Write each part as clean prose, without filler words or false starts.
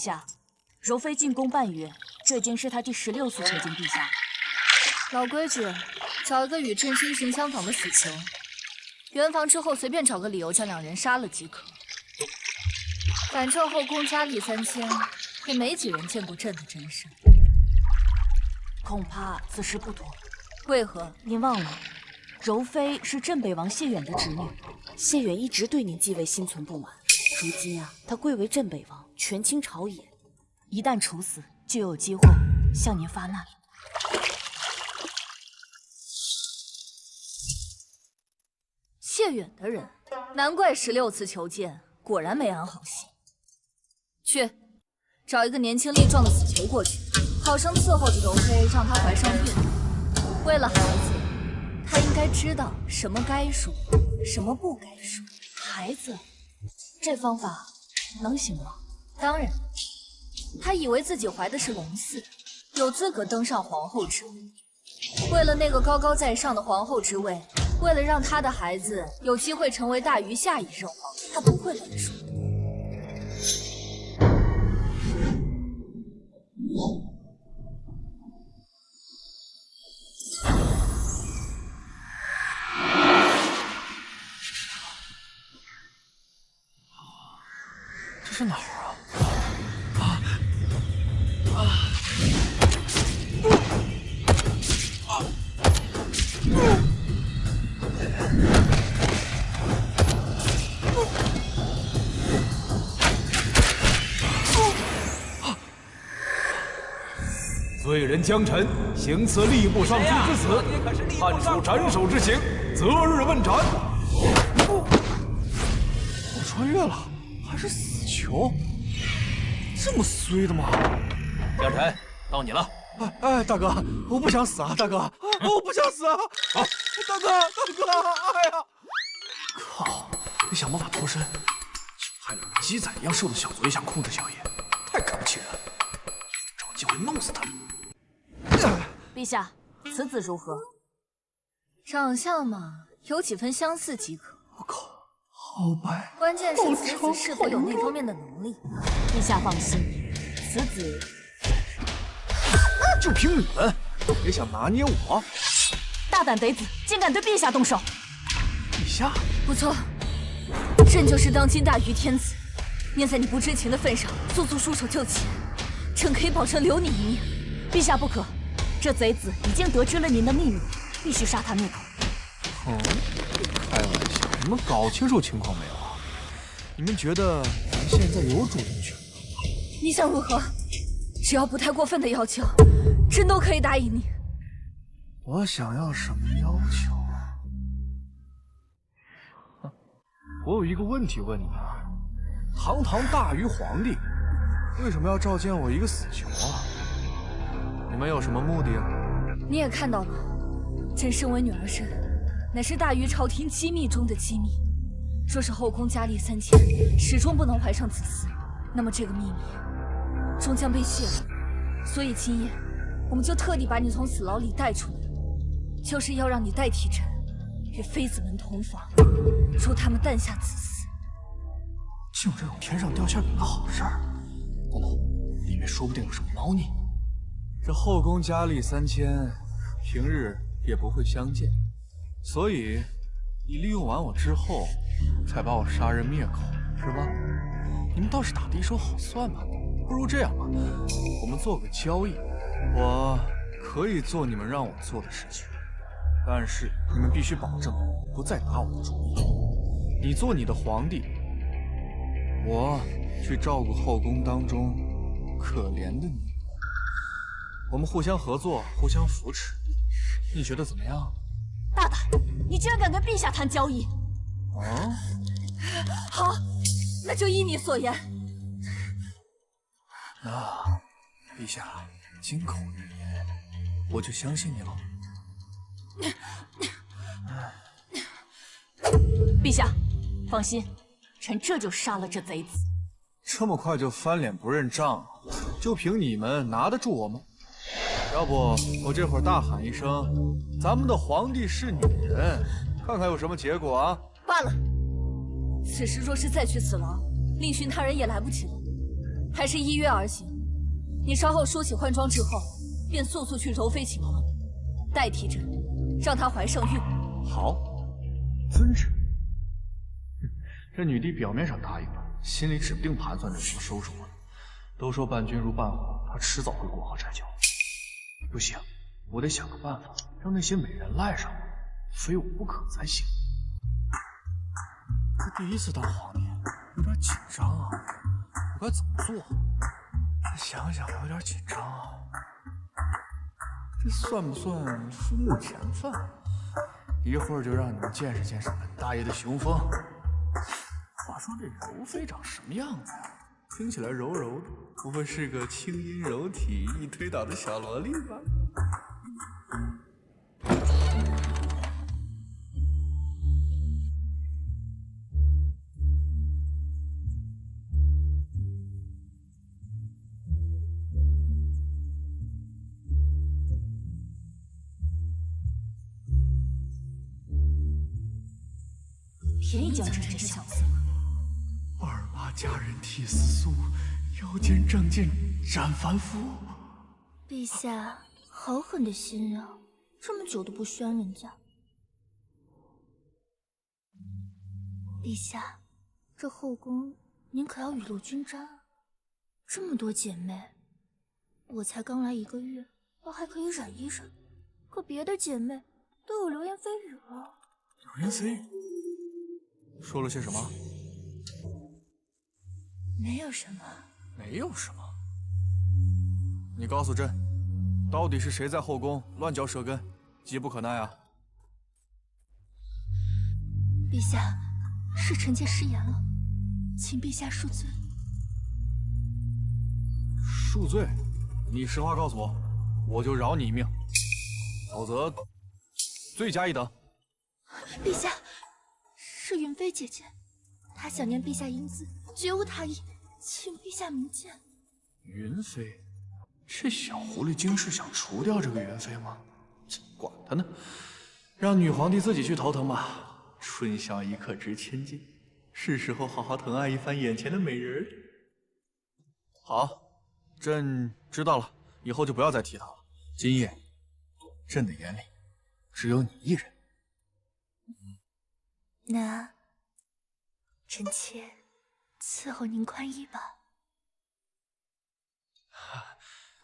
下，柔妃进宫半月，这已经是她第16次求见陛下了。老规矩，找一个与朕身形相仿的死囚，圆房之后随便找个理由将两人杀了即可。反正后宫佳丽3000，也没几人见过朕的真身。恐怕此事不妥。为何？您忘了，柔妃是镇北王谢远的侄女，谢远一直对您继位心存不满。如今啊，他贵为镇北王，权倾朝野，一旦处死，就有机会向您发难。谢远的人，难怪16次求见，果然没安好心。去，找一个年轻力壮的死囚过去，好生伺候着柔妃，让她怀上孕。为了孩子，她应该知道什么该说，什么不该说。孩子，这方法能行吗？当然，她以为自己怀的是龙嗣，有资格登上皇后之位。为了那个高高在上的皇后之位，为了让她的孩子有机会成为大于下一任皇后，她不会乱说的。这是哪儿啊？罪人江辰行刺吏部尚书之死，判处斩首之刑，择日问斩。我穿越了，还是死囚，这么衰的吗？江辰，到你了。哎，大哥，我不想死啊，大哥，我不想死啊！好，大哥，哎呀！靠，得想办法脱身，还有鸡仔一样瘦的小卒也想控制小野，太看不起人了！找机会弄死他们！陛下，此子如何？长相嘛，有几分相似即可。我靠，好白！关键是此子是否有那方面的能力。陛下放心，此子就凭你们，也想拿捏我？大胆贼子，竟敢对陛下动手！陛下，不错，朕就是当今大愚天子，念在你不知情的份上，速速束手就擒。朕可以保证留你一命。陛下不可，这贼子已经得知了您的秘密，必须杀他灭口。开玩笑，你们搞清楚情况没有啊？你们觉得你们现在有主动权吗？你想如何？只要不太过分的要求，朕都可以答应你。我想要什么要求啊？我有一个问题问你啊，堂堂大禹皇帝，为什么要召见我一个死囚啊？你们有什么目的啊？你也看到了，朕身为女儿身，乃是大禹朝廷机密中的机密。若是后宫佳丽3000始终不能怀上子嗣，那么这个秘密终将被泄露。所以今夜我们就特地把你从死牢里带出来，就是要让你代替朕与妃子们同房，助他们诞下子嗣。就这种天上掉馅饼的好事儿，等等，里面说不定有什么猫腻。这后宫佳丽3000，平日也不会相见，所以你利用完我之后，才把我杀人灭口，是吧？你们倒是打的一手好算盘。不如这样吧，我们做个交易，我可以做你们让我做的事情，但是你们必须保证不再打我的主意。你做你的皇帝，我去照顾后宫当中可怜的你。我们互相合作，互相扶持，你觉得怎么样？大胆！你居然敢跟陛下谈交易！啊？好，那就依你所言。那陛下金口玉言，我就相信你了。陛下，放心，臣这就杀了这贼子。这么快就翻脸不认账，就凭你们拿得住我吗？要不我这会儿大喊一声，咱们的皇帝是女人，看看有什么结果啊？罢了，此时若是再去死牢，另寻他人也来不及了。还是依约而行。你稍后梳洗换装之后，便速速去柔妃寝宫，代替朕，让她怀上孕。好，遵旨。这女帝表面上答应了，心里指不定盘算着怎么收拾我呢。都说伴君如伴虎，她迟早会过河拆桥。不行，我得想个办法，让那些美人赖上我，非我不可才行。这第一次当皇帝，有点紧张啊，我该怎么做？再想想，有点紧张啊。这算不算夫目前犯？一会儿就让你们见识见识本大爷的雄风。话说这柔妃长什么样子呀？听起来柔柔的，不会是个轻音柔体、易推倒的小萝莉吧？便宜江澄这小子。二八佳人替死素，腰间仗剑斩凡夫。陛下好狠的心啊，这么久都不宣人家。陛下，这后宫您可要雨露均沾啊！这么多姐妹，我才刚来1个月，倒还可以忍一忍，可别的姐妹都有流言蜚语了。流言蜚语？说了些什么？没有什么。没有什么。你告诉朕，到底是谁在后宫乱嚼舌根，急不可耐啊？陛下，是臣妾失言了，请陛下恕罪。恕罪？你实话告诉我，我就饶你一命，否则罪加一等。陛下，是云妃姐姐，她想念陛下英姿，绝无他意，请陛下明鉴。云妃，这小狐狸精是想除掉这个云妃吗？管他呢，让女皇帝自己去头疼吧。春宵一刻值千金，是时候好好疼爱一番眼前的美人。好，朕知道了，以后就不要再提她了。今夜，朕的眼里只有你一人。那臣妾伺候您宽衣吧。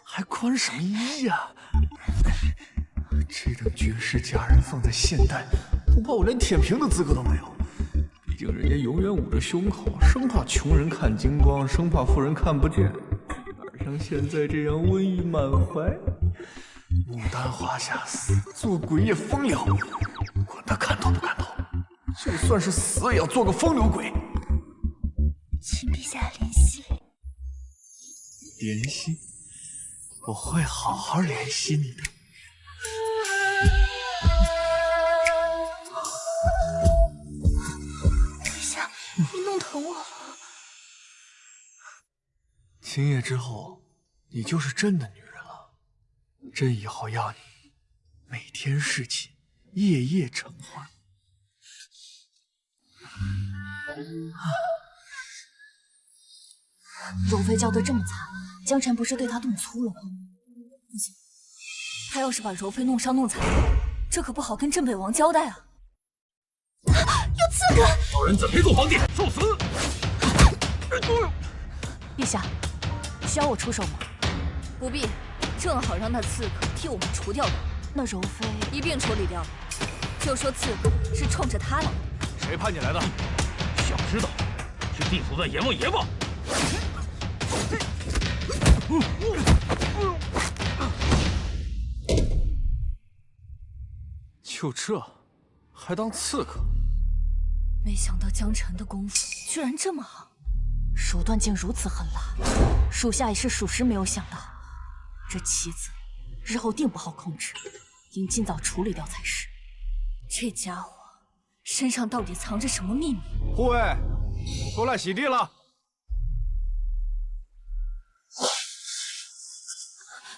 还宽什么衣呀？这等绝世佳人放在现代，恐怕我连舔屏的资格都没有。毕竟人家永远捂着胸口，生怕穷人看精光，生怕富人看不见。哪像现在这样温意满怀，牡丹花下死，做鬼也风流。管他看透不看透，就算是死也要做个风流鬼。请陛下怜惜。怜惜？我会好好怜惜你的。陛下，你弄疼我了。今夜之后，你就是朕的女人了。朕以后要你每天侍寝，夜夜承欢。容妃叫得这么惨，江晨不是对她动粗了吗？不行，他要是把柔妃弄伤弄残，这可不好跟镇北王交代啊！有刺客！小人怎配做皇帝？受死！陛下，需要我出手吗？不必，正好让那刺客替我们除掉他。那柔妃一并处理掉，就说刺客是冲着他来的。谁派你来的？想知道，是地府的阎王爷吗？就这，还当刺客？没想到江晨的功夫居然这么好，手段竟如此狠辣，属下也是属实没有想到。这棋子日后定不好控制，应尽早处理掉才是。这家伙身上到底藏着什么秘密？护卫，过来洗地了。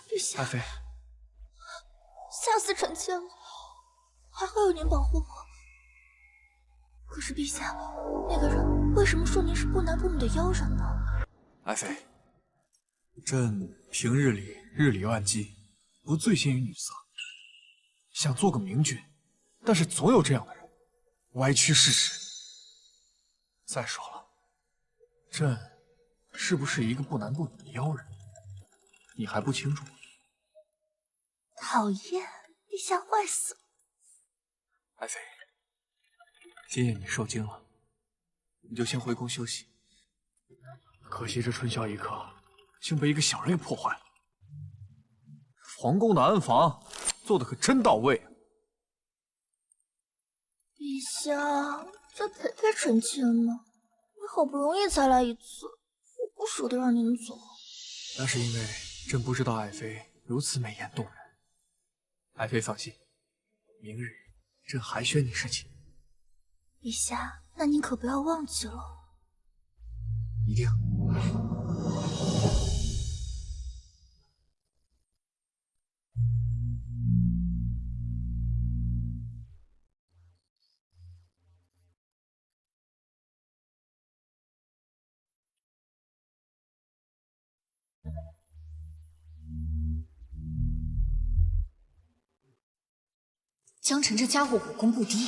陛下，爱妃，吓死臣妾了，还好有您保护我。可是陛下，那个人为什么说您是不男不女的妖人呢？爱妃，朕平日里日理万机，不醉心于女色，想做个明君，但是总有这样的人歪曲事实。再说了，朕是不是一个不男不女的妖人，你还不清楚吗？讨厌，陛下坏死了。爱妃，今夜你受惊了，你就先回宫休息。可惜这春宵一刻，竟被一个小人给破坏了。皇宫的安防做的可真到位啊！陛下，再陪陪臣妾嘛，你好不容易才来一次，我不舍得让您走。那是因为朕不知道爱妃如此美艳动人。爱妃放心，明日朕还宣你侍寝。陛下，那您可不要忘记了。一定。江晨这家伙武功不低，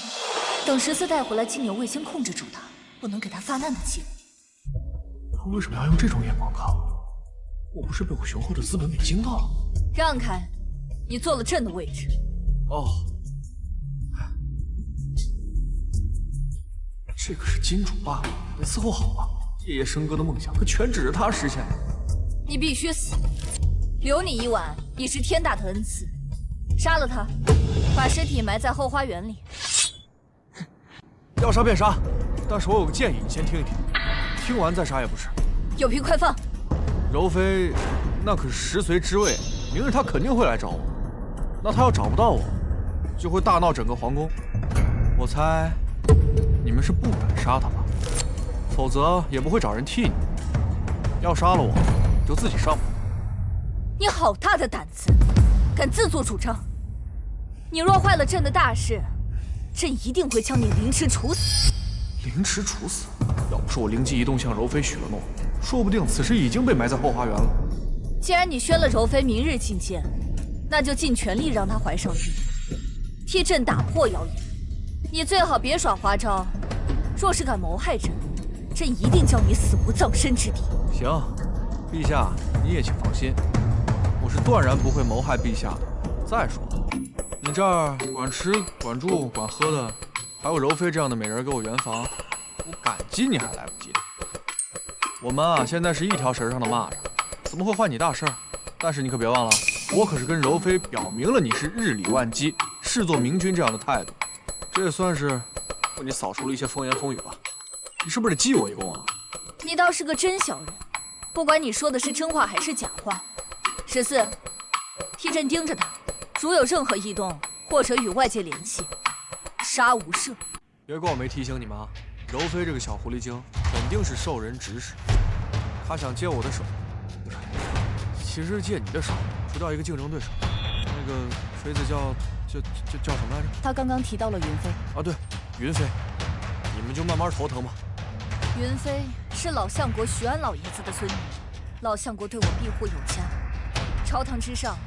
等14带回来，金牛卫星控制住他，不能给他发难的机会。他为什么要用这种眼光看我？我不是被我雄厚的资本给惊到了？让开，你坐了朕的位置。哦，这个是金主爸爸，得伺候好啊！夜夜笙歌的梦想可全指着他实现了。你必须死，留你一晚已是天大的恩赐。杀了他，把尸体埋在后花园里。要杀便杀，但是我有个建议，你先听一听，听完再杀也不迟。有屁快放！柔妃那可是十随之位，明日她肯定会来找我。那她要找不到我，就会大闹整个皇宫。我猜你们是不敢杀她吧？否则也不会找人替你。要杀了我，就自己上吧。你好大的胆子，敢自作主张！你若坏了朕的大事，朕一定会将你凌迟处死。凌迟处死？要不是我灵机一动向柔妃许了诺，说不定此时已经被埋在后花园了。既然你宣了柔妃明日觐见，那就尽全力让她怀上孕，替朕打破谣言。你最好别耍花招，若是敢谋害朕，朕一定叫你死无葬身之地。行，陛下你也请放心，我是断然不会谋害陛下的。再说了，你这儿管吃管住管喝的，还有柔妃这样的美人给我圆房，我感激你还来不及呢。我们啊，现在是一条绳上的蚂蚱，怎么会坏你大事儿？但是你可别忘了，我可是跟柔妃表明了你是日理万机，视作明君这样的态度，这也算是为你扫除了一些风言风语吧。你是不是得记我一功啊？你倒是个真小人，不管你说的是真话还是假话。14，替朕盯着他，如有任何异动或者与外界联系，杀无赦。别怪我没提醒你们啊！柔妃这个小狐狸精肯定是受人指使，她想借我的手，不是，其实借你的手除掉一个竞争对手。那个妃子叫什么来着？他刚刚提到了云妃啊，对，云妃，你们就慢慢头疼吧。云妃是老相国徐安老爷子的孙女，老相国对我庇护有加，朝堂之上，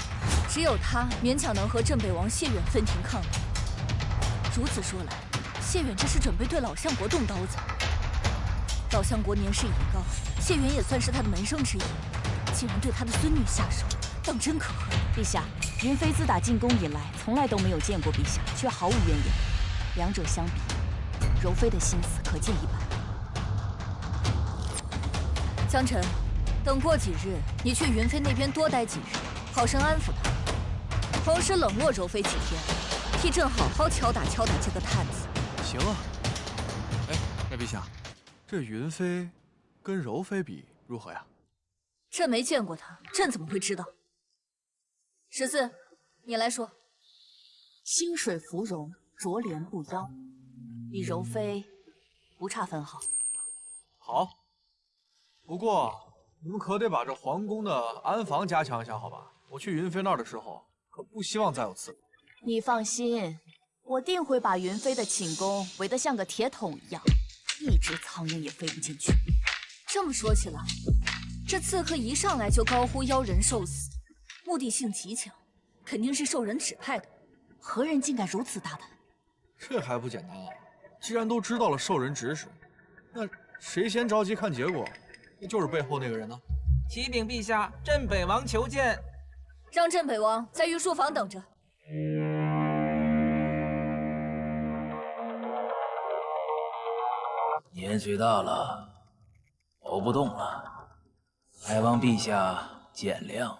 只有她勉强能和镇北王谢远分庭抗礼。如此说来，谢远这是准备对老相国动刀子。老相国年事已高，谢远也算是他的门生之一，竟然对他的孙女下手，当真可恨。陛下，云妃自打进宫以来，从来都没有见过陛下，却毫无怨言。两者相比，柔妃的心思可见一斑。江晨，等过几日，你去云妃那边多待几日，好生安抚她，同时冷落柔妃几天，替朕好好敲打敲打这个探子。行啊。哎，那陛下，这云妃跟柔妃比如何呀？朕没见过她，朕怎么会知道？14，你来说。清水芙蓉，濯莲不妖，比柔妃不差分毫。好，不过你们可得把这皇宫的安防加强一下，好吧？我去云妃那儿的时候，可不希望再有刺。你放心，我定会把云妃的寝宫围得像个铁桶一样，一只苍蝇也飞不进去。这么说起来，这刺客一上来就高呼妖人受死，目的性极强，肯定是受人指派的。何人竟敢如此大胆？这还不简单啊！既然都知道了受人指使，那谁先着急看结果，那就是背后那个人呢？启禀陛下，镇北王求见。让镇北王在御书房等着。年岁大了，走不动了，还望陛下见谅。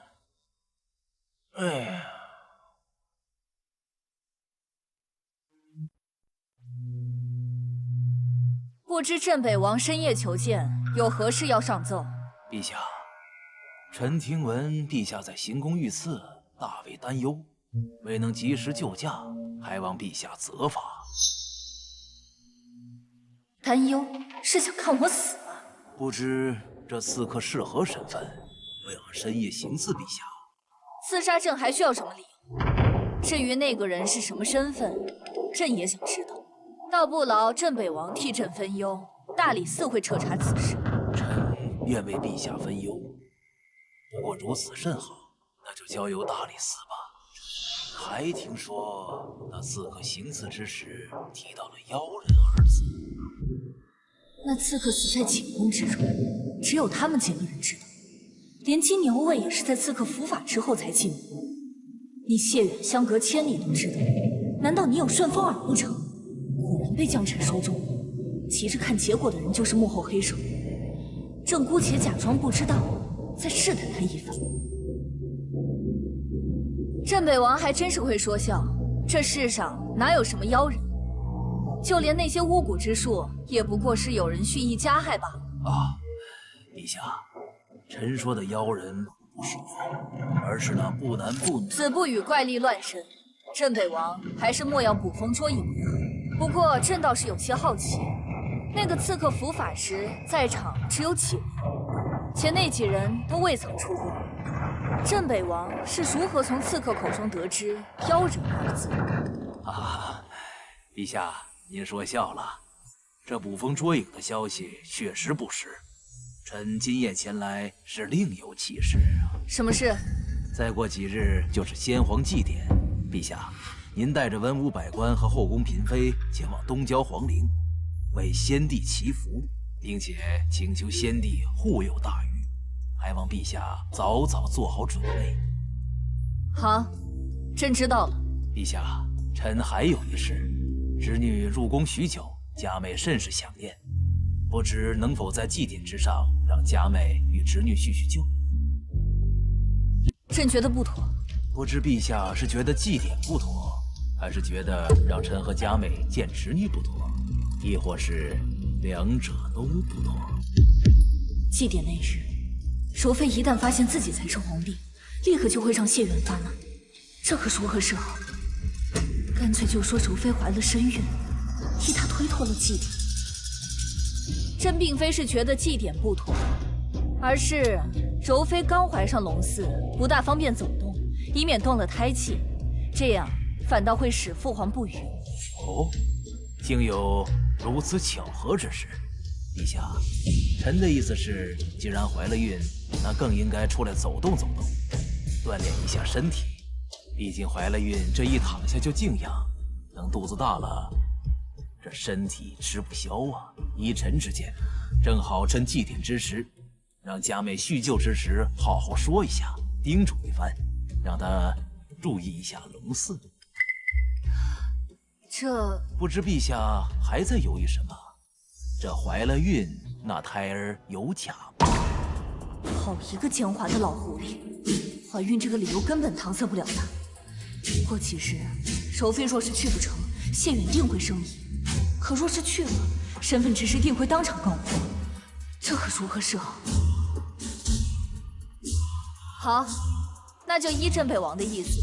哎呀，不知镇北王深夜求见，有何事要上奏？陛下，臣听闻陛下在行宫遇刺，大为担忧，未能及时救驾，还望陛下责罚。担忧是想看我死吗？不知这刺客是何身份，为何深夜行刺陛下？刺杀朕还需要什么理由？至于那个人是什么身份，朕也想知道。倒不劳镇北王替朕分忧，大理寺会彻查此事。臣愿为陛下分忧，不过如此甚好，那就交由大理寺吧。还听说那刺客行刺之时提到了妖人二字。那刺客死在寝宫之中，只有他们几个人知道。连金牛卫也是在刺客伏法之后才进屋。你谢远相隔千里都知道，难道你有顺风耳不成？果然被江辰说中了，急着看结果的人就是幕后黑手。朕姑且假装不知道，再试探他一番。镇北王还真是会说笑，这世上哪有什么妖人？就连那些巫蛊之术，也不过是有人蓄意加害罢了。啊，陛下，臣说的妖人不是我，而是那不男不女。子不语怪力乱神，镇北王还是莫要捕风捉影为好。不过朕倒是有些好奇，那个刺客伏法时在场只有几人，且那几人都未曾出宫。镇北王是如何从刺客口中得知“妖人”二字？啊，陛下，您说笑了。这捕风捉影的消息确实不实，臣今夜前来是另有其事。什么事？再过几日就是先皇祭典，陛下，您带着文武百官和后宫嫔妃前往东郊皇陵，为先帝祈福，并且请求先帝护佑大禹，还望陛下早早做好准备。好，朕知道了。陛下，臣还有一事，侄女入宫许久，佳妹甚是想念，不知能否在祭典之上让佳妹与侄女叙叙旧。朕觉得不妥。不知陛下是觉得祭典不妥，还是觉得让臣和佳妹见侄女不妥，亦或是两者都不妥？祭典那日，柔妃一旦发现自己才是皇帝，立刻就会让谢远发难，这可如何是好？干脆就说柔妃怀了身孕，替她推脱了祭典。朕并非是觉得祭典不妥，而是柔妃刚怀上龙嗣，不大方便走动，以免动了胎气，这样反倒会使父皇不愉。哦，竟有如此巧合之事。陛下，臣的意思是，既然怀了孕，那更应该出来走动走动，锻炼一下身体。毕竟怀了孕，这一躺下就静养，等肚子大了，这身体吃不消啊。依臣之见，正好趁祭典之时，让佳妹叙旧之时好好说一下，叮嘱一番，让她注意一下龙嗣。这不知陛下还在犹豫什么？这怀了孕，那胎儿有假吗？好一个奸猾的老狐狸！怀孕这个理由根本搪塞不了她。过几日，柔妃若是去不成，谢远定会生疑；可若是去了，身份之事定会当场告破，这可如何是好？好，那就依镇北王的意思，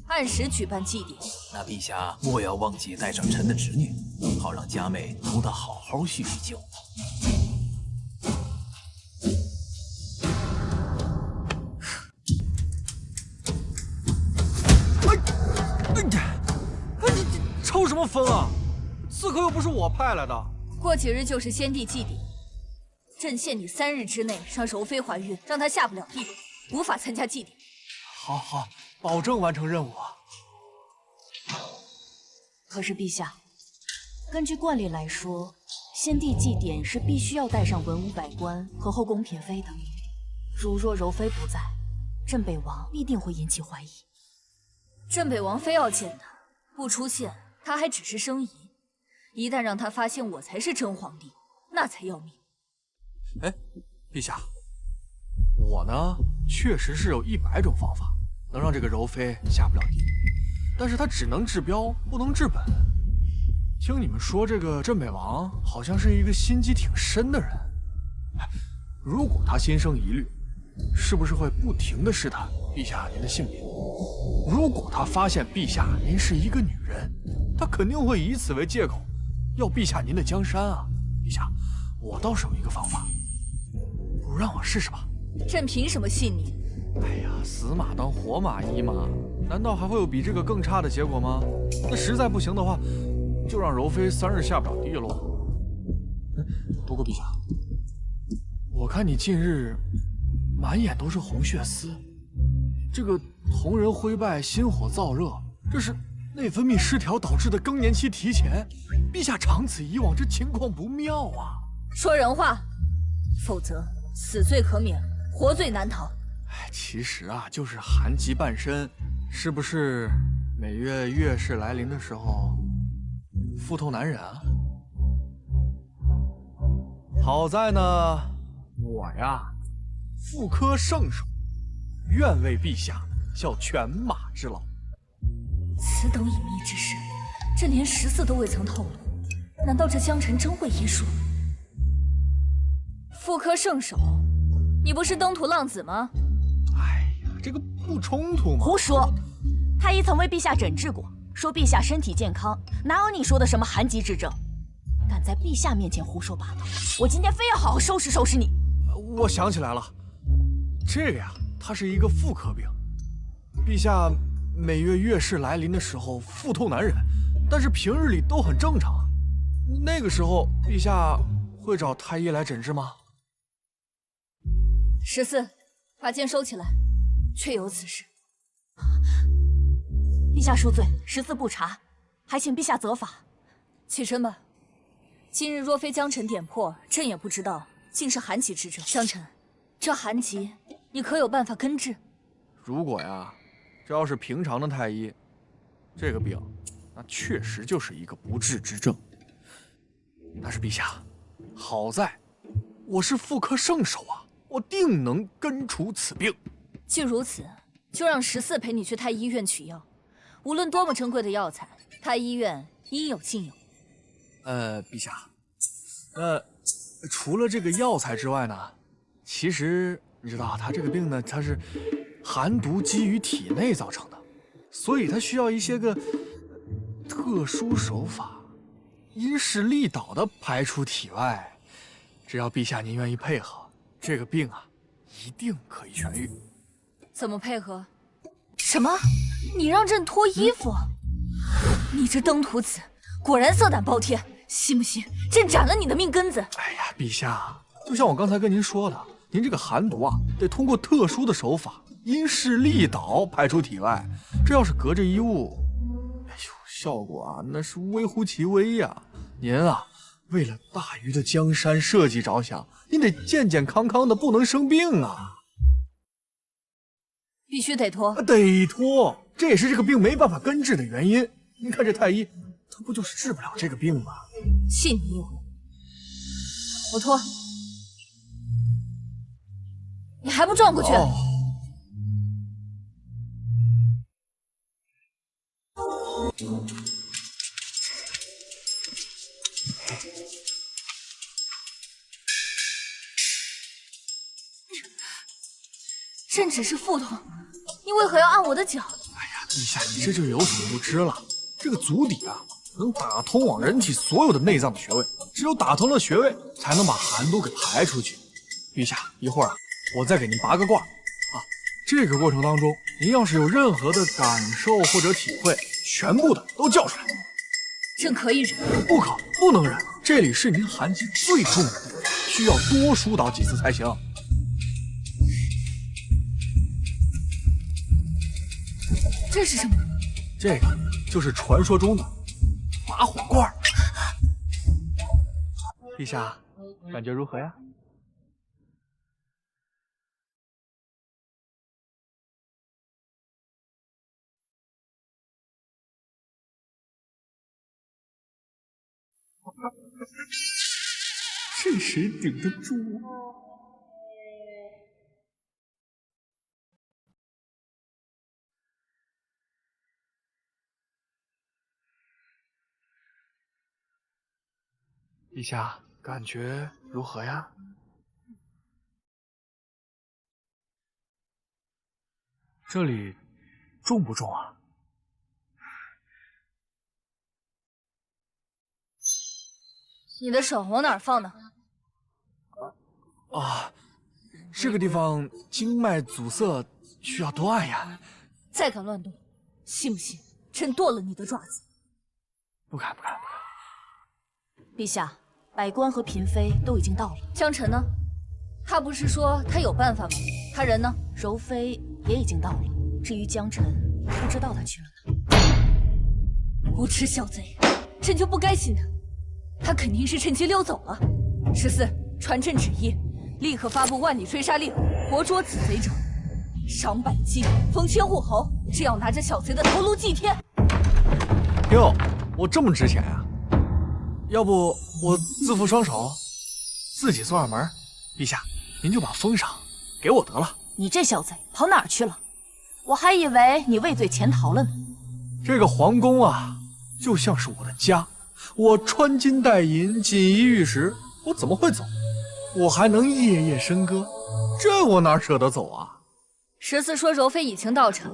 按时举办祭典。那陛下莫要忘记带上臣的侄女，好让佳妹同她好好叙叙旧。你抽什么风啊？刺客又不是我派来的。过几日就是先帝祭典，朕限你3日之内让柔妃怀孕，让她下不了地，无法参加祭典。好，保证完成任务啊。可是陛下，根据惯例来说，先帝祭典是必须要带上文武百官和后宫嫔妃的。如若柔妃不在，镇北王必定会引起怀疑。镇北王非要见他，不出现，他还只是生疑。一旦让他发现我才是真皇帝，那才要命。哎，陛下，我呢确实是有100种方法能让这个柔妃下不了地，但是她只能治标，不能治本。听你们说，这个镇北王好像是一个心机挺深的人。哎，如果他心生疑虑，是不是会不停地试探陛下您的性命？如果他发现陛下您是一个女人，他肯定会以此为借口，要陛下您的江山啊！陛下，我倒是有一个方法，不如让我试试吧。朕凭什么信你？哎呀，死马当活马医嘛，难道还会有比这个更差的结果吗？那实在不行的话，就让柔妃3日下不了地喽。不过陛下，我看你近日满眼都是红血丝，这个同人灰败，心火燥热，这是内分泌失调导致的更年期提前。陛下长此以往，这情况不妙啊！说人话，否则死罪可免，活罪难逃。哎，其实啊，就是寒疾半身，是不是每月月事来临的时候腹痛难忍啊？好在呢，我呀妇科圣手，愿为陛下效犬马之劳。此等隐秘之事，朕连14都未曾透露，难道这江辰真会医术？妇科圣手，你不是登徒浪子吗？哎呀，这个不冲突吗？胡说！太医曾为陛下诊治过，说陛下身体健康，哪有你说的什么寒疾之症？敢在陛下面前胡说八道，我今天非要好好收拾收拾你！我想起来了，这个呀，它是一个妇科病。陛下每月月事来临的时候腹痛难忍，但是平日里都很正常。那个时候，陛下会找太医来诊治吗14，把剑收起来，确有此事。陛下恕罪，14不查，还请陛下责罚。起身吧。今日若非江辰点破，朕也不知道竟是寒疾之症。江辰，这寒疾你可有办法根治？如果呀，这要是平常的太医，这个病那确实就是一个不治之症。但是陛下，好在我是妇科圣手啊，我定能根除此病。既如此，就让14陪你去太医院取药。无论多么珍贵的药材，太医院应有尽有。陛下，除了这个药材之外呢，其实你知道，他这个病呢，它是寒毒积于体内造成的，所以它需要一些个特殊手法，因势利导的排出体外。只要陛下您愿意配合，这个病啊，一定可以痊愈。怎么配合？什么？你让朕脱衣服？你这登徒子果然色胆包天，信不信朕斩了你的命根子？哎呀，陛下，就像我刚才跟您说的，您这个寒毒啊，得通过特殊的手法，因势利导排出体外。这要是隔着衣物，哎呦，效果啊，那是微乎其微呀。您啊，为了大禹的江山社稷着想，您得健健康康的，不能生病啊。必须得脱，得脱，这也是这个病没办法根治的原因。您看这太医，他不就是治不了这个病吗？信你一回。我脱，你还不撞过去？朕只是腹痛，你为何要按我的脚？哎呀，陛下，你这就有所不知了。这个足底啊，能打通往人体所有的内脏的穴位，只有打通了穴位，才能把寒毒给排出去。陛下，一会儿啊，我再给您拔个罐啊。这个过程当中，您要是有任何的感受或者体会，全部的都叫出来。朕可以忍，不能忍，这里是您寒疾最重的地方，需要多疏导几次才行。这是什么？这个就是传说中的拔火罐。陛下，感觉如何呀？这谁顶得住啊？陛下，感觉如何呀？这里重不重啊？你的手往哪儿放呢？啊，这个地方经脉阻塞，需要多按呀。再敢乱动，信不信朕剁了你的爪子？不敢。陛下，百官和嫔妃都已经到了。江晨呢？他不是说他有办法吗？他人呢？柔妃也已经到了。至于江晨，不知道他去了哪。无耻小贼，朕就不该信他。他肯定是趁机溜走了。14，传朕旨意，立刻发布万里追杀令，活捉此贼者，赏百骑，封千户侯，这要拿着小贼的头颅祭天。哟，我这么值钱呀？要不我自付双手，自己送上门。陛下，您就把封赏给我得了。你这小贼跑哪儿去了？我还以为你畏罪潜逃了呢。这个皇宫啊，就像是我的家。我穿金戴银，锦衣玉食，我怎么会走？我还能夜夜笙歌，这我哪舍得走啊？14说柔妃已经到场，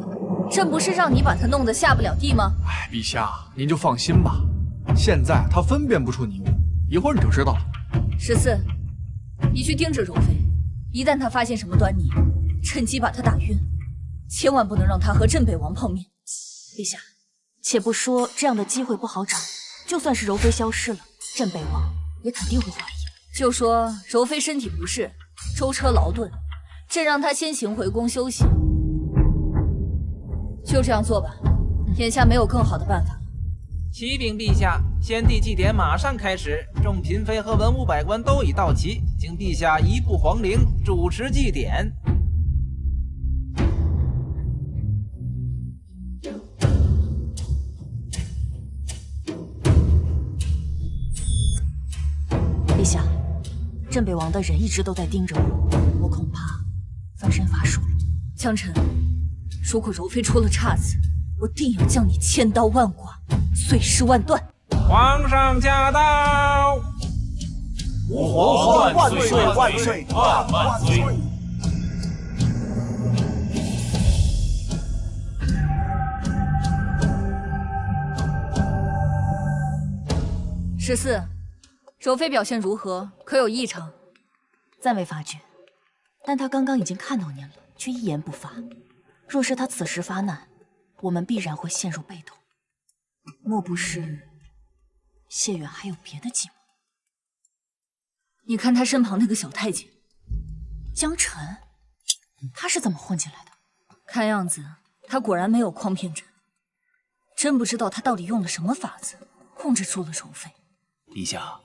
朕不是让你把她弄得下不了地吗？哎，陛下，您就放心吧，现在她分辨不出你我，一会儿你就知道了。14，你去盯着柔妃，一旦她发现什么端倪，趁机把她打晕，千万不能让她和镇北王碰面。陛下，且不说这样的机会不好找，就算是柔妃消失了，镇北王也肯定会怀疑。就说柔妃身体不适，舟车劳顿，朕让她先行回宫休息。就这样做吧，眼下没有更好的办法。启禀陛下，先帝祭典马上开始，众嫔妃和文武百官都已到齐，请陛下移步皇陵主持祭典。陛下，镇北王的人一直都在盯着我，我恐怕翻身乏术了。江晨，如果柔妃出了岔子，我定要将你千刀万剐，碎尸万段。皇上驾到！吾皇万岁万岁万万岁！14，柔妃表现如何？可有异常？暂未发觉，但他刚刚已经看到您了，却一言不发。若是他此时发难，我们必然会陷入被动。莫不是谢远还有别的计谋？你看他身旁那个小太监江晨，他是怎么混进来的？看样子他果然没有诓骗朕。真不知道他到底用了什么法子控制住了柔妃。陛下，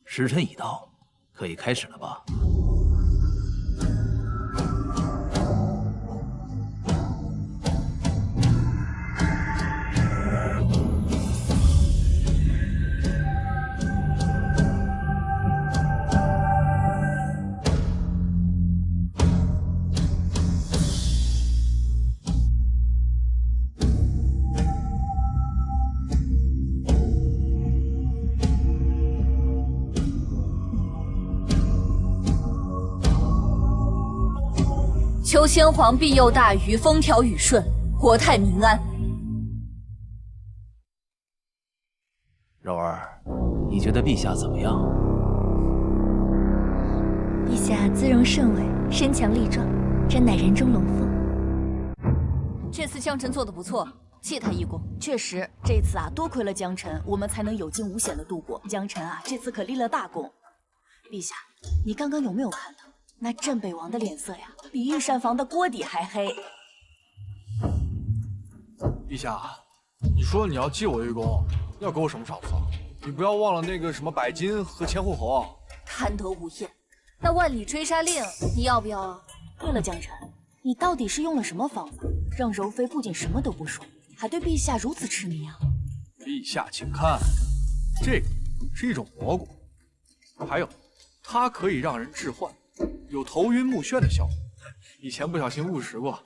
时辰已到，可以开始了吧？求先皇庇佑大禹风调雨顺，国泰民安。柔儿，你觉得陛下怎么样？陛下姿容甚伟，身强力壮，真乃人中龙凤。这次江晨做得不错，谢他一功。确实，这次啊，多亏了江晨，我们才能有惊无险的度过。江晨啊，这次可立了大功。陛下，你刚刚有没有看到那镇北王的脸色呀？比御膳房的锅底还黑。陛下，你说你要记我一功，要给我什么赏赐？你不要忘了那个什么百金和前护侯啊！贪得无厌。那万里追杀令，你要不要啊？对了，江辰，你到底是用了什么方法，让柔妃不仅什么都不说，还对陛下如此痴迷啊？陛下，请看，这个是一种蘑菇，还有，它可以让人致幻，有头晕目眩的效果。以前不小心误食过，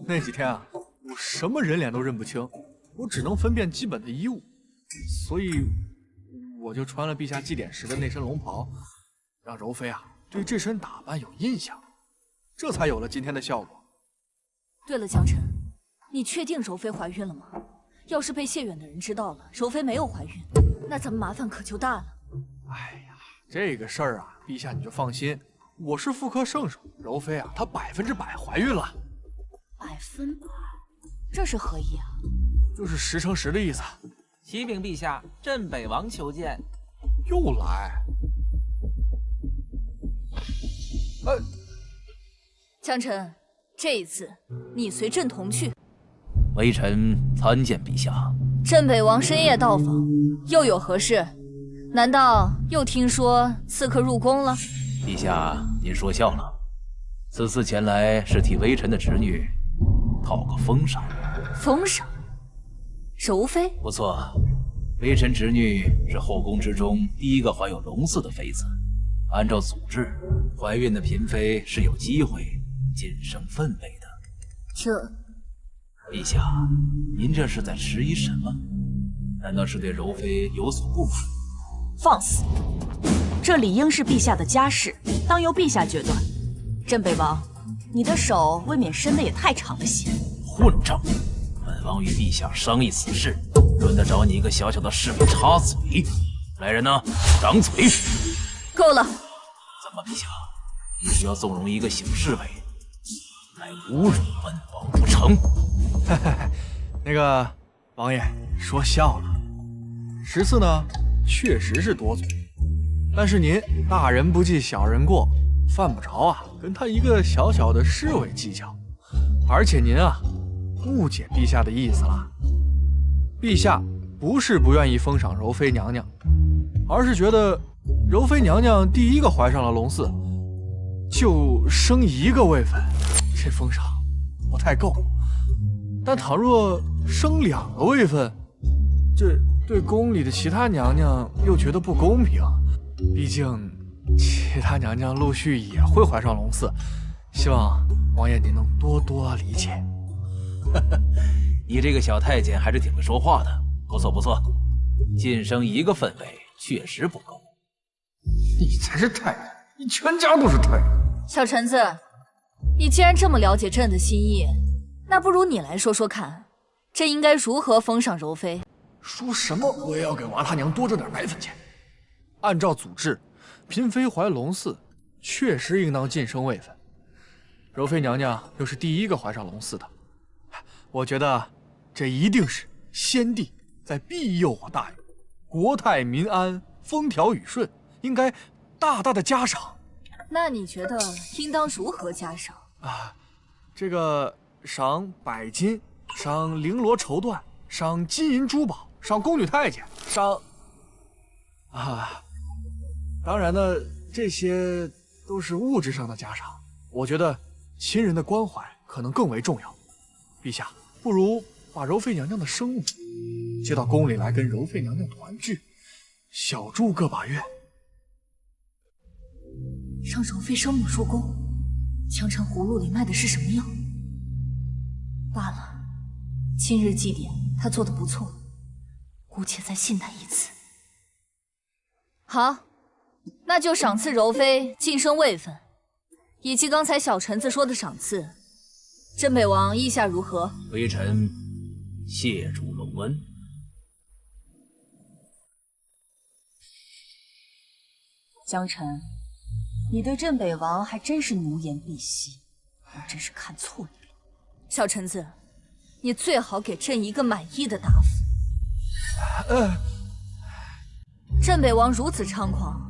那几天啊，我什么人脸都认不清，我只能分辨基本的衣物，所以我就穿了陛下祭典时的那身龙袍，让柔妃啊对这身打扮有印象，这才有了今天的效果。对了，江辰，你确定柔妃怀孕了吗？要是被谢远的人知道了，柔妃没有怀孕，那咱们麻烦可就大了。哎呀，这个事儿啊，陛下你就放心，我是妇科圣手，柔妃啊，她100%怀孕了。100%？这是何意啊？就是10成10的意思。启禀陛下，镇北王求见。又来？江辰，这一次你随朕同去。微臣参见陛下。镇北王深夜到访，又有何事？难道又听说刺客入宫了？陛下，您说笑了。此次前来是替微臣的侄女讨个封赏。封赏？柔妃？不错，微臣侄女是后宫之中第一个怀有龙嗣的妃子。按照祖制，怀孕的嫔妃是有机会晋升分位的。陛下，您这是在迟疑什么？难道是对柔妃有所不满？放肆！这理应是陛下的家事，当由陛下决断。镇北王，你的手未免伸得也太长了些。混账！本王与陛下商议此事，轮得着你一个小小的侍卫插嘴？来人呐，掌嘴！够了！怎么，陛下，你需要纵容一个小侍卫来侮辱本王不成？那个王爷说笑了，14呢确实是多嘴，但是您大人不计小人过，犯不着啊跟他一个小小的侍卫计较。而且您啊误解陛下的意思了，陛下不是不愿意封赏柔妃娘娘，而是觉得柔妃娘娘第一个怀上了龙嗣，就生1个位分，这封赏不太够。但倘若生2个位分，这对宫里的其他娘娘又觉得不公平。毕竟其他娘娘陆续也会怀上龙嗣，希望王爷您能多多理解。你这个小太监还是挺会说话的，不错不错，晋升1个分位确实不够。你才是太监，你全家都是太监。小臣子，你既然这么了解朕的心意，那不如你来说说看，朕应该如何封赏柔妃？说什么我也要给娃他娘多挣点奶粉钱。按照祖制，嫔妃怀龙嗣确实应当晋升位分，柔妃娘娘又是第一个怀上龙嗣的，我觉得这一定是先帝在庇佑我大人，国泰民安，风调雨顺，应该大大的加赏。那你觉得应当如何加赏？这个赏100金，赏绫罗绸缎，赏金银珠宝，赏宫女太监，赏当然呢，这些都是物质上的加赏。我觉得亲人的关怀可能更为重要。陛下，不如把柔妃娘娘的生母接到宫里来，跟柔妃娘娘团聚，小住个把月。让柔妃生母入宫，江城葫芦里卖的是什么药？罢了，今日祭典他做的不错，姑且再信他一次。好，那就赏赐柔妃晋升位分，以及刚才小臣子说的赏赐，镇北王意下如何？微臣谢主隆恩。江辰，你对镇北王还真是奴颜婢膝，我真是看错你了。小臣子，你最好给朕一个满意的答复。镇北王如此猖狂，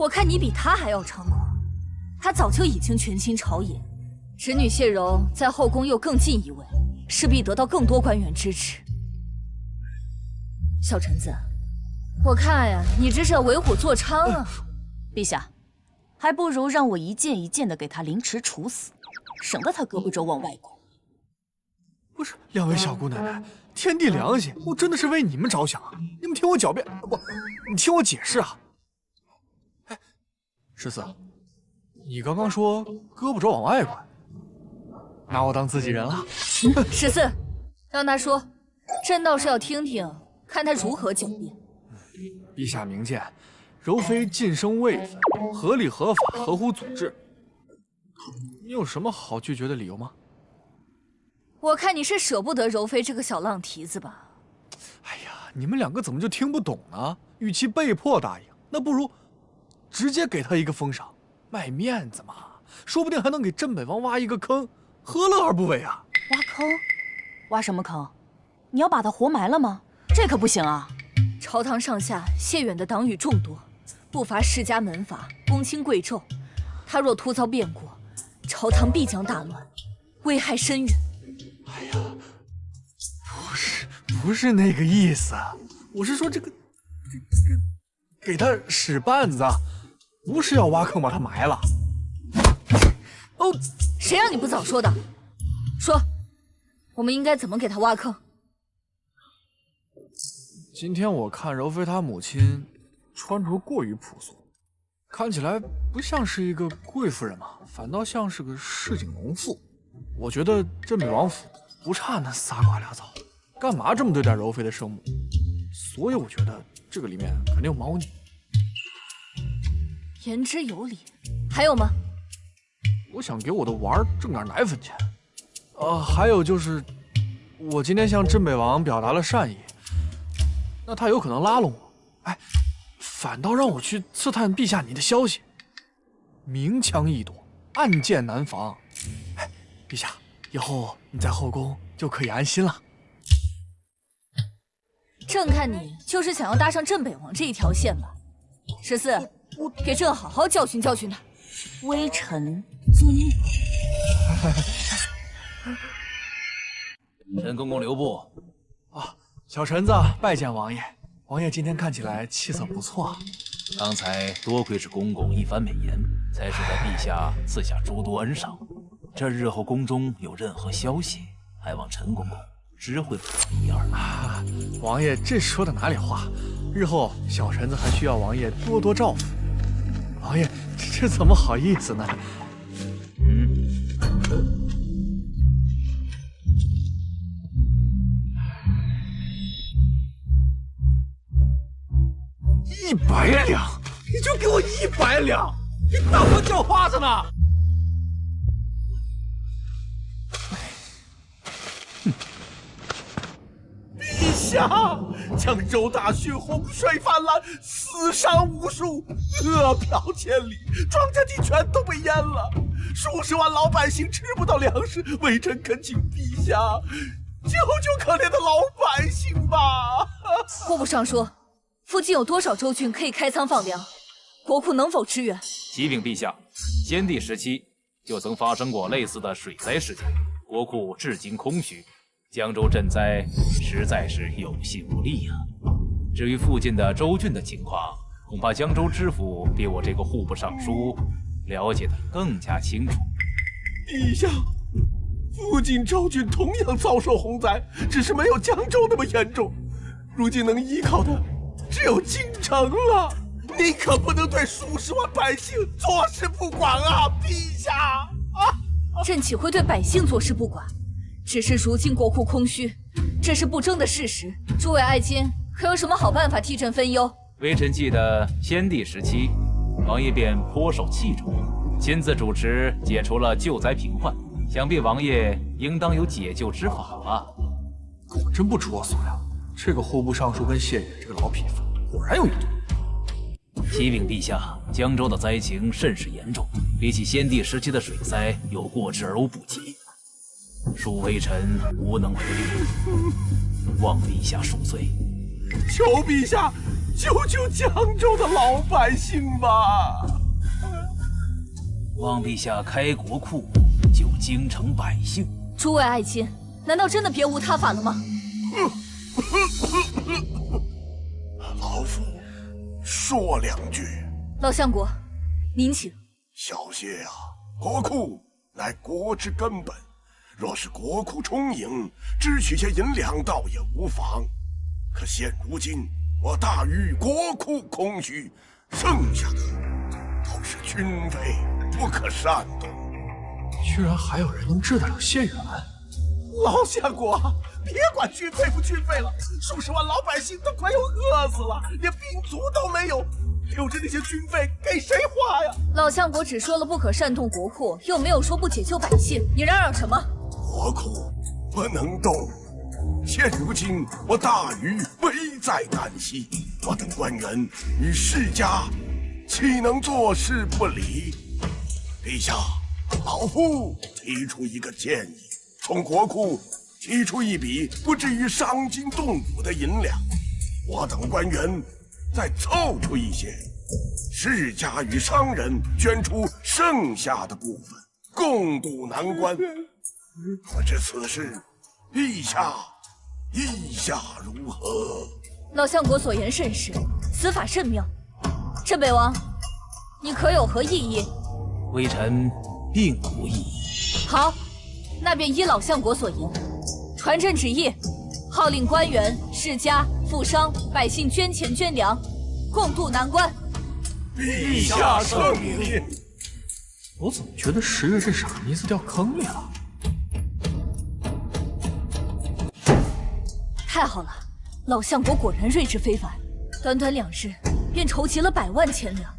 我看你比他还要猖狂。他早就已经权倾朝野，侄女谢柔在后宫又更进一位，势必得到更多官员支持。小臣子，我看呀，你这是要为虎作伥啊！陛下，还不如让我一件一件的给他凌迟处死，省得他胳膊肘往外拐。不是，两位小姑奶奶，天地良心，我真的是为你们着想啊！你们听我狡辩，不，你听我解释啊！哎，14，你刚刚说胳膊肘往外拐，拿我当自己人了？14，让他说，朕倒是要听听，看他如何狡辩。陛下明鉴，柔妃晋升位分，合理合法，合乎祖制。你有什么好拒绝的理由吗？我看你是舍不得柔妃这个小浪蹄子吧？哎呀，你们两个怎么就听不懂呢？与其被迫答应，那不如直接给他一个封赏，卖面子嘛，说不定还能给镇北王挖一个坑，何乐而不为啊？挖坑？挖什么坑？你要把他活埋了吗？这可不行啊！朝堂上下谢远的党羽众多，不乏世家门阀、公卿贵胄，他若突遭变故，朝堂必将大乱，危害深远。哎呀，不是那个意思，我是说这个给他使绊子，不是要挖坑把他埋了。哦，谁让你不早说的？说，我们应该怎么给他挖坑？今天我看柔妃她母亲穿着过于朴素，看起来不像是一个贵夫人嘛，反倒像是个市井农妇。我觉得镇北王府不差那仨瓜俩枣，干嘛这么对待柔妃的生母？所以我觉得这个里面肯定有猫腻。言之有理，还有吗？我想给我的娃儿挣点奶粉钱。还有就是，我今天向镇北王表达了善意，那他有可能拉拢我，哎，反倒让我去刺探陛下你的消息，明枪易躲，暗箭难防。哎，陛下，以后你在后宫就可以安心了。朕看你就是想要搭上镇北王这一条线吧。14，给朕好好教训教训他。微臣遵命。陈公公留步。啊，小臣子拜见王爷。王爷今天看起来气色不错。刚才多亏是公公一番美言，才使得陛下赐下诸多恩赏。这日后宫中有任何消息，还望陈公公知会一二。啊，王爷这说的哪里话？日后小臣子还需要王爷多多照拂。王爷这怎么好意思呢？100两，你就给我100两，你当我叫花子呢？陛下，江州大血洪水泛滥，死伤无数，饿殍千里，庄稼地全都被淹了，数十万老百姓吃不到粮食，微臣恳请陛下救救可怜的老百姓吧！户部尚书，附近有多少州郡可以开仓放粮？国库能否支援？启禀陛下，先帝时期就曾发生过类似的水灾事件，国库至今空虚，江州赈灾实在是有心无力啊。至于附近的州郡的情况，恐怕江州知府比我这个户部尚书了解的更加清楚。陛下，附近州郡同样遭受洪灾，只是没有江州那么严重。如今能依靠的只有京城了，你可不能对数十万百姓坐视不管啊，陛下！朕岂会对百姓坐视不管？只是如今国库空虚，这是不争的事实。诸位爱卿，可有什么好办法替朕分忧？微臣记得先帝时期，王爷便颇受器重，亲自主持解除了救灾平患，想必王爷应当有解救之法吧？果真不出我所料，这个户部尚书跟谢野这个老匹夫果然有一腿。启禀陛下，江州的灾情甚是严重，比起先帝时期的水灾，有过之而无不及。恕微臣无能为力，望陛下恕罪。求陛下救救江州的老百姓吧！望陛下开国库，救京城百姓。诸位爱卿，难道真的别无他法了吗？老夫说两句。老相国，您请。小谢啊，国库乃国之根本，若是国库充盈，支取些银两倒也无妨。可现如今我大禹国库空虚，剩下的都是军费，不可擅动。居然还有人能治得了谢远？老相国，别管军费不军费了，数十万老百姓都快要饿死了，连兵卒都没有，留着那些军费给谁花呀？老相国只说了不可擅动国库，又没有说不解救百姓，你嚷嚷什么？国库不能动。现如今我大禹危在旦夕，我等官员与世家岂能坐视不理？陛下，老夫提出一个建议，从国库提出一笔不至于伤筋动骨的银两，我等官员再凑出一些，世家与商人捐出剩下的部分，共度难关。可知此事，陛下意下如何？老相国所言甚是，此法甚妙。镇北王，你可有何异议？微臣并无异议。好，那便依老相国所言，传朕旨意，号令官员、世家、富商、百姓捐钱捐粮，共度难关。陛下圣明。我怎么觉得10月这傻妮子掉坑里了？太好了，老相国果然睿智非凡，短短2日便筹集了100万钱粮，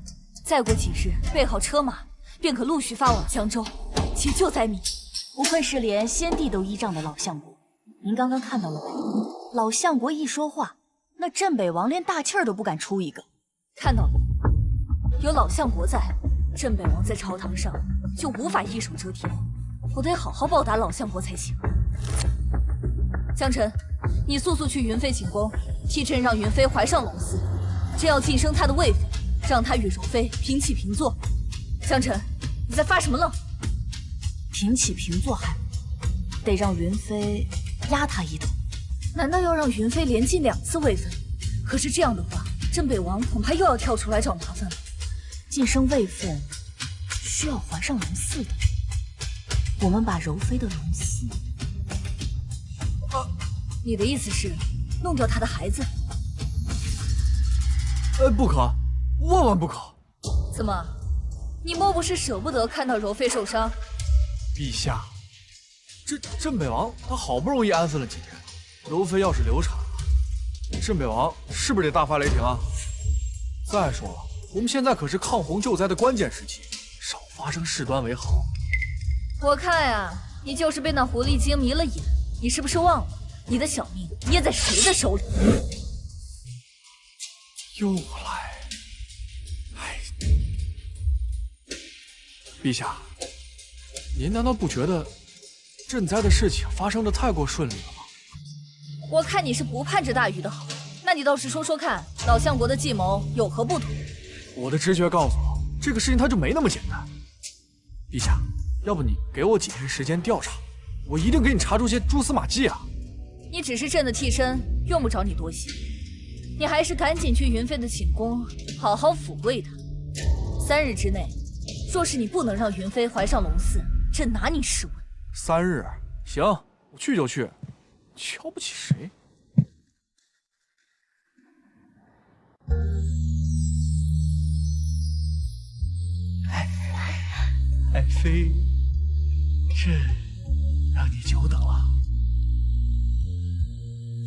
再过几日备好车马，便可陆续发往江州，解救灾民。不愧是连先帝都依仗的老相国，您刚刚看到了没？老相国一说话，那镇北王连大气儿都不敢出一个。看到了，有老相国在，镇北王在朝堂上就无法一手遮天，我得好好报答老相国才行。江辰，你速速去云飞寝宫，替朕让云飞怀上龙嗣，朕要晋升她的位分，让她与柔妃平起平坐。江辰，你在发什么愣？平起平坐还得让云飞压他一头。难道要让云飞连进2次位分？可是这样的话，镇北王恐怕又要跳出来找麻烦了。晋升位分需要怀上龙嗣的，我们把柔妃的龙嗣。你的意思是弄掉他的孩子？不可，万万不可！怎么，你莫不是舍不得看到柔妃受伤？陛下，这镇北王他好不容易安分了几天，柔妃要是流产了，镇北王是不是得大发雷霆啊？再说了，我们现在可是抗洪救灾的关键时期，少发生事端为好。我看呀，你就是被那狐狸精迷了眼，你是不是忘了？你的小命捏在谁的手里？又来！哎，陛下，您难道不觉得赈灾的事情发生的太过顺利了吗？我看你是不盼着大禹的好，那你倒是说说看，老相国的计谋有何不妥？我的直觉告诉我，这个事情它就没那么简单。陛下，要不你给我几天时间调查，我一定给你查出些蛛丝马迹啊！你只是朕的替身，用不着你多心。你还是赶紧去云飞的寝宫，好好抚慰她。3日之内，若是你不能让云飞怀上龙嗣，朕拿你试问。3日，行，我去就去，瞧不起谁？爱妃，朕让你久等了。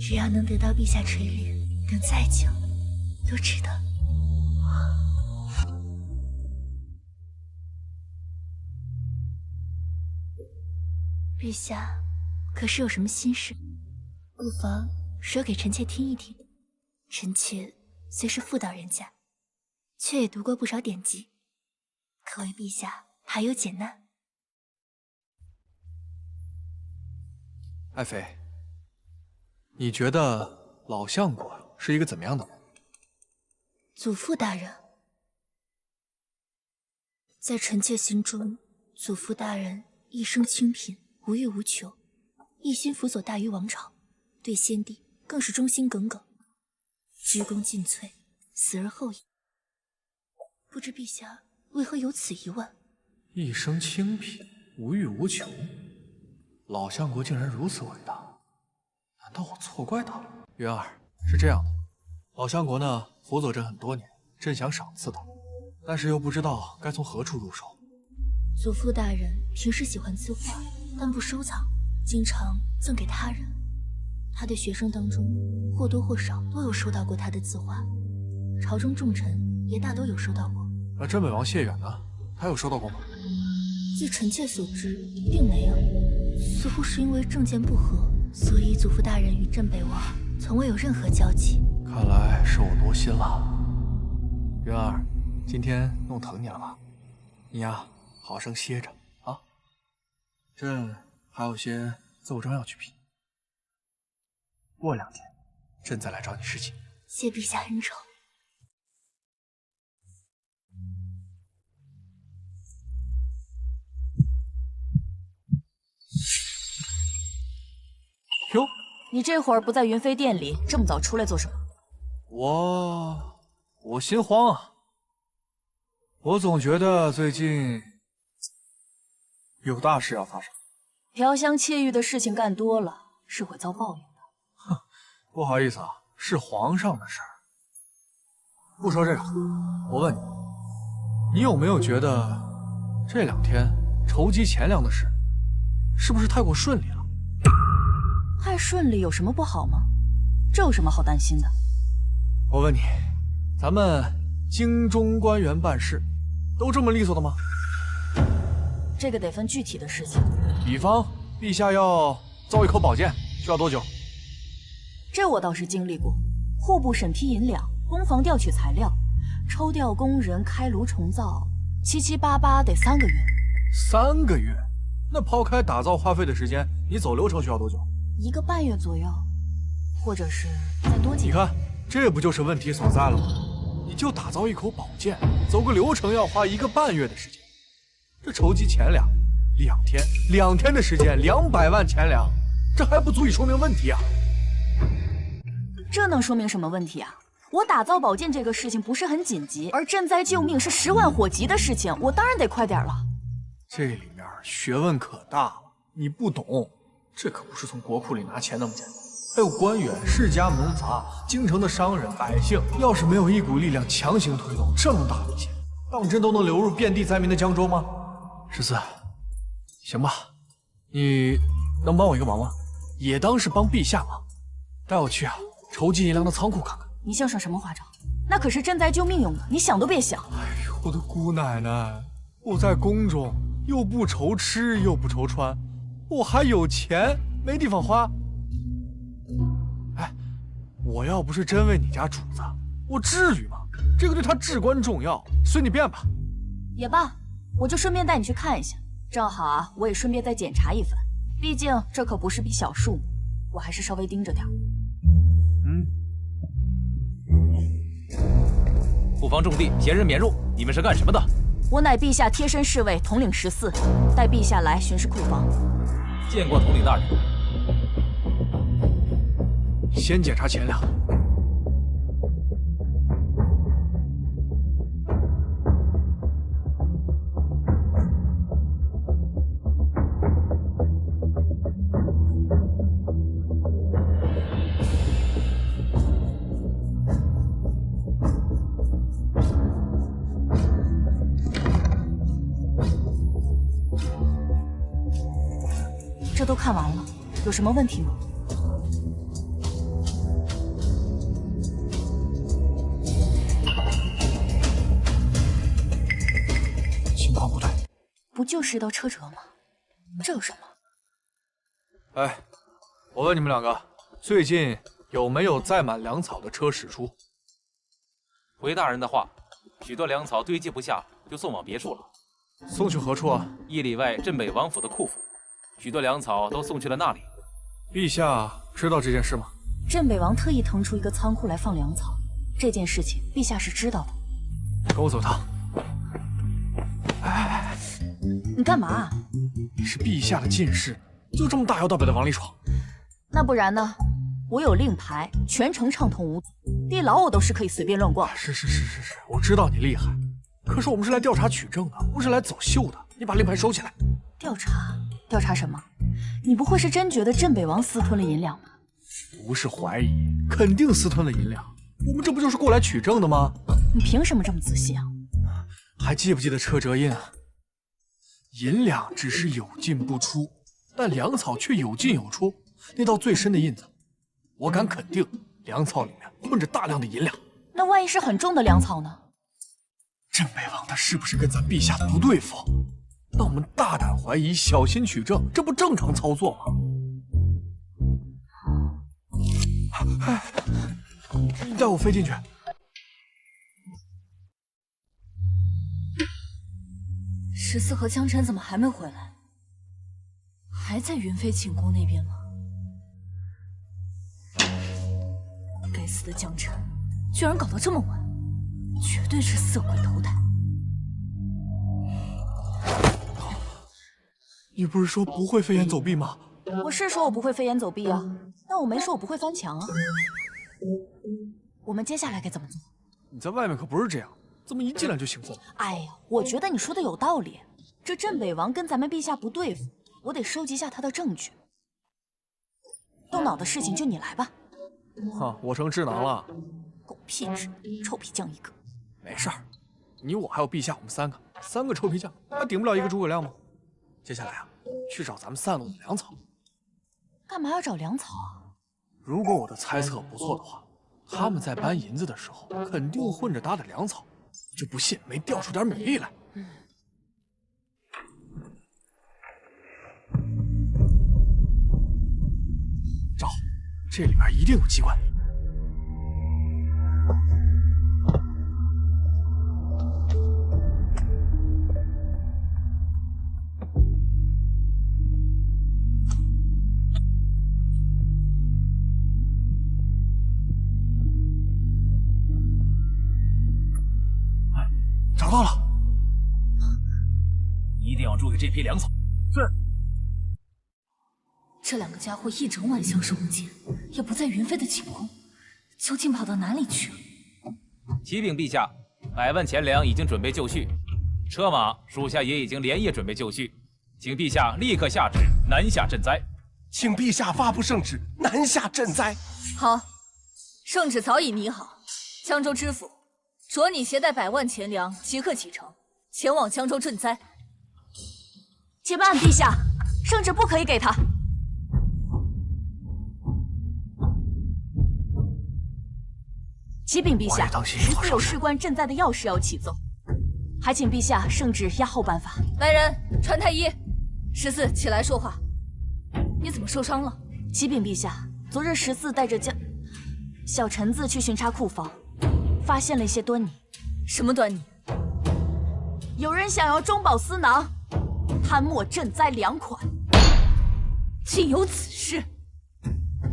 只要能得到陛下垂怜，等再久都值得。陛下，可是有什么心事？不妨说给臣妾听一听。臣妾虽是妇道人家，却也读过不少典籍，可为陛下排忧解难。爱妃，你觉得老相国是一个怎么样的人？祖父大人，在臣妾心中，祖父大人一生清贫，无欲无求，一心辅佐大禹王朝，对先帝更是忠心耿耿，鞠躬尽瘁，死而后已。不知陛下为何有此疑问？一生清贫，无欲无求，老相国竟然如此伟大，难道我错怪他了？云儿，是这样的，老相国呢辅佐朕很多年，朕想赏赐他，但是又不知道该从何处入手。祖父大人平时喜欢字画，但不收藏，经常赠给他人。他的学生当中或多或少都有收到过他的字画，朝中重臣也大都有收到过。那镇北王谢远呢？他有收到过吗？据臣妾所知，并没有。似乎是因为政见不合，所以祖父大人与镇北王从未有任何交集。看来是我多心了。云儿，今天弄疼你了吧？你呀，好生歇着啊。朕还有些奏章要去批，过2天，朕再来找你事情。谢陛下恩宠。哟，你这会儿不在云飞殿里，这么早出来做什么？我心慌啊。我总觉得最近有大事要发生。嫖香窃玉的事情干多了，是会遭报应的。哼，不好意思啊，是皇上的事儿。不说这个，我问你，你有没有觉得这2天筹集钱粮的事，是不是太过顺利了？太顺利有什么不好吗？这有什么好担心的？我问你，咱们京中官员办事，都这么利索的吗？这个得分具体的事情。比方，陛下要造一口宝剑，需要多久？这我倒是经历过。户部审批银两，工房调取材料，抽调工人开炉重造，七七八八得3个月。3个月？那抛开打造花费的时间，你走流程需要多久？1个半月左右，或者是再多几个。你看，这不就是问题所在了吗？你就打造一口宝剑，走个流程要花1个半月的时间，这筹集钱粮，2天的时间，200万钱粮，这还不足以说明问题啊！这能说明什么问题啊？我打造宝剑这个事情不是很紧急，而赈灾救命是10万火急的事情，我当然得快点了。这里面学问可大了，你不懂。这可不是从国库里拿钱那么简单，还有官员、世家门阀、京城的商人、百姓，要是没有一股力量强行推动，这么大笔钱，当真都能流入遍地灾民的江州吗？14，行吧，你能帮我一个忙吗？也当是帮陛下忙，带我去筹集银粮的仓库看看。你想耍什么花招？那可是赈灾救命用的，你想都别想。哎呦，我的姑奶奶，我在宫中又不愁吃又不愁穿，我还有钱没地方花。哎，我要不是真为你家主子，我至于吗？这个对他至关重要，随你便吧。也罢，我就顺便带你去看一下，正好啊，我也顺便再检查一份。毕竟这可不是笔小数目，我还是稍微盯着点。不妨种地，闲人免入。你们是干什么的？我乃陛下贴身侍卫统领14，带陛下来巡视库房。见过统领大人。先检查钱粮。这都看完了，有什么问题吗？情况不对，不就是一道车辙吗？这有什么？哎，我问你们2个，最近有没有载满粮草的车驶出？回大人的话，许多粮草堆积不下，就送往别处了。送去何处啊？1里外镇北王府的库府。许多粮草都送去了那里。陛下知道这件事吗？镇北王特意腾出一个仓库来放粮草，这件事情陛下是知道的。跟我走趟。你干嘛？你是陛下的近侍，就这么大摇大摆的往里闯？那不然呢？我有令牌，全程畅通无阻，地牢我都是可以随便乱逛。是，我知道你厉害，可是我们是来调查取证的，不是来走秀的。你把令牌收起来。调查什么？你不会是真觉得镇北王私吞了银两吧？不是怀疑，肯定私吞了银两。我们这不就是过来取证的吗？你凭什么这么仔细啊？还记不记得车辙印啊？银两只是有进不出，但粮草却有进有出。那道最深的印子，我敢肯定，粮草里面混着大量的银两。那万一是很重的粮草呢？镇北王他是不是跟咱陛下不对付？那我们大胆怀疑，小心取证，这不正常操作吗？你带我飞进去。14和江辰怎么还没回来？还在云飞寝宫那边吗？该死的江辰，居然搞到这么晚，绝对是色鬼投胎。你不是说不会飞檐走壁吗？我是说我不会飞檐走壁啊，但我没说我不会翻墙啊。我们接下来该怎么做？你在外面可不是这样，怎么一进来就兴奋？哎呀，我觉得你说的有道理。这镇北王跟咱们陛下不对付，我得收集一下他的证据。动脑的事情就你来吧。我成智囊了？狗屁智，臭皮匠一个。没事儿，你我还有陛下，我们三个臭皮匠，还顶不了一个诸葛亮吗？接下来啊，去找咱们散落的粮草。干嘛要找粮草啊？如果我的猜测不错的话，他们在搬银子的时候肯定混着搭的粮草，就不信没调出点米粒来。找，这里面一定有机关。找到了，一定要注意这批粮草。是。这两个家伙一整晚相视无间，也不在云飞的寝宫，究竟跑到哪里去了？启禀陛下，100万钱粮已经准备就绪，车马属下也已经连夜准备就绪，请陛下立刻下旨南下赈灾。请陛下发布圣旨，南下赈灾。好，圣旨早已拟好，江州知府着你携带100万钱粮，即刻启程，前往江州赈灾。且慢，陛下，圣旨不可以给他。启禀陛下，14有事关赈灾的要事要启奏，还请陛下圣旨押后颁发。来人，传太医。14，起来说话。你怎么受伤了？启禀陛下，昨日14带着小臣子去巡查库房，发现了一些端倪。什么端倪？有人想要中饱私囊，贪没赈灾粮款。竟有此事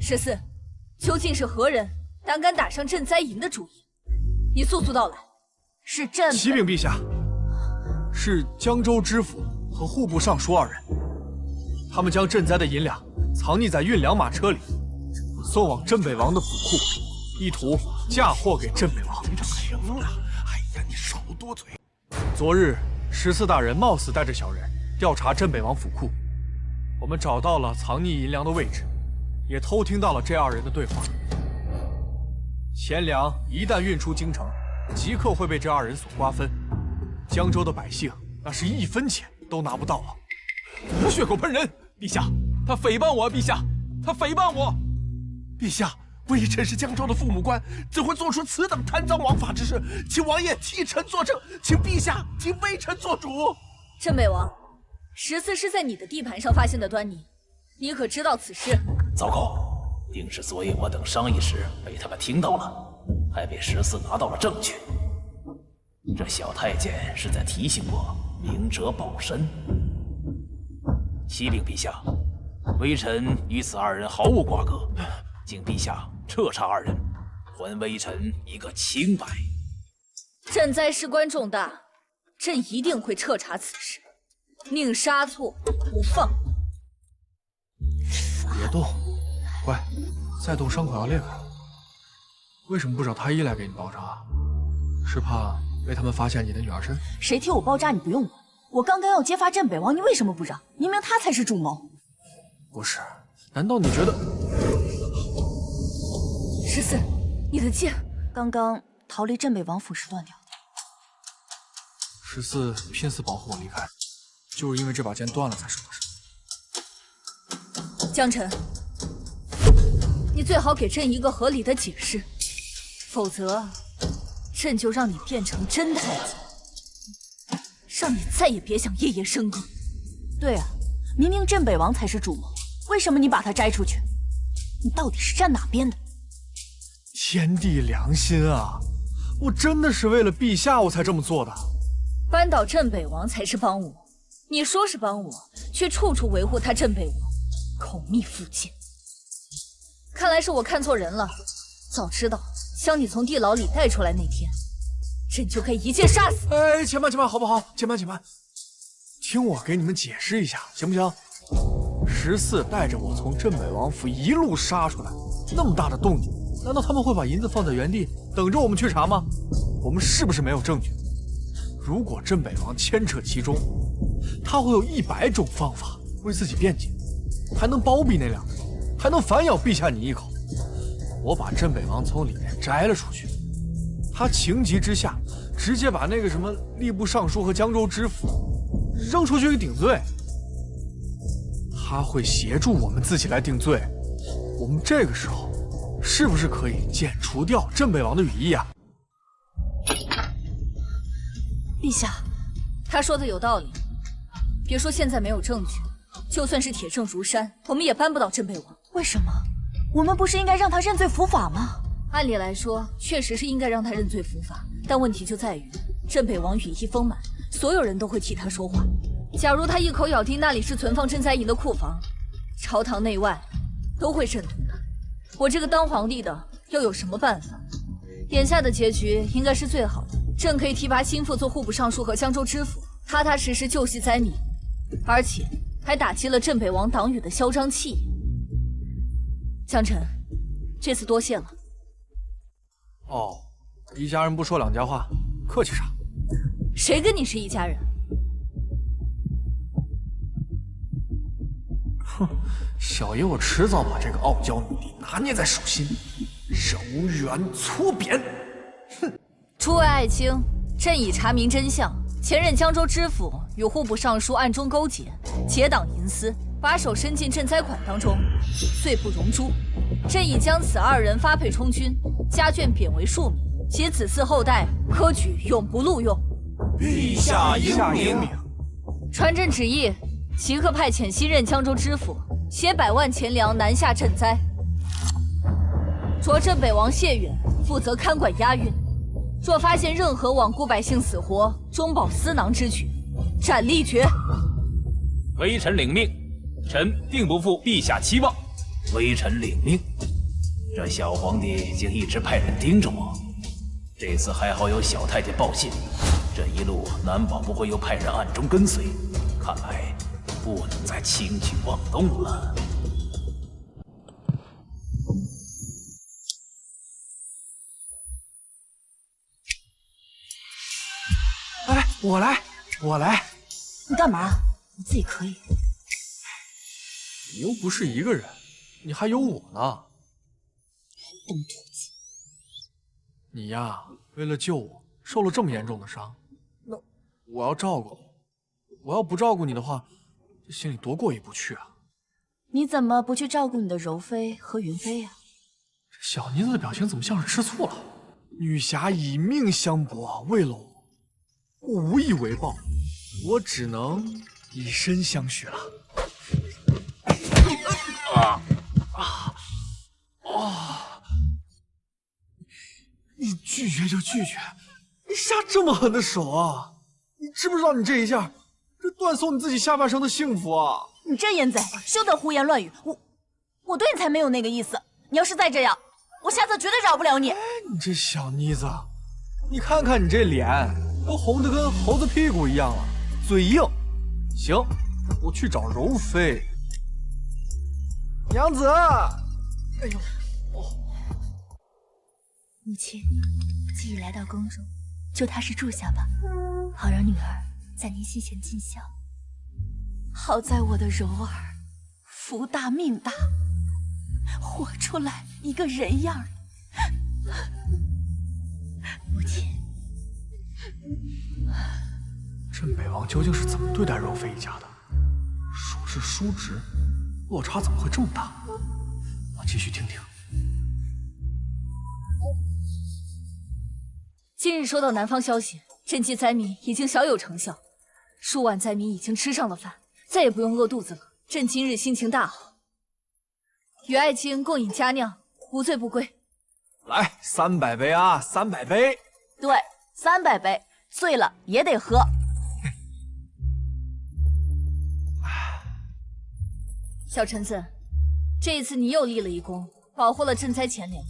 ！14，究竟是何人胆敢打上赈灾营的主意？你速速道来。是朕。启禀陛下，是江州知府和户部尚书2人，他们将赈灾的银两藏匿在运粮马车里，送往镇北王的府库，意图嫁祸给镇北王。行了，哎呀，你少多嘴。昨日14大人冒死带着小人调查镇北王府库，我们找到了藏匿银粮的位置，也偷听到了这2人的对话。钱粮一旦运出京城，即刻会被这2人所瓜分，江州的百姓那是1分钱都拿不到啊！血口喷人！陛下，他诽谤我！陛下，他诽谤我！陛下，微臣是江州的父母官，怎会做出此等贪赃枉法之事？请王爷替臣作证，请陛下替微臣做主。镇北王，14是在你的地盘上发现的端倪，你可知道此事？糟糕，定是昨夜我等商议时被他们听到了，还被14拿到了证据。这小太监是在提醒我明哲保身。启禀陛下，微臣与此2人毫无瓜葛，请陛下彻查二人，还微臣一个清白。朕灾事关重大，朕一定会彻查此事，宁杀错不放过。别动，乖，再动伤口要裂开了。为什么不找太医来给你包扎？是怕被他们发现你的女儿身？谁替我包扎你不用问，我刚刚要揭发镇北王，你为什么不让？明明他才是主谋。不是，难道你觉得14，你的剑刚刚逃离镇北王府时断掉的。14拼死保护我离开，就是因为这把剑断了才受的伤。江辰，你最好给朕一个合理的解释，否则朕就让你变成真太监，让你再也别想夜夜笙歌。对啊，明明镇北王才是主谋，为什么你把他摘出去？你到底是站哪边的？天地良心啊！我真的是为了陛下我才这么做的。扳倒镇北王才是帮我，你说是帮我，却处处维护他镇北王，口蜜腹剑。看来是我看错人了，早知道将你从地牢里带出来那天，朕就该一剑杀死。哎，且慢且慢，好不好？且慢且慢，听我给你们解释一下，行不行？14带着我从镇北王府一路杀出来，那么大的动静，难道他们会把银子放在原地等着我们去查吗？我们是不是没有证据？如果镇北王牵扯其中，他会有100种方法为自己辩解，还能包庇那2个人，还能反咬陛下你一口。我把镇北王从里面摘了出去，他情急之下直接把那个什么吏部尚书和江州知府扔出去给顶罪。他会协助我们自己来定罪，我们这个时候是不是可以剪除掉镇北王的羽翼啊？陛下，他说的有道理。别说现在没有证据，就算是铁证如山，我们也扳不倒镇北王。为什么？我们不是应该让他认罪伏法吗？按理来说，确实是应该让他认罪伏法，但问题就在于镇北王羽翼丰满，所有人都会替他说话。假如他一口咬定那里是存放赈灾银的库房，朝堂内外都会认同他。我这个当皇帝的又有什么办法？眼下的结局应该是最好的，朕可以提拔心腹做户部尚书和江州知府，踏踏实实救济灾民，而且还打击了镇北王党羽的嚣张气焰。江辰，这次多谢了。哦，一家人不说两家话，客气啥？谁跟你是一家人？哼，小爷我迟早把这个傲娇女帝拿捏在手心，柔软搓扁。哼！诸位爱卿，朕已查明真相，前任江州知府与户部尚书暗中勾结，结党营私，把手伸进赈灾款当中，罪不容诛。朕已将此2人发配充军，加眷贬为庶民，其子嗣后代科举永不录用。陛下英明。传朕旨意，即刻派遣新任江州知府携100万钱粮南下赈灾，着镇北王谢远负责看管押运。若发现任何罔顾百姓死活、中饱私囊之举，斩立决。微臣领命，臣定不负陛下期望。微臣领命。这小皇帝竟一直派人盯着我，这次还好有小太监报信，这一路难保不会又派人暗中跟随。看来不能再轻举妄动了。哎，我来。你干嘛？你自己可以。你又不是一个人，你还有我呢。笨犊子！你呀，为了救我，受了这么严重的伤，那我要照顾你。我要不照顾你的话，这心里多过意不去啊。你怎么不去照顾你的柔妃和云妃呀？这小妮子的表情怎么像是吃醋了？女侠以命相搏，为了我无以为报，我只能以身相许了。你拒绝就拒绝，你下这么狠的手啊！你知不知道你这一下，这断送你自己下半生的幸福啊！你这淫贼，休得胡言乱语！我对你才没有那个意思。你要是再这样，我下次绝对饶不了你。你这小妮子，你看看你这脸，都红得跟猴子屁股一样了，嘴硬。行，我去找柔妃。娘子，哎呦，母亲，既已来到宫中，就踏实住下吧，好让女儿在您膝前尽孝。好在我的柔儿福大命大，活出来一个人样。母亲，镇北王究竟是怎么对待柔妃一家的？说是叔侄，落差怎么会这么大？我继续听听。今日收到南方消息，赈济灾民已经小有成效，数万灾民已经吃上了饭，再也不用饿肚子了。朕今日心情大好，与爱卿共饮佳酿，无醉不归。来，300杯啊，300杯！对，300杯，醉了也得喝。小臣子，这一次你又立了一功，保护了赈灾钱粮。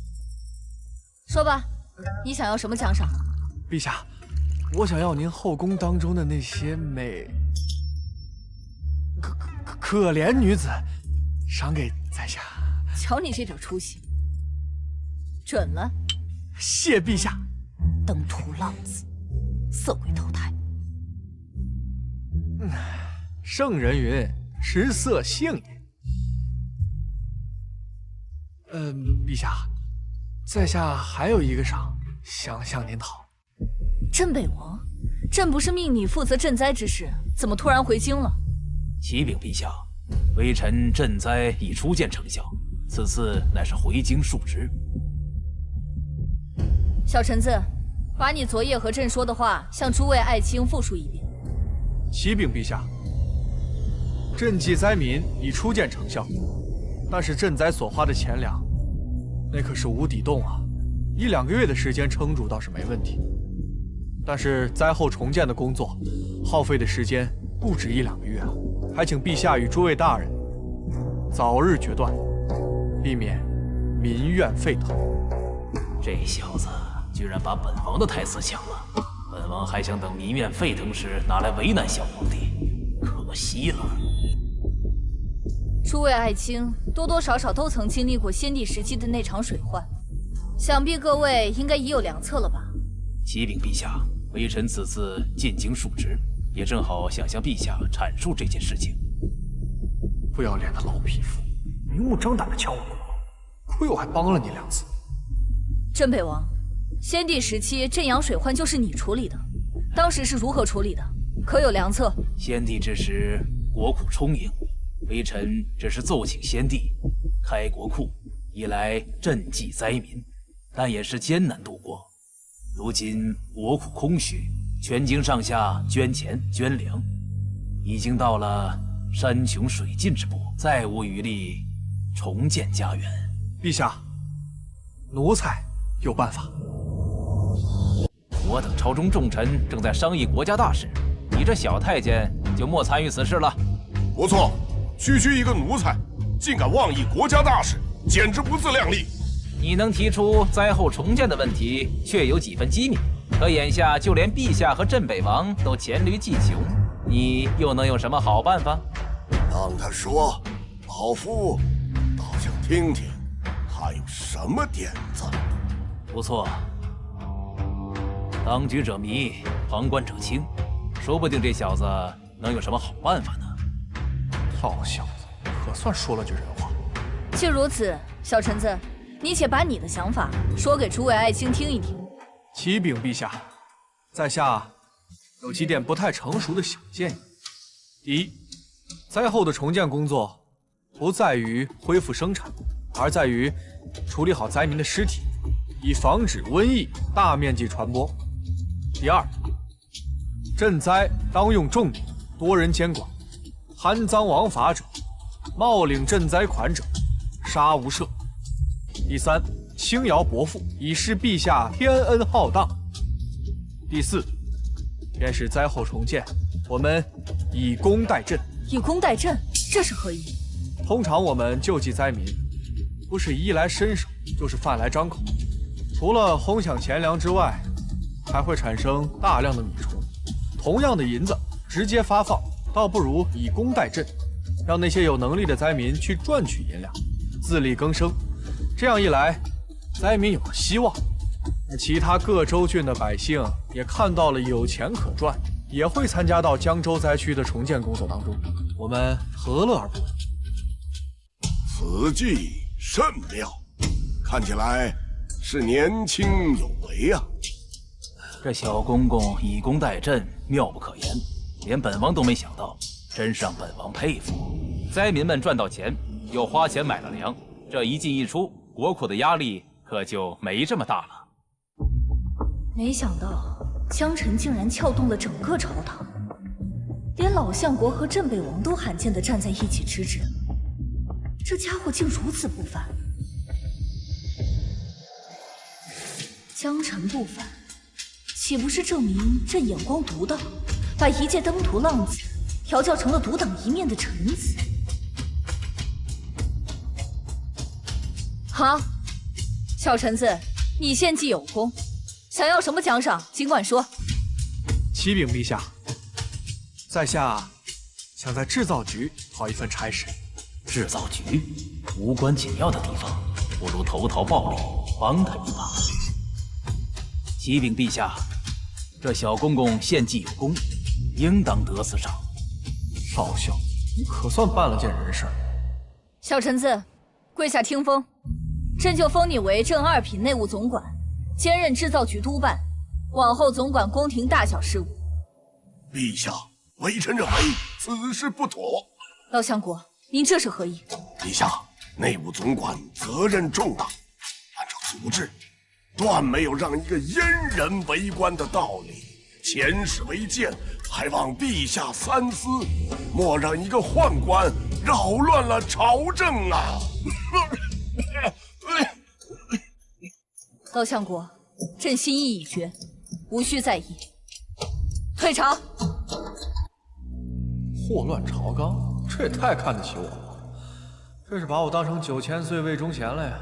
说吧，你想要什么奖赏？陛下，我想要您后宫当中的那些可怜女子，赏给在下。瞧你这点出息，准了。谢陛下。登徒浪子，色鬼投胎。圣人云：食色性也。陛下，在下还有一个赏想向您讨。镇北王，朕不是命你负责赈灾之事，怎么突然回京了？启禀陛下，微臣赈灾已初见成效，此次乃是回京述职。小臣子，把你昨夜和朕说的话向诸位爱卿复述一遍。启禀陛下，赈济灾民已初见成效，但是赈灾所花的钱粮，那可是无底洞啊！1、2个月的时间撑住倒是没问题，但是灾后重建的工作，耗费的时间不止1、2个月啊！还请陛下与诸位大人早日决断，避免民怨沸腾。这小子居然把本王的台词抢了，本王还想等民怨沸腾时拿来为难小皇帝，可惜了。诸位爱卿多多少少都曾经历过先帝时期的那场水患，想必各位应该已有良策了吧？启禀陛下，微臣此次进京述职，也正好想向陛下阐述这件事情。不要脸的老匹夫，明目张胆的抢我功劳，亏我还帮了你2次。镇北王，先帝时期镇阳水患就是你处理的，当时是如何处理的？可有良策？先帝之时国库充盈，微臣只是奏请先帝开国库，以来赈济灾民，但也是艰难度过。如今国库空虚，全京上下捐钱捐粮，已经到了山穷水尽之步，再无余力重建家园。陛下，奴才有办法。我等朝中重臣正在商议国家大事，你这小太监就莫参与此事了。不错，区区一个奴才，竟敢妄议国家大事，简直不自量力。你能提出灾后重建的问题，确有几分机敏。可眼下就连陛下和镇北王都黔驴技穷，你又能有什么好办法？让他说，老夫倒想听听他有什么点子。不错，当局者迷，旁观者清，说不定这小子能有什么好办法呢？老小子，可算说了句人话。既如此，小臣子，你且把你的想法说给诸位爱卿听一听。启禀陛下，在下有几点不太成熟的小建议。第一，灾后的重建工作不在于恢复生产，而在于处理好灾民的尸体，以防止瘟疫大面积传播。第二，赈灾当用重典，多人监管，贪赃枉法者，冒领赈灾款者，杀无赦。第三，轻徭薄赋，以示陛下天恩浩荡。第四，便是灾后重建，我们以工代赈。以工代赈，这是何意？通常我们救济灾民，不是衣来伸手，就是饭来张口。除了哄享钱粮之外，还会产生大量的米虫。同样的银子直接发放，倒不如以工代赈，让那些有能力的灾民去赚取银两，自力更生。这样一来，灾民有了希望，而其他各州郡的百姓也看到了有钱可赚，也会参加到江州灾区的重建工作当中。我们何乐而不为？此计甚妙，看起来是年轻有为啊。这小公公以工代赈，妙不可言，连本王都没想到，真是让本王佩服。灾民们赚到钱，又花钱买了粮，这一进一出，国库的压力可就没这么大了。没想到江辰竟然撬动了整个朝堂，连老相国和镇北王都罕见地站在一起支持，这家伙竟如此不凡。江辰不凡，岂不是证明朕眼光独到，把一介登徒浪子调教成了独当一面的臣子？好，小臣子，你献计有功，想要什么奖赏，尽管说。启禀陛下，在下想在制造局讨一份差事。制造局无关紧要的地方，不如投桃报李，帮他一把。启禀陛下，这小公公献计有功，应当得此赏。少校，你可算办了件人事。小臣子，跪下听封，朕就封你为正二品内务总管，兼任制造局督办，往后总管宫廷大小事务。陛下，微臣认为此事不妥。老相国，您这是何意？陛下，内务总管责任重大，按照祖制，断没有让一个阉人为官的道理。前世为鉴，还望陛下三思，莫让一个宦官扰乱了朝政啊！老相国，朕心意已决，无需在意。退朝。祸乱朝纲，这也太看得起我了，这是把我当成9000岁魏忠贤了呀。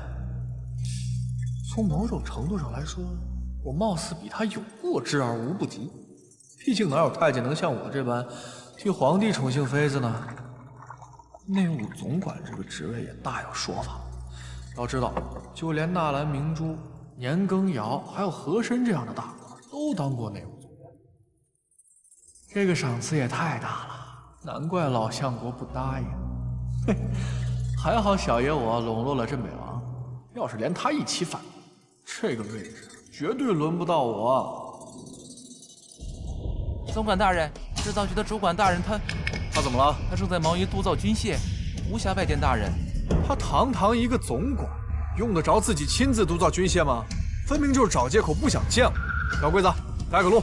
从某种程度上来说，我貌似比他有过之而无不及。毕竟哪有太监能像我这般替皇帝宠幸妃子呢？内务总管这个职位也大有说法。要知道，就连纳兰明珠、年羹尧还有和珅这样的大官都当过内务总管，这个赏赐也太大了。难怪老相国不答应。嘿，还好小爷我笼络了镇北王，要是连他一起反，这个位置绝对轮不到我。总管大人，制造局的主管大人他怎么了？他正在忙于督造军械，无暇拜见大人。他堂堂一个总管，用得着自己亲自督造军械吗？分明就是找借口不想见我。小桂子，带个路。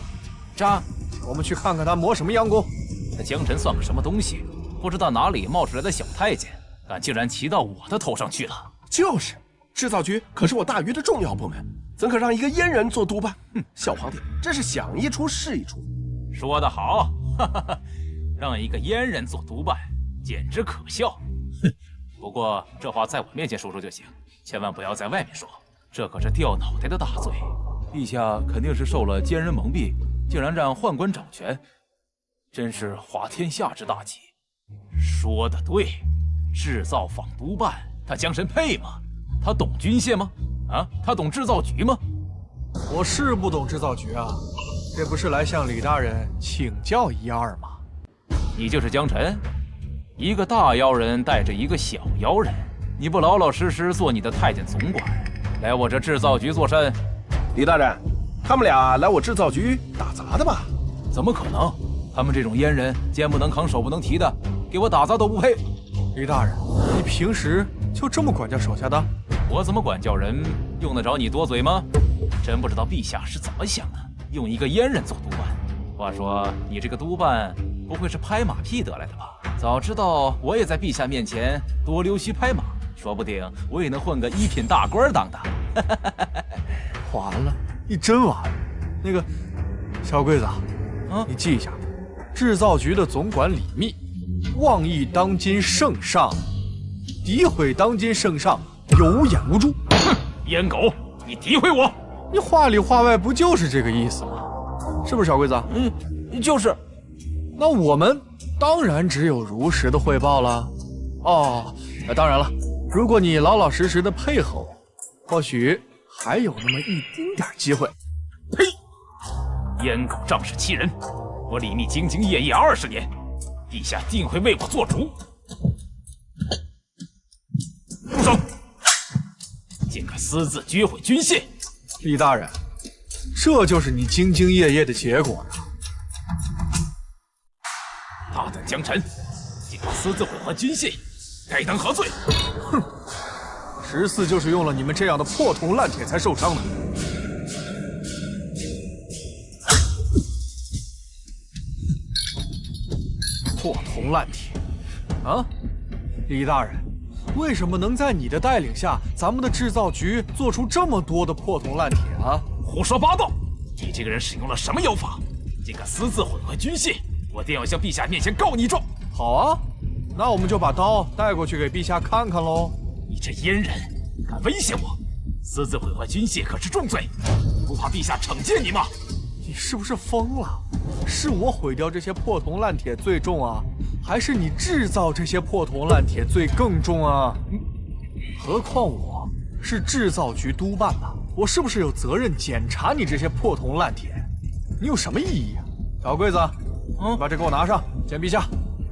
扎，我们去看看他磨什么洋工。那江辰算个什么东西？不知道哪里冒出来的小太监，竟然骑到我的头上去了。就是，制造局可是我大禹的重要部门，怎可让一个阉人做督办？小皇帝真是想一出是一出。说得好，哈哈哈，让一个阉人做督办，简直可笑。哼，不过这话在我面前说说就行，千万不要在外面说，这可是掉脑袋的大罪。陛下肯定是受了奸人蒙蔽，竟然让宦官掌权，真是滑天下之大稽。说得对，制造坊督办，他江辰配吗？他懂军械吗？他懂制造局吗？我是不懂制造局啊，这不是来向李大人请教一二吗？你就是江辰，一个大妖人带着一个小妖人，你不老老实实做你的太监总管，来我这制造局做甚？李大人，他们俩来我制造局打杂的吧？怎么可能？他们这种阉人，肩不能扛，手不能提的，给我打杂都不配。李大人，你平时就这么管教手下的？我怎么管教人，用得着你多嘴吗？真不知道陛下是怎么想的，用一个阉人做督办。话说你这个督办，不会是拍马屁得来的吧？早知道我也在陛下面前多溜须拍马，说不定我也能混个一品大官当当。完了，你真完了。那个小桂子，你记一下，制造局的总管李密，妄议当今圣上，诋毁当今圣上，有眼无珠。哼，阉狗，你诋毁我！你话里话外不就是这个意思吗？是不是小龟子？就是。那我们当然只有如实的汇报了。哦，当然了，如果你老老实实的配合我，或许还有那么一丁点机会。呸！阉狗仗势欺人，我李密兢兢业业20年，陛下定会为我做主。住手！竟敢私自掘毁军械！李大人，这就是你兢兢业业的结果呀！大胆江臣，竟敢私自毁坏军械，该当何罪？哼，14就是用了你们这样的破铜烂铁才受伤的。破铜烂铁，啊，李大人，为什么能在你的带领下，咱们的制造局做出这么多的破铜烂铁啊？胡说八道！你这个人使用了什么妖法，竟敢私自毁坏军械？我定要向陛下面前告你一状。好啊，那我们就把刀带过去给陛下看看喽。你这阉人，敢威胁我，私自毁坏军械可是重罪，不怕陛下惩戒你吗？你是不是疯了？是我毁掉这些破铜烂铁最重啊，还是你制造这些破铜烂铁罪更重啊？何况我是制造局督办的，我是不是有责任检查你这些破铜烂铁？你有什么异议啊？小桂子，把这给我拿上，见陛下。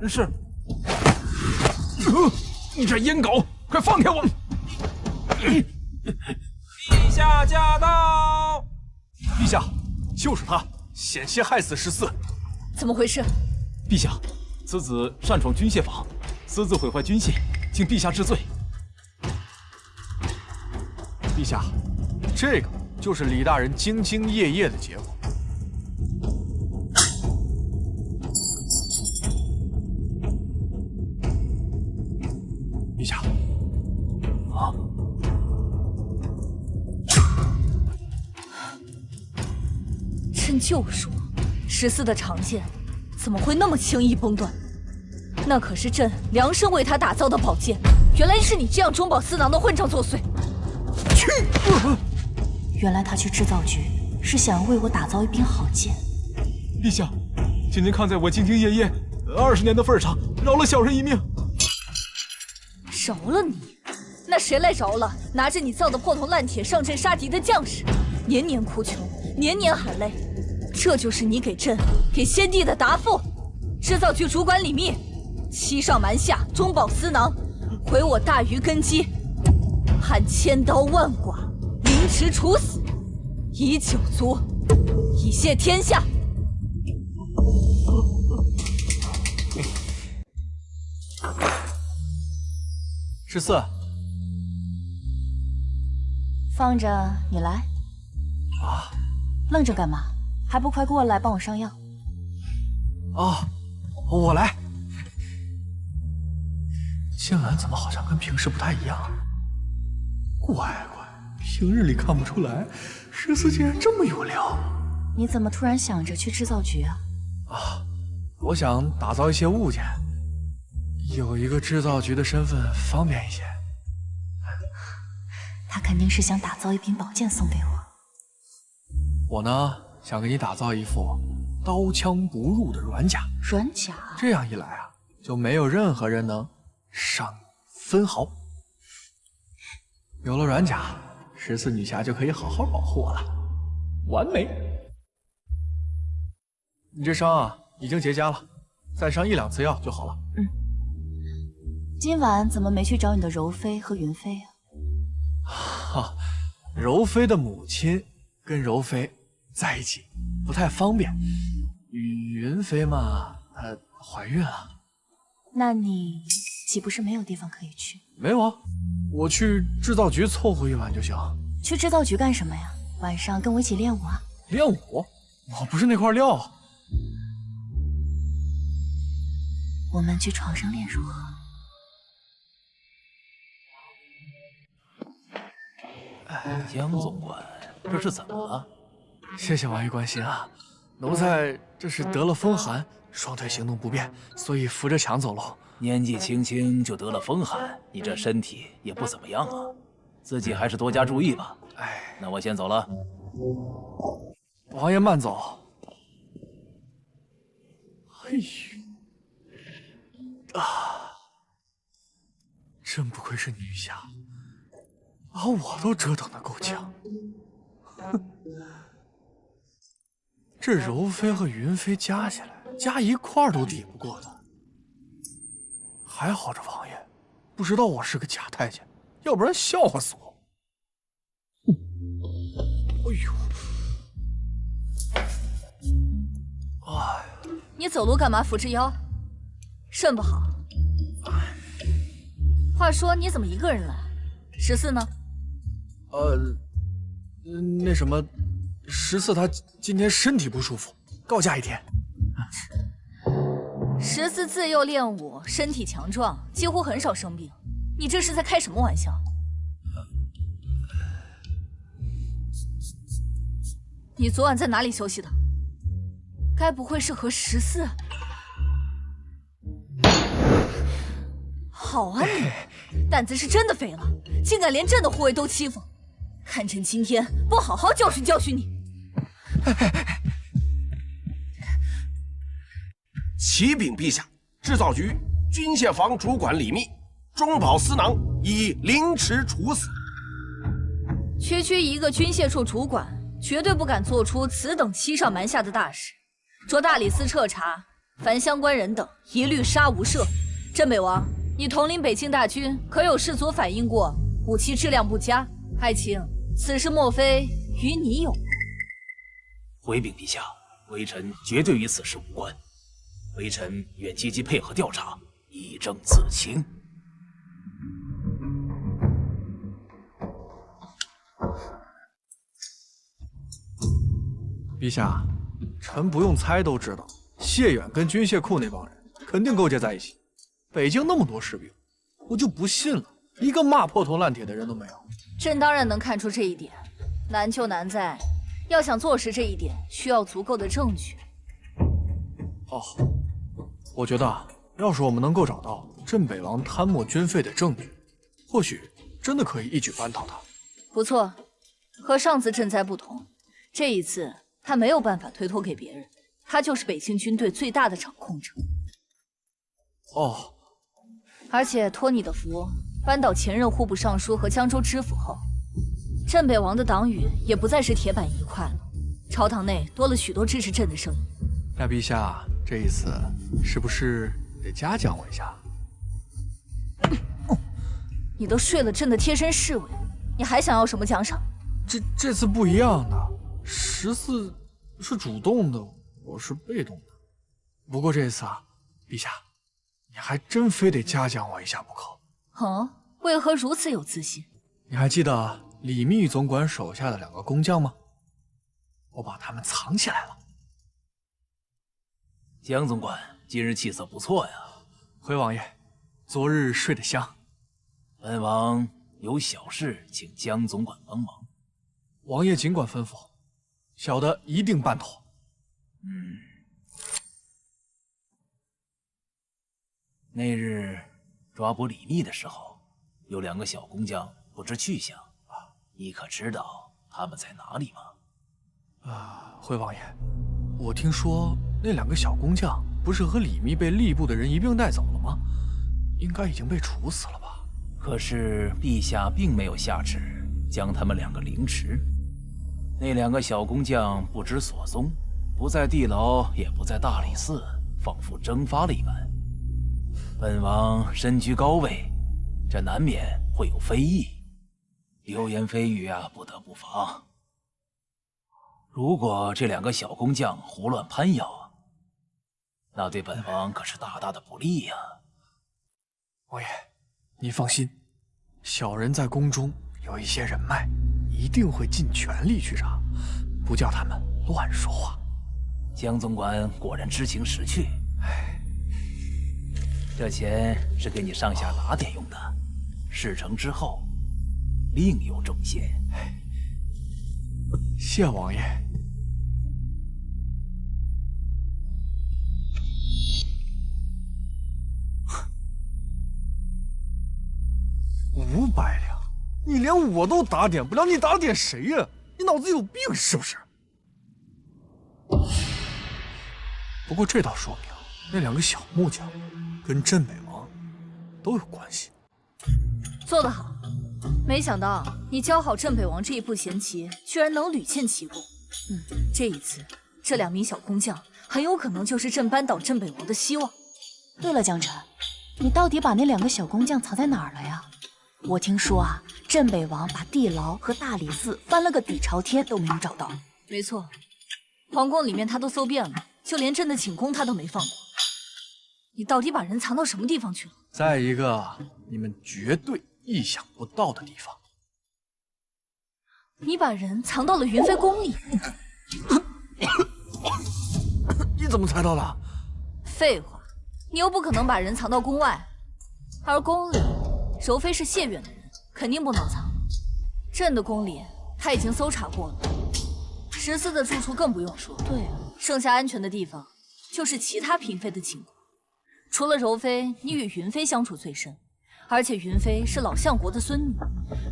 是。你这阉狗，快放开我！陛下驾到！陛下，就是他，险些害死14。怎么回事？陛下，此子擅闯军械坊，私自毁坏军械，请陛下治罪。陛下，这个就是李大人兢兢业业的结果。陛下，啊，朕就说，14的长剑怎么会那么轻易崩断？那可是朕量身为他打造的宝剑，原来是你这样中饱私囊的混账作祟！去！原来他去制造局是想要为我打造一柄好剑。陛下，请您看在我兢兢业业20年的份上，饶了小人一命。饶了你？那谁来饶了拿着你造的破铜烂铁上阵杀敌的将士？年年哭穷，年年喊累，这就是你给朕、给先帝的答复？制造局主管李密，欺上瞒下，中饱私囊，毁我大禹根基，判千刀万剐，凌迟处死，以九族，以谢天下。14，放着你来。啊，愣着干嘛？还不快过来帮我上药？啊，我来。静安怎么好像跟平时不太一样？乖乖，平日里看不出来，14竟然这么有料。你怎么突然想着去制造局啊？啊，我想打造一些物件，有一个制造局的身份方便一些。他肯定是想打造一柄宝剑送给我。我呢，想给你打造一副刀枪不入的软甲。软甲？这样一来啊，就没有任何人能伤你分毫。有了软甲，14女侠就可以好好保护我了，完美。你这伤啊，已经结痂了，再上1、2次药就好了。今晚怎么没去找你的柔妃和云妃啊？哈，柔妃的母亲跟柔妃在一起不太方便，云妃嘛，她怀孕了。那你岂不是没有地方可以去？没有啊，我去制造局凑合一晚就行。去制造局干什么呀？晚上跟我一起练武啊？练武？我不是那块料。我们去床上练如何？江总管，这是怎么了？谢谢王爷关心啊，奴才这是得了风寒，双腿行动不便，所以扶着墙走路。年纪轻轻就得了风寒，你这身体也不怎么样啊。自己还是多加注意吧。哎，那我先走了。王爷慢走。哎呦，真不愧是女侠，把我都折腾得够呛。哼，这柔妃和云妃加起来，加一块儿都抵不过她。还好这王爷不知道我是个假太监，要不然笑话死我。哎呦，哎。你走路干嘛扶着腰？肾不好。话说你怎么一个人来？14呢？那什么，14他今天身体不舒服，告假一天。14自幼练武，身体强壮，几乎很少生病。你这是在开什么玩笑？你昨晚在哪里休息的？该不会是和14？好啊你，胆子是真的肥了，竟敢连朕的护卫都欺负。看朕今天不好好教训教训你！启禀陛下，制造局军械房主管李密、中饱司囊已凌迟处死。区一个军械处主管，绝对不敢做出此等欺上瞒下的大事。着大理寺彻查，凡相关人等一律杀无赦。镇北王，你统领北境大军，可有士卒反映过武器质量不佳？爱卿，此事莫非与你有关？回禀陛下，微臣绝对与此事无关。微臣愿积极配合调查，以正此情。陛下，臣不用猜都知道，谢远跟军械库那帮人肯定勾结在一起。北京那么多士兵，我就不信了，一个骂破头烂铁的人都没有。朕当然能看出这一点，难就难在，要想坐实这一点，需要足够的证据。哦，我觉得要是我们能够找到镇北王贪墨军费的证据，或许真的可以一举扳倒他。不错，和上次赈灾不同，这一次他没有办法推脱给别人，他就是北京军队最大的掌控者。哦，而且托你的福，扳倒前任户部尚书和江州知府后，镇北王的党羽也不再是铁板一块了，朝堂内多了许多支持朕的声音。那陛下这一次是不是得嘉奖我一下？你都睡了朕的贴身侍卫，你还想要什么奖赏？这次不一样的，14是主动的，我是被动的。不过这次啊，陛下，你还真非得嘉奖我一下不可。哦，为何如此有自信？你还记得李密总管手下的2个工匠吗？我把他们藏起来了。江总管今日气色不错呀。回王爷，昨日睡得香。本王有小事请江总管帮忙。王爷尽管吩咐，小的一定办妥。那日抓捕李密的时候，有2个小工匠不知去向，你可知道他们在哪里吗？回王爷，我听说那2个小工匠不是和李密被吏部的人一并带走了吗？应该已经被处死了吧？可是陛下并没有下旨将他们2个凌迟。那2个小工匠不知所踪，不在地牢，也不在大理寺，仿佛蒸发了一般。本王身居高位，这难免会有非议，流言蜚语啊，不得不防。如果这2个小工匠胡乱攀咬，那对本王可是大大的不利呀。王爷，你放心，小人在宫中有一些人脉，一定会尽全力去查，不叫他们乱说话。江总管果然知情识趣。这钱是给你上下打点用的，事成之后另有重谢。谢王爷。500两，你连我都打点不了，你打点谁呀？你脑子有病是不是？不过这倒说明那2个小木匠跟镇北王都有关系。做得好，没想到你教好镇北王这一步闲棋，居然能屡建奇功。这一次这2名小工匠很有可能就是镇扳倒镇北王的希望。对了，江辰，你到底把那2个小工匠藏在哪儿了呀？我听说啊，镇北王把地牢和大理寺翻了个底朝天都没有找到。没错，皇宫里面他都搜遍了，就连朕的寝宫他都没放过。你到底把人藏到什么地方去了？在一个你们绝对意想不到的地方。你把人藏到了云飞宫里？你怎么猜到的？废话，你又不可能把人藏到宫外，而宫里柔妃是谢远的人，肯定不能藏。朕的宫里他已经搜查过了，14的住处更不用说。对啊，剩下安全的地方就是其他嫔妃的寝宫。除了柔妃，你与云妃相处最深，而且云妃是老相国的孙女，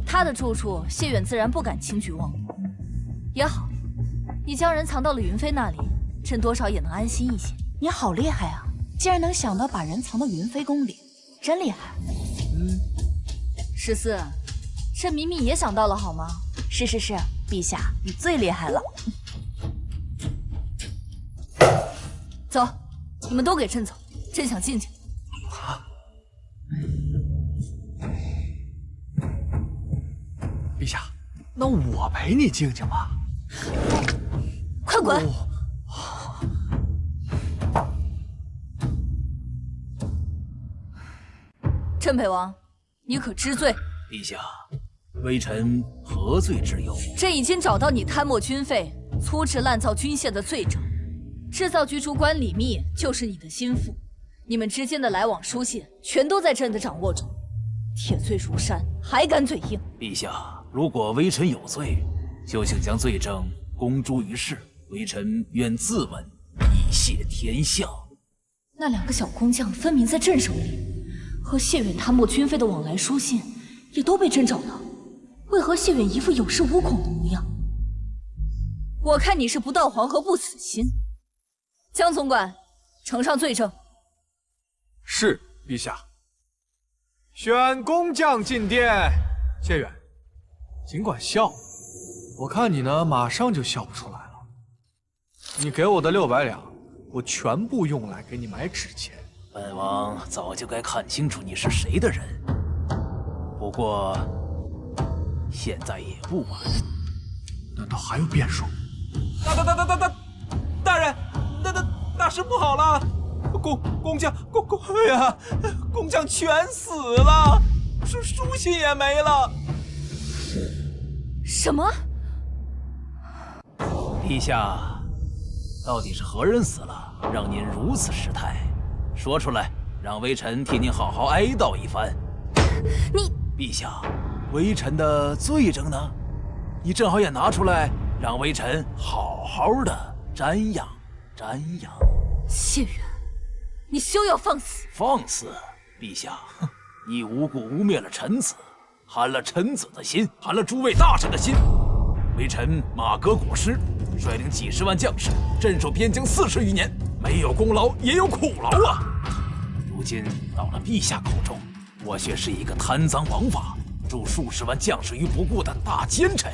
她的住处谢远自然不敢轻举妄动。也好，你将人藏到了云妃那里，朕多少也能安心一些。你好厉害啊！竟然能想到把人藏到云飞宫里，真厉害。14，朕明明也想到了好吗？是，陛下，你最厉害了。走，你们都给朕走，朕想静静。陛下，那我陪你静静吧。快滚！镇北王，你可知罪？陛下，微臣何罪之有？朕已经找到你贪墨军费、粗制滥造军械的罪证，制造局主管李密就是你的心腹，你们之间的来往书信全都在朕的掌握中。铁罪如山，还敢嘴硬？陛下，如果微臣有罪，就请将罪证公诸于世，微臣愿自刎，以谢天下。那2个小工匠分明在朕手里。和谢远贪墨军费的往来书信也都被朕找到，为何谢远一副有恃无恐的模样？我看你是不到黄河不死心。江总管，呈上罪证。是，陛下。选工匠进殿。谢远，尽管笑，我看你呢，马上就笑不出来了。你给我的600两，我全部用来给你买纸钱。本王早就该看清楚你是谁的人，不过现在也不晚。难道还有变数？大人，大事不好了！工匠工匠全死了，书信也没了。什么？陛下，到底是何人死了，让您如此失态？说出来，让微臣替您好好哀悼一番。你，陛下，微臣的罪证呢？你正好也拿出来，让微臣好好的瞻仰瞻仰。谢远，你休要放肆！放肆！陛下，你无故污蔑了臣子，寒了臣子的心，寒了诸位大臣的心。微臣马革裹尸，率领几十万将士镇守边疆40余年，没有功劳也有苦劳啊！如今到了陛下口中，我却是一个贪赃枉法、助数十万将士于不顾的大奸臣。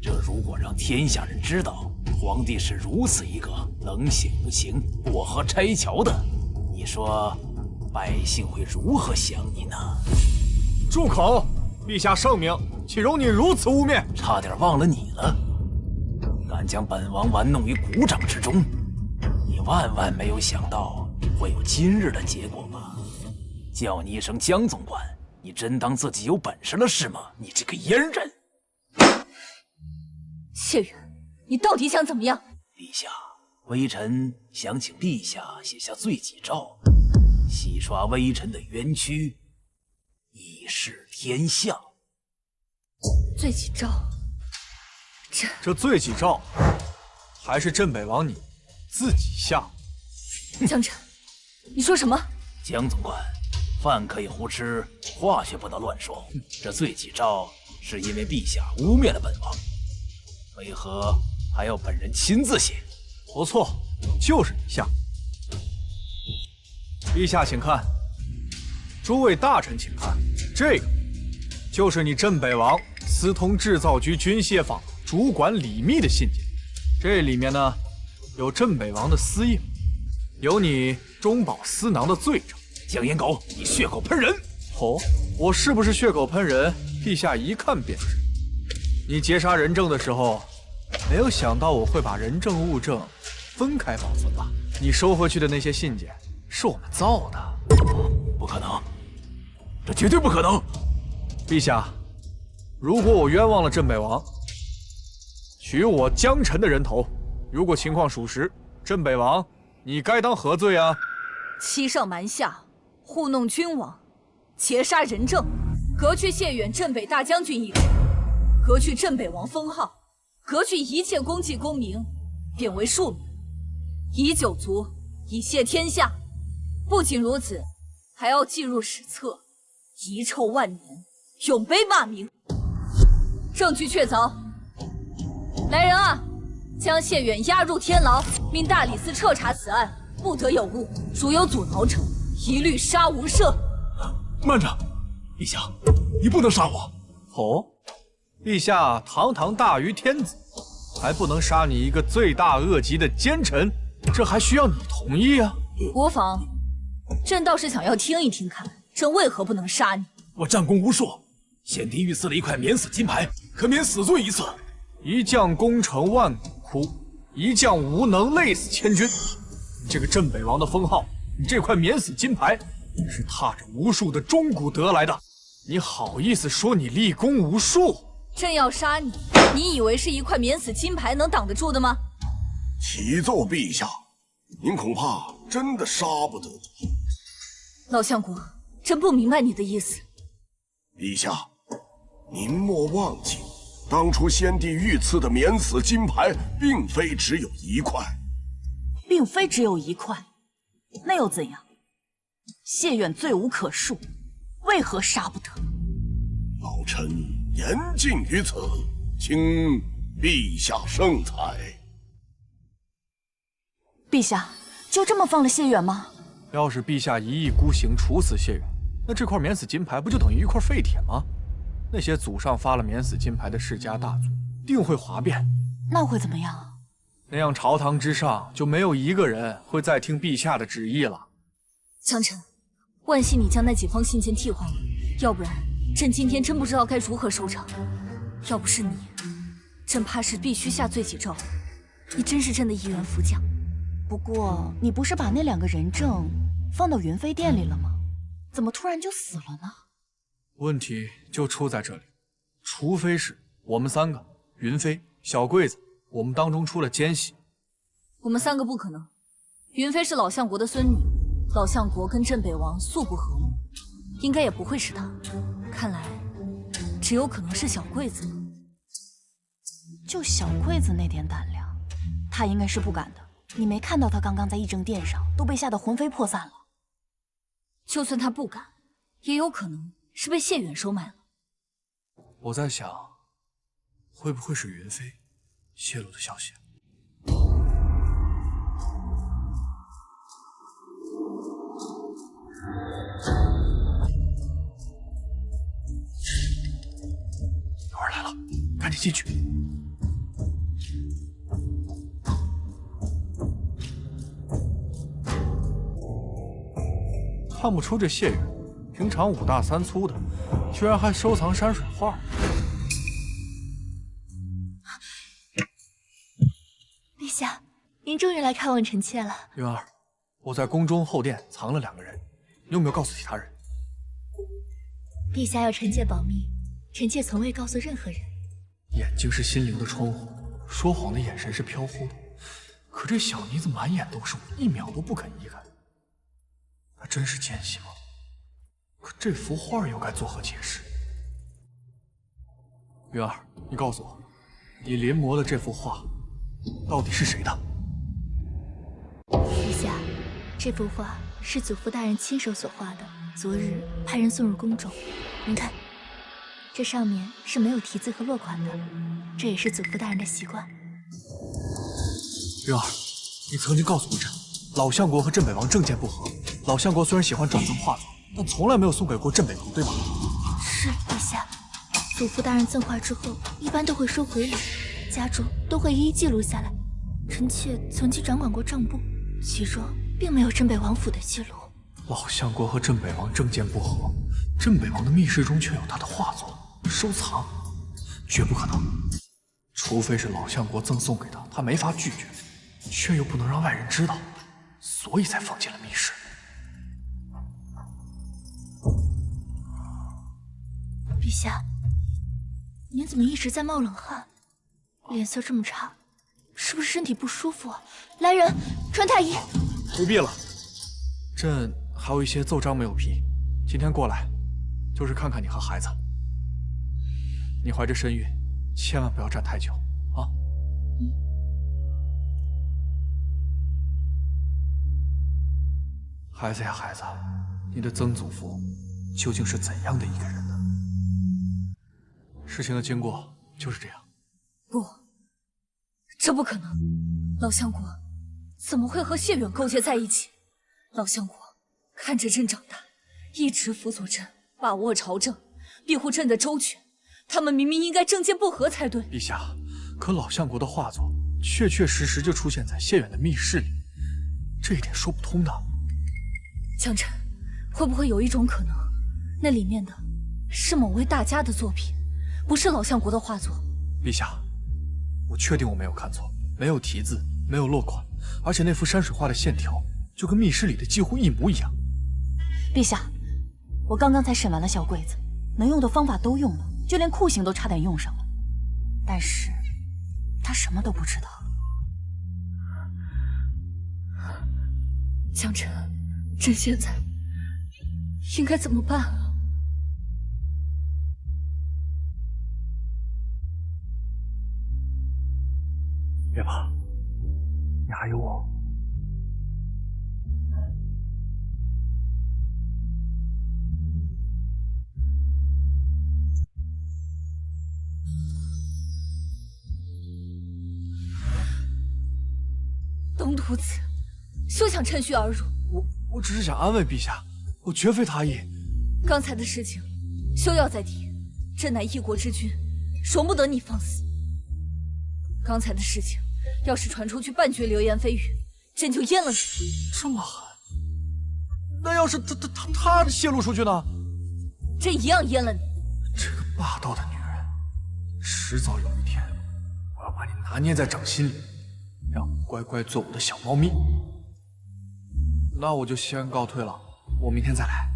这如果让天下人知道皇帝是如此一个冷血无情、过河拆桥的，你说百姓会如何想你呢？住口！陛下圣明，岂容你如此污蔑？差点忘了你了，敢将本王玩弄于股掌之中，你万万没有想到会有今日的结果吧？叫你一声江总管，你真当自己有本事了是吗？你这个阉人！谢远，你到底想怎么样？陛下，微臣想请陛下写下罪己诏，洗刷微臣的冤屈，以示天下。罪己诏，这罪己诏，还是镇北王你自己下。江辰，你说什么？江总管，饭可以胡吃，话却不能乱说。这罪己诏是因为陛下污蔑了本王，为何还要本人亲自写？不错，就是你下。陛下请看，诸位大臣请看，这个就是你镇北王私通制造局军械坊主管李密的信件。这里面呢，有镇北王的私印，有你中饱私囊的罪证。蒋颜狗，你血口喷人！哦，我是不是血口喷人？陛下一看便知。你劫杀人证的时候，没有想到我会把人证物证分开保存吧？你收回去的那些信件是我们造的。不可能，这绝对不可能！陛下，如果我冤枉了镇北王，取我江臣的人头，如果情况属实，镇北王，你该当何罪啊？欺上瞒下，糊弄君王，劫杀人证，革去谢远镇北大将军一职，革去镇北王封号，革去一切功绩功名，贬为庶民，以九族，以谢天下。不仅如此，还要记入史册，遗臭万年，永被骂名。证据确凿，来人啊，将谢远押入天牢，命大理寺彻查此案，不得有误，如有阻挠者，一律杀无赦。慢着，陛下，你不能杀我。哦，陛下堂堂大于天子，还不能杀你一个罪大恶极的奸臣，这还需要你同意啊？无妨，朕倒是想要听一听看，朕为何不能杀你？我战功无数，先帝御赐了一块免死金牌，可免死罪一次。一将功成万骨枯，一将无能累死千军。你这个镇北王的封号，你这块免死金牌，是踏着无数的忠骨得来的，你好意思说你立功无数？朕要杀你，你以为是一块免死金牌能挡得住的吗？启奏陛下，您恐怕真的杀不得你。老相国，朕不明白你的意思。陛下，您莫忘记，当初先帝御赐的免死金牌，并非只有一块。并非只有一块，那又怎样？谢远罪无可恕，为何杀不得？老臣言尽于此，请陛下圣裁。陛下就这么放了谢远吗？要是陛下一意孤行处死谢远，那这块免死金牌不就等于一块废铁吗？那些祖上发了免死金牌的世家大族，定会哗变。那会怎么样？那样朝堂之上就没有一个人会再听陛下的旨意了。江辰，万幸你将那几封信件替换了，要不然朕今天真不知道该如何收场。要不是你，朕怕是必须下罪己诏。你真是朕的一员副将。不过你不是把那2个人证放到云飞殿里了吗？怎么突然就死了呢？问题就出在这里，除非是我们3个，云飞、小桂子，我们当中出了奸细。我们3个不可能。云飞是老相国的孙女，老相国跟镇北王素不和睦，应该也不会是他。看来，只有可能是小桂子。就小桂子那点胆量，她应该是不敢的。你没看到她刚刚在议政殿上都被吓得魂飞魄散了？就算她不敢，也有可能是被谢远收买了。我在想，会不会是云飞泄露的消息？有人来了，赶紧进去。看不出这谢远平常5大3粗的，居然还收藏山水画。陛下，您终于来看望臣妾了。云儿，我在宫中后殿藏了2个人，你有没有告诉其他人？陛下要臣妾保密，臣妾从未告诉任何人。眼睛是心灵的窗户，说谎的眼神是飘忽的。可这小妮子满眼都是，一秒都不肯移开。她真是奸细吗？可这幅画又该作何解释？云儿，你告诉我，你临摹的这幅画到底是谁的？陛下，这幅画是祖父大人亲手所画的，昨日派人送入宫中。您看，这上面是没有题字和落款的，这也是祖父大人的习惯。云儿，你曾经告诉过朕，老相国和镇北王政见不合。老相国虽然喜欢转赠画作，但从来没有送给过镇北王，对吗？是，陛下。祖父大人赠画之后，一般都会收回礼，家中都会一一记录下来。臣妾曾经掌管过账簿，其中并没有镇北王府的记录。老相国和镇北王政见不合，镇北王的密室中却有他的画作收藏，绝不可能。除非是老相国赠送给他，他没法拒绝，却又不能让外人知道，所以才放进了密室。陛下，您怎么一直在冒冷汗？脸色这么差，是不是身体不舒服啊？来人，传太医。不必了，朕还有一些奏章没有批，今天过来就是看看你和孩子。你怀着身孕，千万不要站太久啊！孩子呀，孩子，你的曾祖父究竟是怎样的一个人呢？事情的经过就是这样。不，这不可能！老相国怎么会和谢远勾结在一起？老相国看着朕长大，一直辅佐朕，把握朝政，庇护朕的周全。他们明明应该政见不合才对。陛下，可老相国的画作确确实实就出现在谢远的密室里，这一点说不通的。江辰，会不会有一种可能，那里面的是某位大家的作品，不是老相国的画作？陛下，我确定我没有看错，没有题字，没有落款，而且那幅山水画的线条就跟密室里的几乎一模一样。陛下，我刚刚才审完了小柜子，能用的方法都用了，就连酷刑都差点用上了，但是他什么都不知道。江辰，朕现在应该怎么办啊？别怕，你还有我。东徒子，休想趁虚而入！我只是想安慰陛下，我绝非他意。刚才的事情，休要再提。朕乃一国之君，容不得你放肆。刚才的事情，要是传出去半句流言蜚语，朕就阉了你。这么狠？那要是他泄露出去呢？朕一样阉了你。这个霸道的女人，迟早有一天，我要把你拿捏在掌心里，让我乖乖做我的小猫咪。那我就先告退了，我明天再来。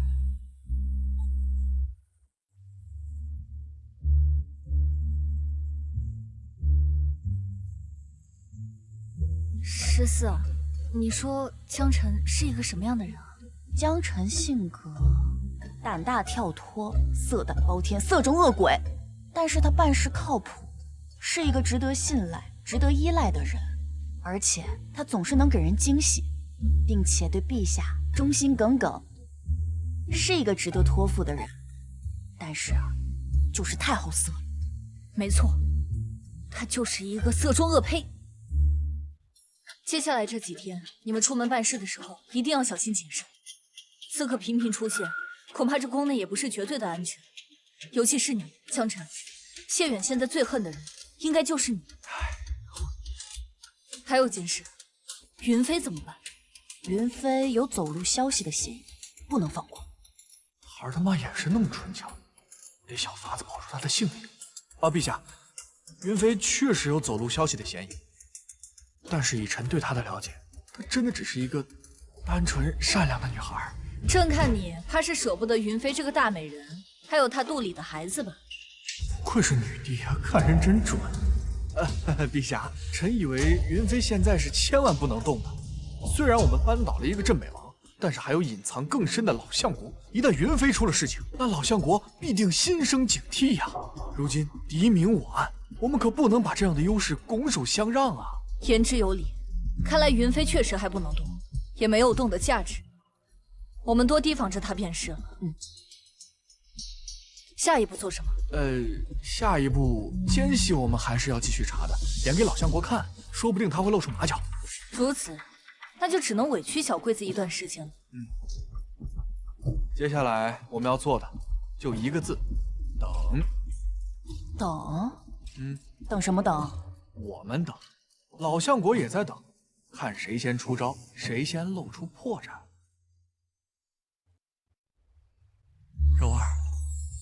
十四啊，你说江辰是一个什么样的人啊？江辰性格胆大跳脱，色胆包天，色中恶鬼，但是他办事靠谱，是一个值得信赖、值得依赖的人，而且他总是能给人惊喜，并且对陛下忠心耿耿，是一个值得托付的人。但是啊，就是太好色了。没错，他就是一个色中恶胚。接下来这几天，你们出门办事的时候一定要小心谨慎。刺客频频出现，恐怕这宫内也不是绝对的安全。尤其是你，江辰，谢远现在最恨的人，应该就是你。还有件事，云飞怎么办？云飞有走漏消息的嫌疑，不能放过。孩儿他妈也是那么纯巧，得想法子保住他的性命。啊，陛下，云飞确实有走漏消息的嫌疑。但是以臣对她的了解，她真的只是一个单纯善良的女孩。朕看你怕是舍不得云飞这个大美人，还有她肚里的孩子吧？不愧是女帝啊，看人真准。陛下，臣以为云飞现在是千万不能动的。虽然我们扳倒了一个镇北王，但是还有隐藏更深的老相国。一旦云飞出了事情，那老相国必定心生警惕呀。如今敌明我暗，我们可不能把这样的优势拱手相让啊。言之有理，看来云飞确实还不能动，也没有动的价值。我们多提防着他便是了。下一步做什么？下一步奸细我们还是要继续查的，演给老相国看，说不定他会露出马脚。如此，那就只能委屈小桂子一段时间了。接下来我们要做的就一个字，等。等？等什么等？我们等，老相国也在等，看谁先出招，谁先露出破绽。柔儿，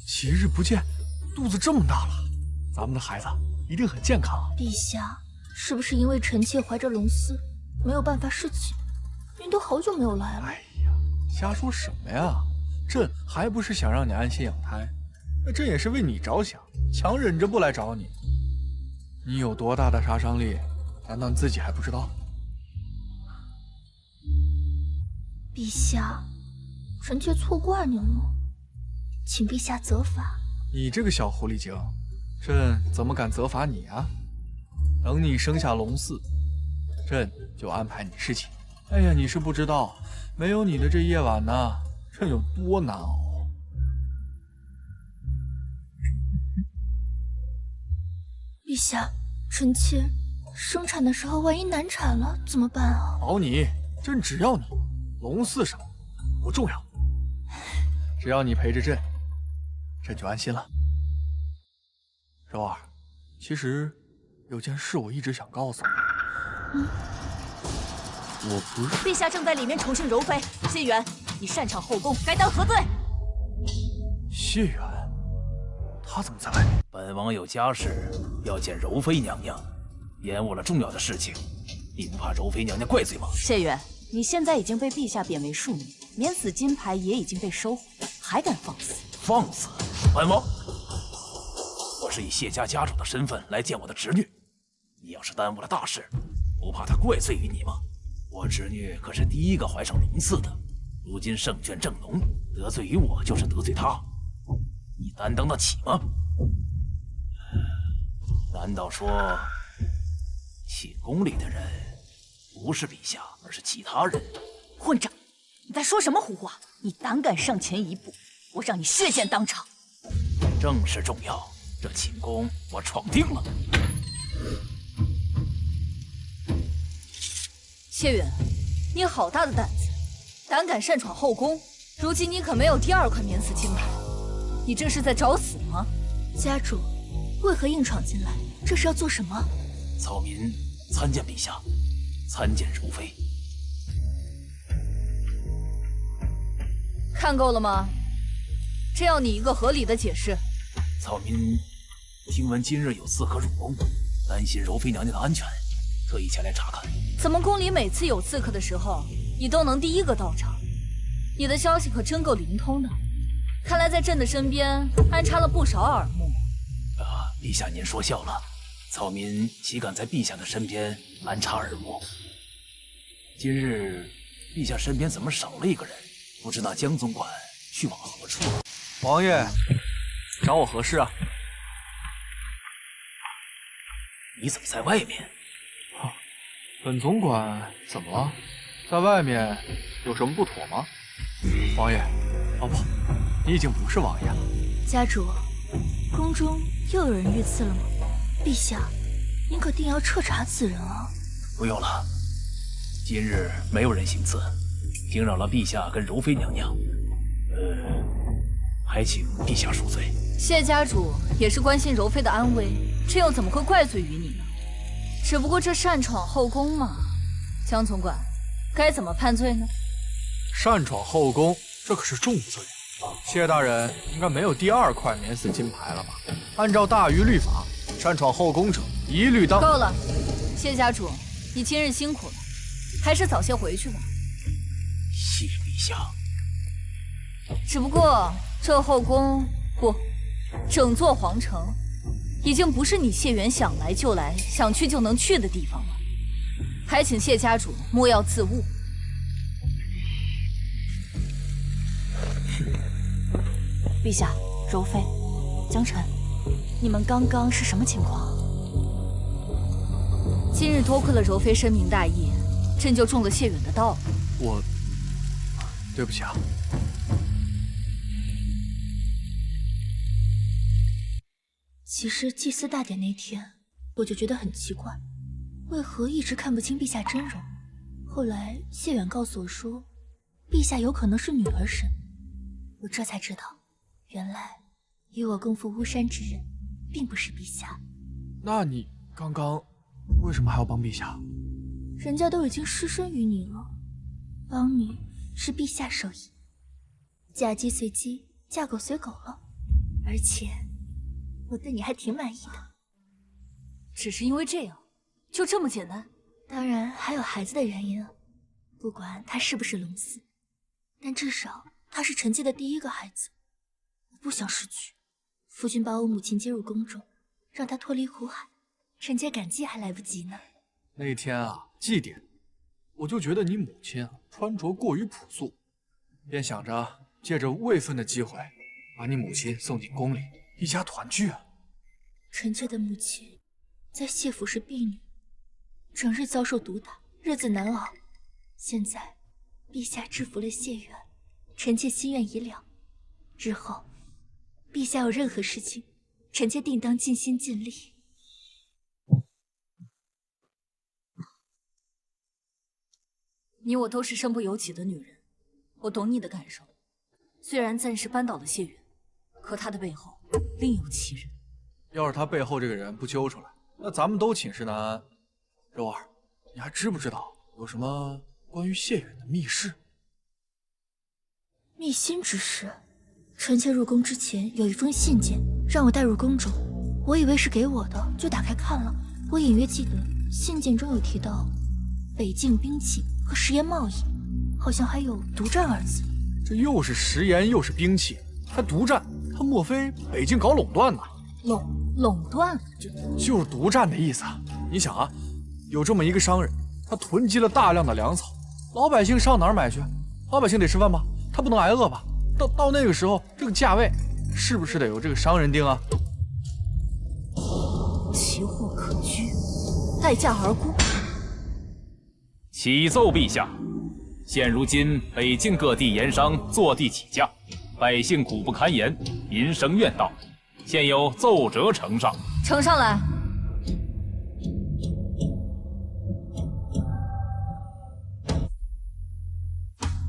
几日不见，肚子这么大了，咱们的孩子一定很健康啊。陛下，是不是因为臣妾怀着龙丝，没有办法侍寝？您都好久没有来了。哎呀，瞎说什么呀！朕还不是想让你安心养胎，那朕也是为你着想，强忍着不来找你。你有多大的杀伤力，难道你自己还不知道？陛下，臣妾错怪您了，请陛下责罚。你这个小狐狸精，朕怎么敢责罚你啊？等你生下龙嗣，朕就安排你侍寝。哎呀，你是不知道，没有你的这夜晚呢，朕有多难熬。陛下，臣妾生产的时候万一难产了怎么办啊？保你，朕只要你，龙嗣什么不重要，只要你陪着朕，朕就安心了。柔儿，其实有件事我一直想告诉你。我不是。陛下正在里面宠幸柔妃，谢远，你擅闯后宫，该当何罪？谢远，他怎么在外面？本王有家事要见柔妃娘娘，延误了重要的事情，你不怕柔妃娘娘怪罪吗？谢远，你现在已经被陛下贬为庶女，免死金牌也已经被收回，还敢放肆？放肆！本王，我是以谢家家主的身份来见我的侄女，你要是耽误了大事，不怕她怪罪于你吗？我侄女可是第一个怀上龙嗣的，如今圣眷正浓，得罪于我就是得罪她，你担当得起吗？难道说寝宫里的人不是陛下，而是其他人？混账！你在说什么胡话？你胆敢上前一步，我让你血溅当场！正事重要，这寝宫我闯定了。谢远，你好大的胆子，胆敢擅闯后宫！如今你可没有第二块免死金牌，你这是在找死吗？家主，为何硬闯进来？这是要做什么？草民参见陛下，参见柔妃。看够了吗？这要你一个合理的解释。草民听闻今日有刺客入宫，担心柔妃娘娘的安全，特意前来查看。怎么宫里每次有刺客的时候，你都能第一个到场？你的消息可真够灵通的。看来在朕的身边安插了不少耳目。陛下您说笑了，草民岂敢在陛下的身边安插耳目？今日陛下身边怎么少了一个人？不知那江总管去往何处了？王爷，找我何事啊？你怎么在外面？本总管怎么了？在外面有什么不妥吗？王爷，哦不，你已经不是王爷了。家主，宫中又有人遇刺了吗？陛下，您可定要彻查此人啊！不用了，今日没有人行刺，惊扰了陛下跟柔妃娘娘，还请陛下恕罪。谢家主也是关心柔妃的安危，这又怎么会怪罪于你呢？只不过这擅闯后宫嘛，江总管该怎么判罪呢？擅闯后宫，这可是重罪。谢大人应该没有第二块免死金牌了吧？按照大禹律法，擅闯后宫者一律当。够了，谢家主，你今日辛苦了，还是早些回去吧。谢陛下。只不过这后宫不，整座皇城，已经不是你谢远想来就来、想去就能去的地方了。还请谢家主莫要自误。陛下，柔妃，江晨，你们刚刚是什么情况？今日多亏了柔妃深明大义，朕就中了谢远的道。对不起啊。其实祭祀大典那天，我就觉得很奇怪，为何一直看不清陛下真容。后来谢远告诉我说，陛下有可能是女儿身，我这才知道，原来与我共赴巫山之人，并不是陛下。那你刚刚为什么还要帮陛下？人家都已经失身于你了，帮你是陛下授意，嫁鸡随鸡，嫁狗随狗了。而且我对你还挺满意的。只是因为这样，就这么简单？当然还有孩子的原因啊，不管他是不是龙嗣，但至少他是臣妾的第一个孩子，我不想失去。夫君把我母亲接入宫中，让她脱离苦海，臣妾感激还来不及呢。那天啊，祭典，我就觉得你母亲啊穿着过于朴素，便想着借着位分的机会，把你母亲送进宫里，一家团聚啊。臣妾的母亲在谢府是婢女，整日遭受毒打，日子难熬。现在陛下制服了谢远，臣妾心愿已了。之后陛下有任何事情，臣妾定当尽心尽力。你我都是身不由己的女人，我懂你的感受。虽然暂时扳倒了谢远，可他的背后另有其人。要是他背后这个人不揪出来，那咱们都寝食难安。柔儿，你还知不知道有什么关于谢远的密室？密心之事，臣妾入宫之前有一封信件，让我带入宫中。我以为是给我的，就打开看了。我隐约记得信件中有提到北境兵器和食盐贸易，好像还有独占二字。这又是食盐又是兵器，还独占，他莫非北境搞垄断呢？垄断？就是独占的意思啊！你想啊，有这么一个商人，他囤积了大量的粮草，老百姓上哪儿买去？老百姓得吃饭吧，他不能挨饿吧？到那个时候，这个价位是不是得由这个商人定啊？奇货可居，待价而沽。启奏陛下，现如今北境各地盐商坐地起价，百姓苦不堪言，民生怨道。现有奏折呈上，呈上来。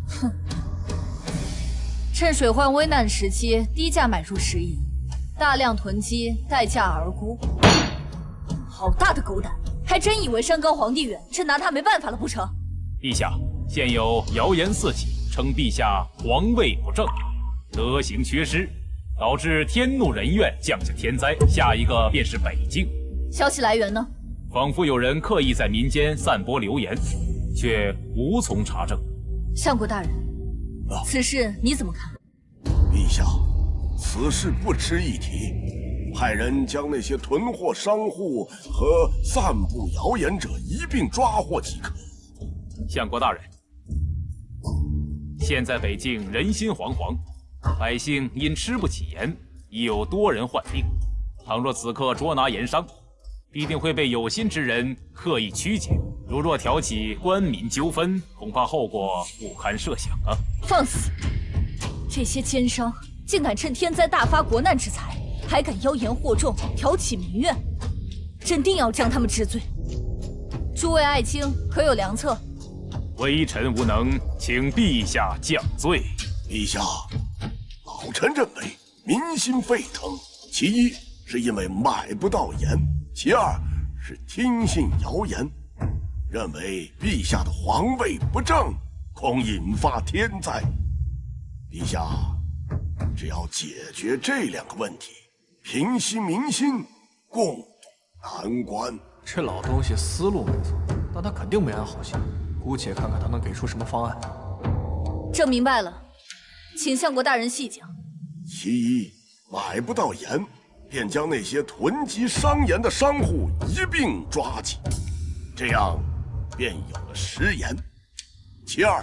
哼，趁水患危难时期低价买入食盐，大量囤积，待价而沽。好大的狗胆，还真以为山高皇帝远，朕拿他没办法了不成？陛下，现有谣言四起，称陛下皇位不正，德行缺失，导致天怒人怨，降下天灾。下一个便是北境。消息来源呢？仿佛有人刻意在民间散播流言，却无从查证。相国大人，此事你怎么看？陛下，此事不值一提，派人将那些囤货商户和散布谣言者一并抓获即可。相国大人，现在北境人心惶惶，百姓因吃不起盐，已有多人患病。倘若此刻捉拿盐商，必定会被有心之人刻意曲解。如若挑起官民纠纷，恐怕后果不堪设想啊！放肆！这些奸商竟敢趁天灾大发国难之财，还敢妖言惑众，挑起民怨，朕定要将他们治罪。诸位爱卿可有良策？微臣无能，请陛下降罪。陛下，老臣认为民心沸腾，其一是因为买不到盐，其二是听信谣言，认为陛下的皇位不正，恐引发天灾。陛下只要解决这两个问题，平息民心，共度难关。这老东西思路没错，但他肯定没安好心。姑且看看他能给出什么方案。朕明白了，请相国大人细讲。其一，买不到盐，便将那些囤积商盐的商户一并抓起，这样便有了食盐。其二，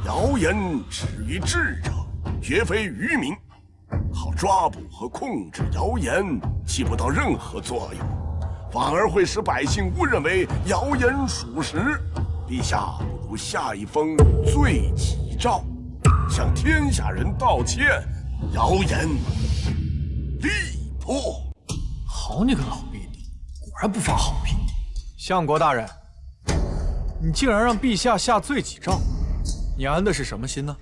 谣言止于智者，绝非愚民，靠抓捕和控制谣言起不到任何作用，反而会使百姓误认为谣言属实。陛下不如下一封罪己诏，向天下人道歉，谣言必破。好你个老逼弟，果然不放好屁！相国大人，你竟然让陛下下罪己诏，你安的是什么心呢？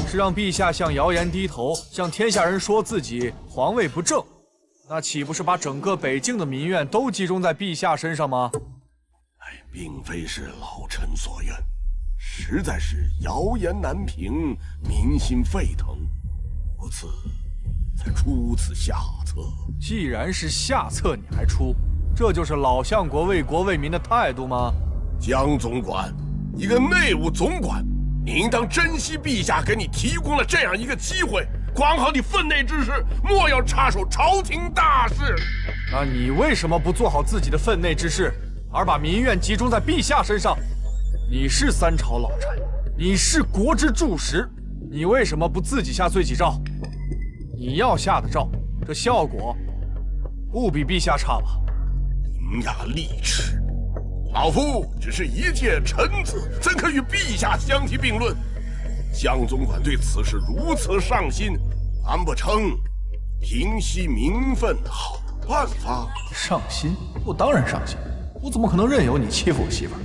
是让陛下向谣言低头，向天下人说自己皇位不正，那岂不是把整个北境的民怨都集中在陛下身上吗？并非是老臣所愿，实在是谣言难平，民心沸腾，故此才出此下策。既然是下策，你还出，这就是老相国为国为民的态度吗？江总管，一个内务总管，你应当珍惜陛下给你提供了这样一个机会，管好你分内之事，莫要插手朝廷大事。那你为什么不做好自己的分内之事，而把民怨集中在陛下身上？你是三朝老臣，你是国之柱石，你为什么不自己下罪己诏？你要下的诏，这效果不比陛下差吧？伶牙俐齿，老夫只是一介臣子，怎可与陛下相提并论？江总管对此事如此上心，难不成平息民愤的好办法？上心？我当然上心，我怎么可能任由你欺负我媳妇儿？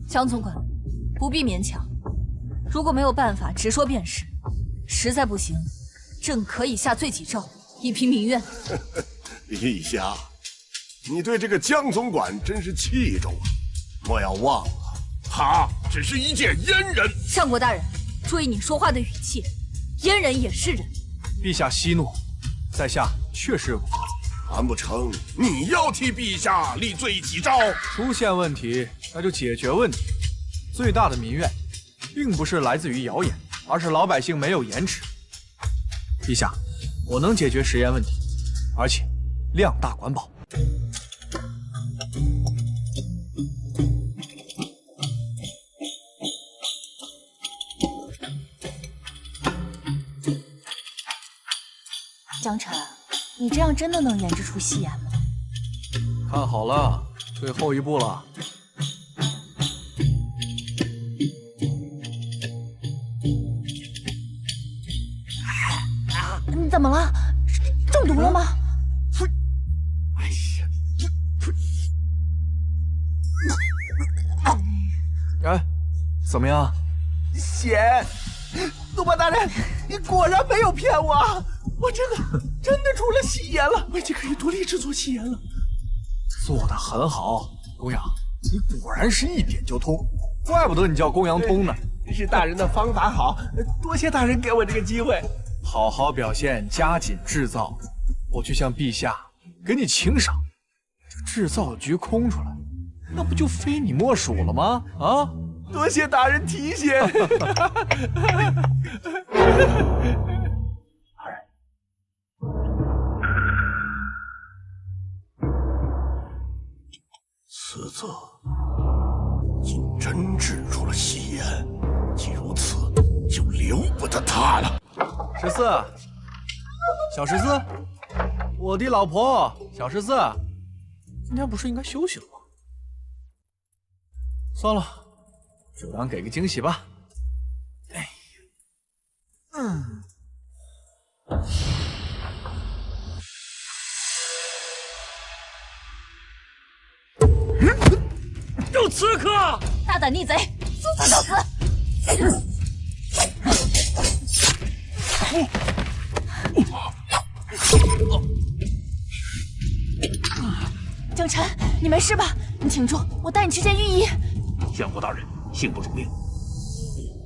江总管，不必勉强。如果没有办法，直说便是。实在不行，朕可以下罪己诏，以平民怨。陛下，你对这个江总管真是器重啊！莫要忘了，他只是一介阉人。相国大人，注意你说话的语气，阉人也是人。陛下息怒，在下确实有个法子。难不成你要替陛下立罪己诏？出现问题，那就解决问题。最大的民怨，并不是来自于谣言，而是老百姓没有言耻。陛下，我能解决食言问题，而且量大管饱。江辰，你这样真的能研制出戏言吗？看好了，最后一步了。你怎么了？中毒了吗？哎呀！哎，怎么样？血！督办大人，你果然没有骗我，我真的出了戏言了，我已经可以独立制作戏言了。做得很好，公羊，你果然是一点就通，怪不得你叫公羊通呢。是大人的方法好，多谢大人给我这个机会。好好表现，加紧制造，我去向陛下给你请赏。这制造局空出来，那不就非你莫属了吗？啊！多谢大人提醒。此子竟真制出了戏言，既如此，就留不得他了。14，小14，我的老婆小14，今天不是应该休息了吗？算了，就当给个惊喜吧。哎，有刺客！大胆逆贼，速速受死！江辰，你没事吧？你挺住，我带你去见御医。相国大人，幸不辱命。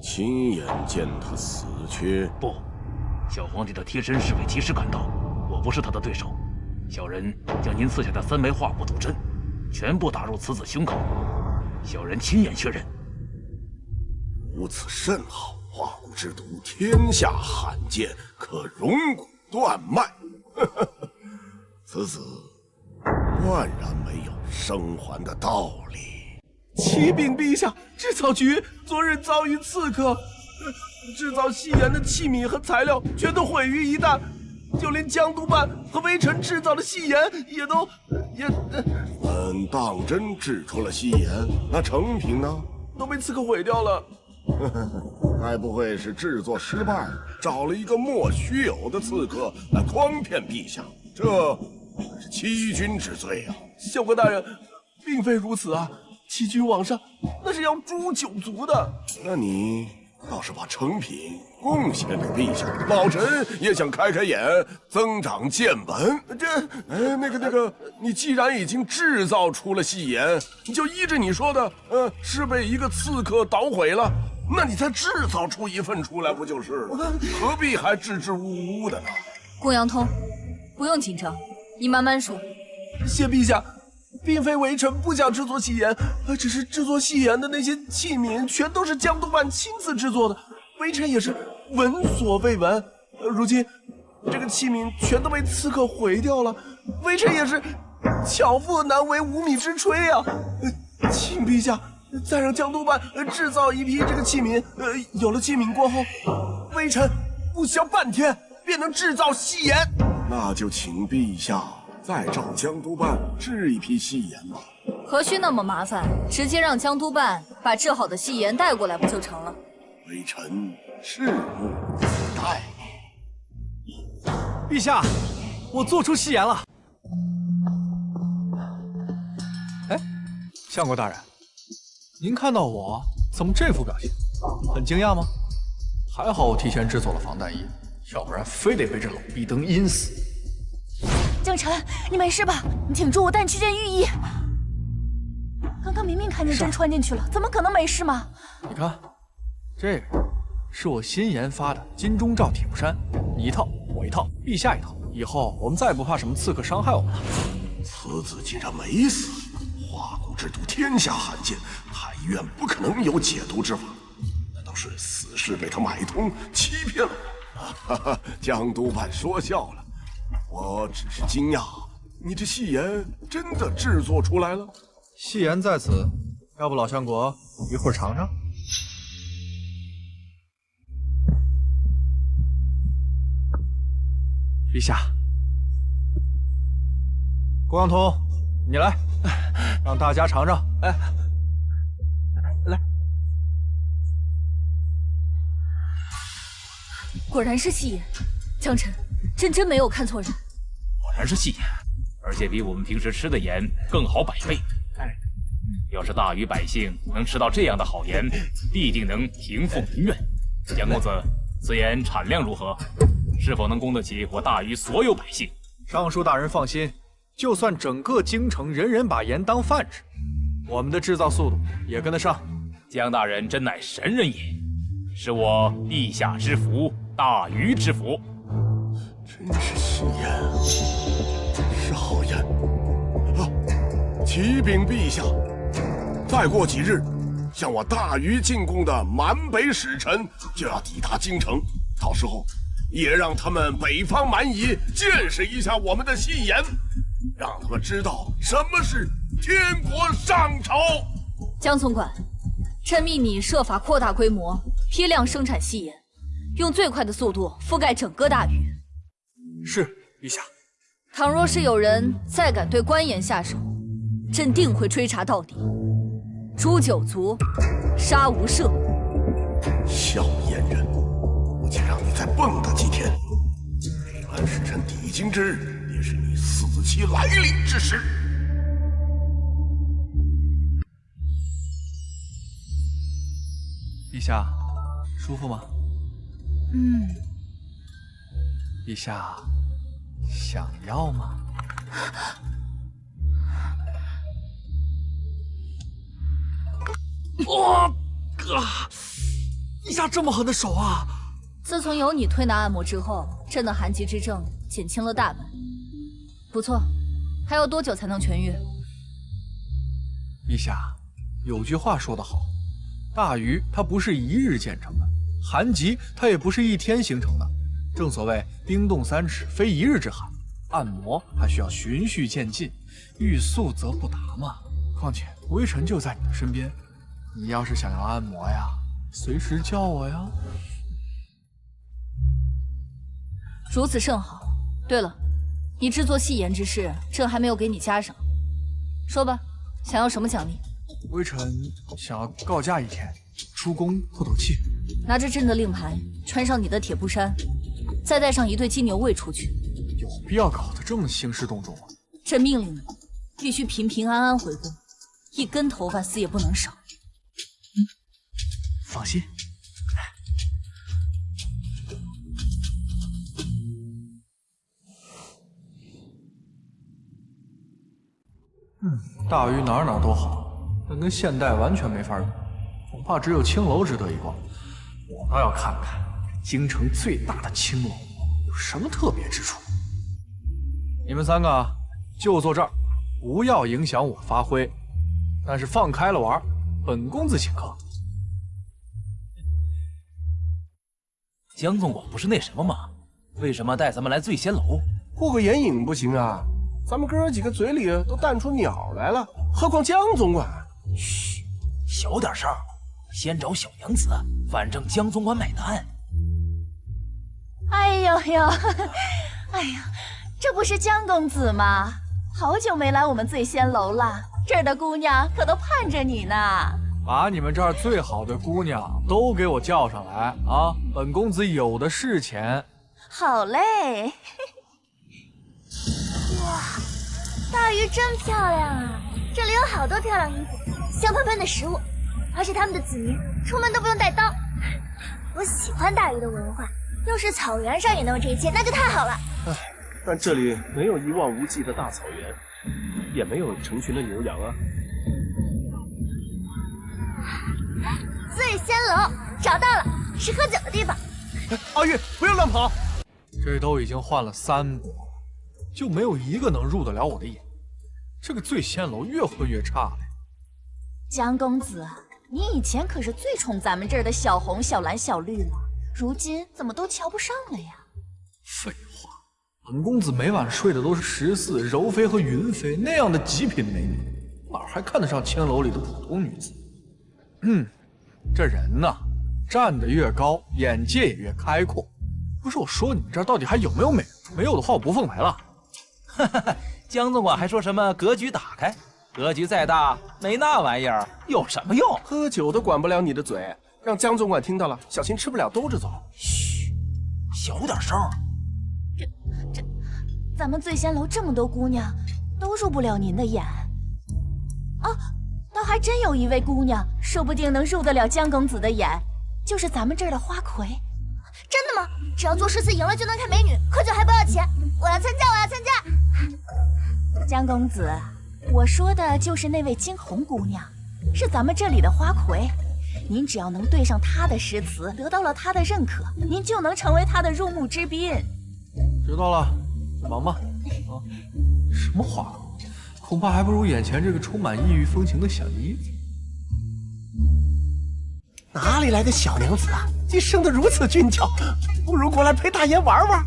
亲眼见他死去？不，小皇帝的贴身侍卫及时赶到，我不是他的对手。小人将您赐下的3枚化骨毒针，全部打入此子胸口。小人亲眼确认。如此甚好，化骨之毒天下罕见，可溶骨断脉。此子断然没有生还的道理。启禀陛下，制造局昨日遭遇刺客，制造戏言的器皿和材料全都毁于一旦，就连江督办和微臣制造的戏言也都当真制出了戏言，那成品呢？都被刺客毁掉了。该不会是制作失败，找了一个莫须有的刺客来诓骗陛下？这是欺君之罪啊！相国大人，并非如此啊！欺君罔上，那是要诛九族的。那你倒是把成品贡献给陛下，老臣也想开开眼，增长见闻。那个，你既然已经制造出了戏言，你就依着你说的，是被一个刺客捣毁了，那你再制造出一份出来不就是了？何必还支支吾吾的呢？公羊通，不用紧张，你慢慢说。谢陛下，并非微臣不想制作戏言，只是制作戏言的那些器皿全都是江督办亲自制作的，微臣也是闻所未闻。如今这个器皿全都被刺客毁掉了，微臣也是巧妇难为无米之炊啊！请陛下再让江督办制造一批这个器皿，有了器皿过后，微臣不消半天便能制造戏言。那就请陛下再找江督办制一批戏言吧。何须那么麻烦，直接让江督办把制好的戏言带过来不就成了？微臣拭目以待。陛下，我做出戏言了。哎，相国大人，您看到我怎么这副表情？很惊讶吗？还好我提前制作了防弹衣，要不然非得被这老壁灯阴死。江晨，你没事吧？你挺住，我带你去见御医。刚刚明明看见针穿进去了，怎么可能没事嘛？你看，这个是我新研发的金钟罩铁布衫，你一套，我一套，陛下一套。以后我们再也不怕什么刺客伤害我们了。此子竟然没死，化骨之毒天下罕见，太医院不可能有解毒之法。难道是死士被他买通欺骗了我？哈哈，江督办说笑了。我只是惊讶，你这戏言真的制作出来了？戏言在此，要不老相国一会儿尝尝？陛下，郭阳通，你来，让大家尝尝。哎，来，果然是戏言，江晨，真没有看错人。果然是戏言，而且比我们平时吃的盐更好100倍。哎，要是大禹百姓能吃到这样的好盐，必定能平复民怨。杨公子，此盐产量如何？是否能供得起我大禹所有百姓？尚书大人放心，就算整个京城人人把盐当饭吃，我们的制造速度也跟得上。江大人真乃神人也，是我陛下之福，大禹之福。真是戏言，真是好言啊！启禀陛下，再过几日，向我大禹进贡的满北使臣就要抵达京城，到时候也让他们北方蛮夷见识一下我们的戏言，让他们知道什么是天国上朝。江总管，朕命你设法扩大规模，批量生产戏言，用最快的速度覆盖整个大禹。是，陛下。倘若是有人再敢对官盐下手，朕定会追查到底，诛九族，杀无赦。小阉人，我且让你再蹦跶几天。北蛮使臣抵京之日，也是你死期来临之时。陛下，舒服吗？嗯。陛下，想要吗？哇！陛下这么狠的手啊！自从有你推拿按摩之后，朕的寒疾之症减轻了大半。不错，还要多久才能痊愈？陛下，有句话说得好，大禹它不是一日建成的，寒疾它也不是一天形成的。正所谓冰冻3尺，非一日之寒。按摩还需要循序渐进，欲速则不达嘛。况且微臣就在你的身边，你要是想要按摩呀，随时叫我呀。如此甚好。对了，你制作戏言之事，朕还没有给你加上。说吧，想要什么奖励？微臣想要告假1天，出宫透透气。拿着朕的令牌，穿上你的铁布衫，再带上1对金牛卫出去。有必要搞得这么兴师动众啊？朕命令你，必须平平安安回宫，一根头发丝也不能少。放心。大于哪儿都好，但跟现代完全没法比，恐怕只有青楼值得一逛。我倒要看看京城最大的青楼有什么特别之处。你们3个就坐这儿，不要影响我发挥。但是放开了玩，本公子请客。江总管不是那什么吗？为什么带咱们来醉仙楼？过个眼瘾不行啊！咱们哥几个嘴里都淡出鸟来了，何况江总管？嘘，小点声，先找小娘子，反正江总管买单。哎呦呦，哎呀，这不是江公子吗？好久没来我们醉仙楼了，这儿的姑娘可都盼着你呢。把你们这儿最好的姑娘都给我叫上来啊！本公子有的是钱。好嘞。哇，大鱼真漂亮啊！这里有好多漂亮衣服，香喷喷的食物，而且他们的子民出门都不用带刀。我喜欢大鱼的文化，要是草原上也能有这一切，那就太好了。唉，但这里没有一望无际的大草原，也没有成群的牛羊啊。醉仙楼找到了，是喝酒的地方。阿玉，不要乱跑！这都已经换了3波，就没有一个能入得了我的眼。这个醉仙楼越混越差了。江公子，你以前可是最宠咱们这儿的小红、小蓝、小绿了，如今怎么都瞧不上了呀？废话，本公子每晚睡的都是14、柔妃和云妃那样的极品美女，哪还看得上青楼里的普通女子？这人呐，站得越高，眼界也越开阔。不是我说你们这儿到底还有没有美人？没有的话，我不奉陪了。哈哈，江总管还说什么格局打开？格局再大，没那玩意儿有什么用？喝酒都管不了你的嘴，让江总管听到了，小心吃不了兜着走。嘘，小点声。这，咱们醉仙楼这么多姑娘，都入不了您的眼。啊，倒还真有一位姑娘，说不定能入得了江公子的眼，就是咱们这儿的花魁。真的吗？只要做14赢了就能看美女，喝酒还不要钱。我要参加，我要参加。江公子，我说的就是那位惊鸿姑娘，是咱们这里的花魁。您只要能对上她的诗词，得到了她的认可，您就能成为她的入幕之宾。知道了，忙吧。啊，什么花？恐怕还不如眼前这个充满异域风情的小妮子。哪里来的小娘子啊？竟生得如此俊俏，不如过来陪大爷玩玩。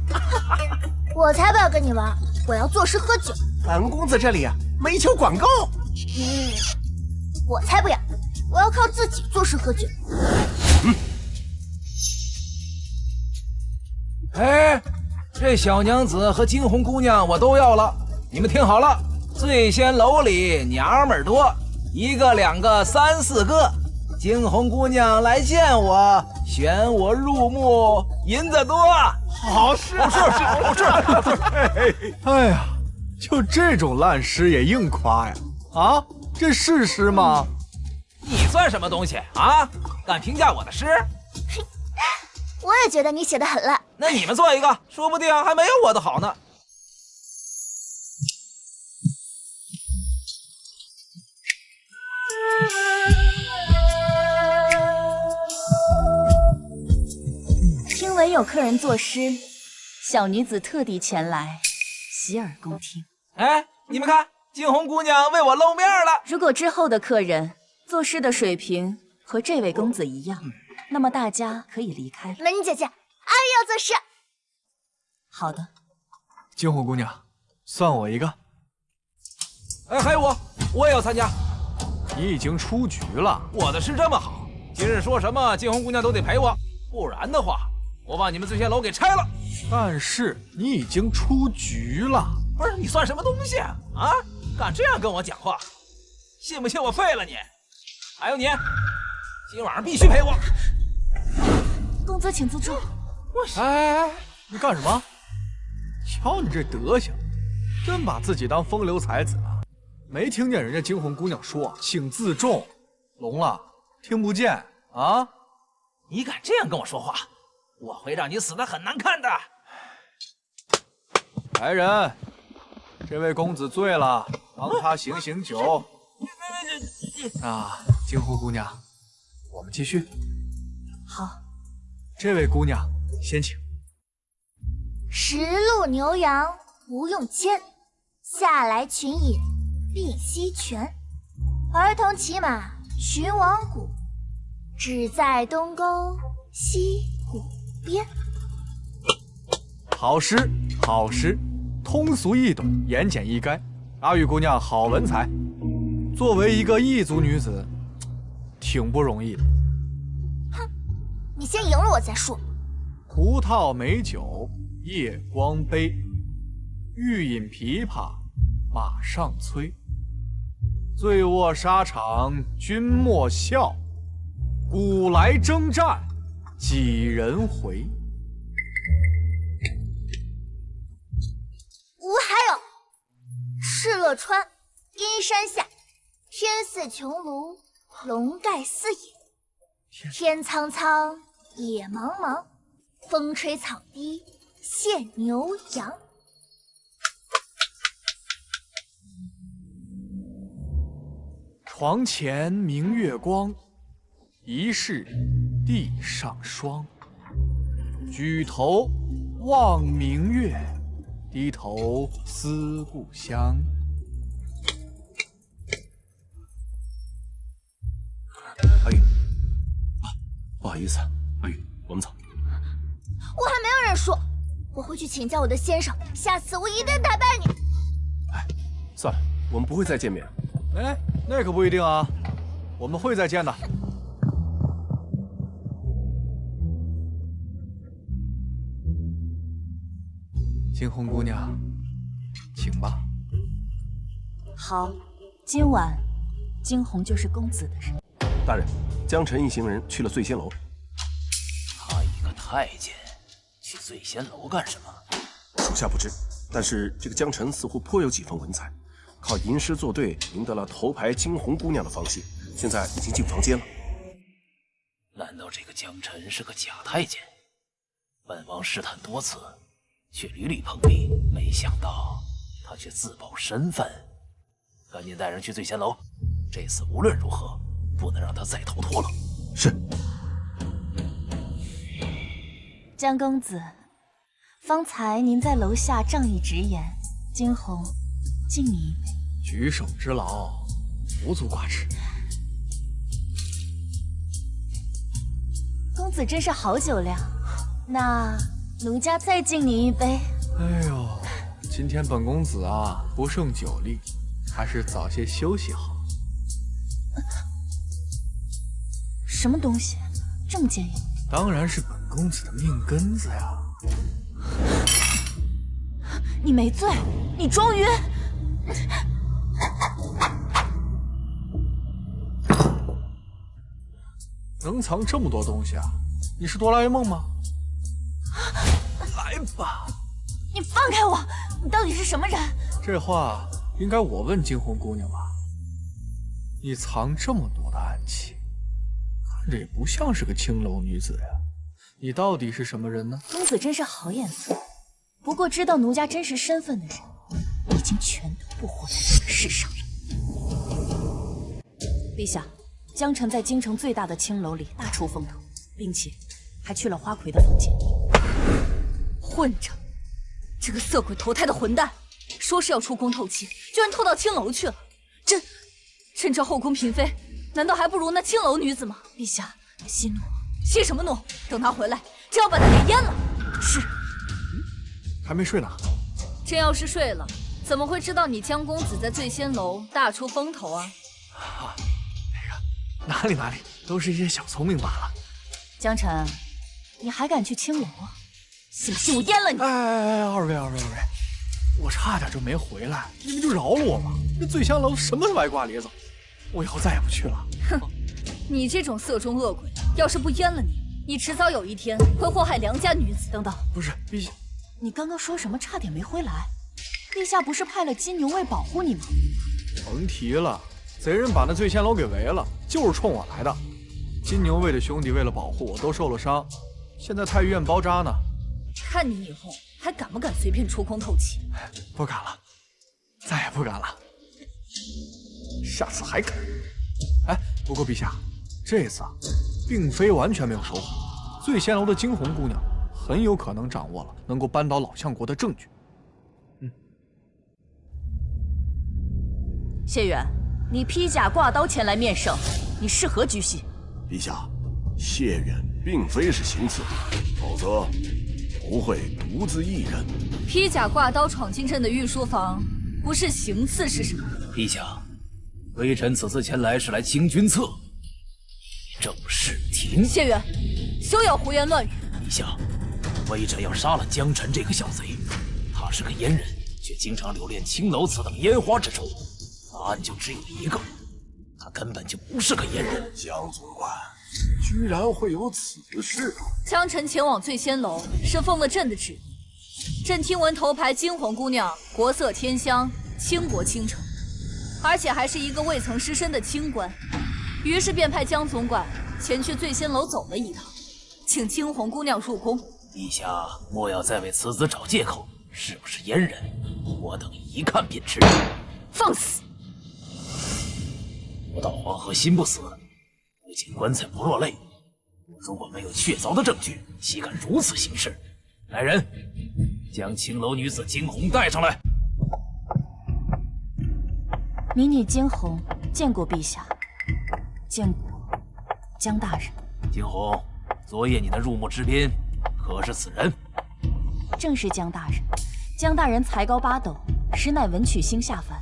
我才不要跟你玩，我要作诗喝酒。本公子这里啊，没酒管够。我才不要，我要靠自己作诗喝酒。哎，这小娘子和惊鸿姑娘我都要了，你们听好了，醉仙楼里娘们儿多，1个、2个、3、4个。惊鸿姑娘来见我，选我入幕，银子多。好事，好事，好事！哎呀，就这种烂诗也硬夸呀？啊，这是诗吗？你算什么东西啊？敢评价我的诗？我也觉得你写的很烂。那你们做一个，说不定还没有我的好呢。听闻有客人作诗，小女子特地前来，洗耳恭听。哎，你们看，惊鸿姑娘为我露面了。如果之后的客人作诗的水平和这位公子一样，那么大家可以离开了。美女姐姐，阿玉要作诗。好的，惊鸿姑娘，算我一个。哎，还有我也要参加。你已经出局了。我的诗这么好，今日说什么惊鸿姑娘都得陪我，不然的话，我把你们醉仙楼给拆了。但是你已经出局了。不是你算什么东西啊？啊，敢这样跟我讲话，信不信我废了你？还有你，今晚上必须陪我。公子请自重。哎，你干什么？瞧你这德行，真把自己当风流才子啊！没听见人家惊鸿姑娘说请自重，聋了听不见啊？你敢这样跟我说话，我会让你死得很难看的。来人，这位公子醉了，帮他醒醒酒。啊，惊鸿姑娘，我们继续。好，这位姑娘先请。十路牛羊不用牵，下来群饮碧溪泉。儿童骑马寻王谷，只在东沟西谷边。好诗，好诗，通俗易懂，言简意赅。阿玉姑娘好文采，作为一个异族女子，挺不容易的。哼，你先赢了我再说。葡萄美酒夜光杯，欲饮琵琶马上催。醉卧沙场君莫笑，古来征战几人回。还有敕勒川，阴山下，天似穹庐，笼盖四野。天苍苍，野茫茫，风吹草低见牛羊。床前明月光，疑是地上霜。举头望明月，低头思故乡。阿玉，不好意思，阿玉，我们走。我还没有认输，我会去请教我的先生，下次我一定打败你。哎，算了，我们不会再见面。哎，那可不一定啊，我们会再见的。惊鸿姑娘，请吧。好，今晚惊鸿就是公子的人。大人，江晨一行人去了醉仙楼。他一个太监去醉仙楼干什么？属下不知，但是这个江晨似乎颇有几分文采，靠吟诗作对赢得了头牌惊鸿姑娘的芳心，现在已经进房间了。难道这个江晨是个假太监？本王试探多次，却屡屡碰壁，没想到他却自曝身份。赶紧带人去醉仙楼，这次无论如何不能让他再逃脱了。是。江公子，方才您在楼下仗义直言，惊鸿敬你一杯。举手之劳，无足挂齿。公子真是好酒量，那奴家再敬你一杯。哎呦，今天本公子啊不胜酒力，还是早些休息好。什么东西这么坚硬？当然是本公子的命根子呀！你没醉，你装晕。能藏这么多东西啊？你是哆啦 A 梦吗？来吧！你放开我！你到底是什么人？这话应该我问惊鸿姑娘吧？你藏这么多的暗器，看着也不像是个青楼女子呀。你到底是什么人呢？公子真是好眼色，不过知道奴家真实身份的人，已经全都不活在这个世上了。陛下，江晨在京城最大的青楼里大出风头，并且还去了花魁的房间。混账！这个色鬼投胎的混蛋，说是要出宫透气，居然偷到青楼去了。朕这后宫嫔妃，难道还不如那青楼女子吗？陛下，息怒。息什么怒？等他回来，朕要把他给阉了。是。还没睡呢。朕要是睡了，怎么会知道你江公子在醉仙楼大出风头啊？哪里，都是一些小聪明罢了。江晨，你还敢去青楼啊？信不信我阉了你？哎，二位，我差点就没回来，你们就饶了我吧。这醉仙楼什么歪瓜裂枣，我以后再也不去了。哼，你这种色中恶鬼，要是不阉了你，你迟早有一天会祸害良家女子。等等，不是，陛下，你刚刚说什么？差点没回来。陛下不是派了金牛卫保护你吗？甭提了，贼人把那醉仙楼给围了，就是冲我来的。金牛卫的兄弟为了保护我都受了伤，现在太医院包扎呢。看你以后还敢不敢随便出空透气？不敢了，再也不敢了。下次还敢？哎，不过陛下，这次啊，并非完全没有收获。醉仙楼的惊鸿姑娘很有可能掌握了能够扳倒老相国的证据。谢远，你披甲挂刀前来面圣，你是何居心？陛下，谢远并非是行刺，否则不会独自一人。披甲挂刀闯进朕的御书房，不是行刺是什么？陛下，微臣此次前来是来清君侧，正视听。谢远，休要胡言乱语。陛下，微臣要杀了江辰这个小贼，他是个阉人，却经常留恋青楼此等烟花之处。答案就只有一个，他根本就不是个阉人。江总管，居然会有此事！江辰前往醉仙楼是奉了朕的旨意。朕听闻头牌惊鸿姑娘国色天香，倾国倾城，而且还是一个未曾失身的清官，于是便派江总管前去醉仙楼走了一趟，请惊鸿姑娘入宫。陛下莫要再为此子找借口，是不是阉人？我等一看便知。放肆！我到黄河心不死，不进棺材不落泪。我如果没有确凿的证据，岂敢如此行事？来人，将青楼女子惊鸿带上来。迷女惊鸿见过陛下，见过江大人。惊鸿，昨夜你的入墓之宾可是此人？正是江大人。江大人才高八斗，实乃文曲星下凡，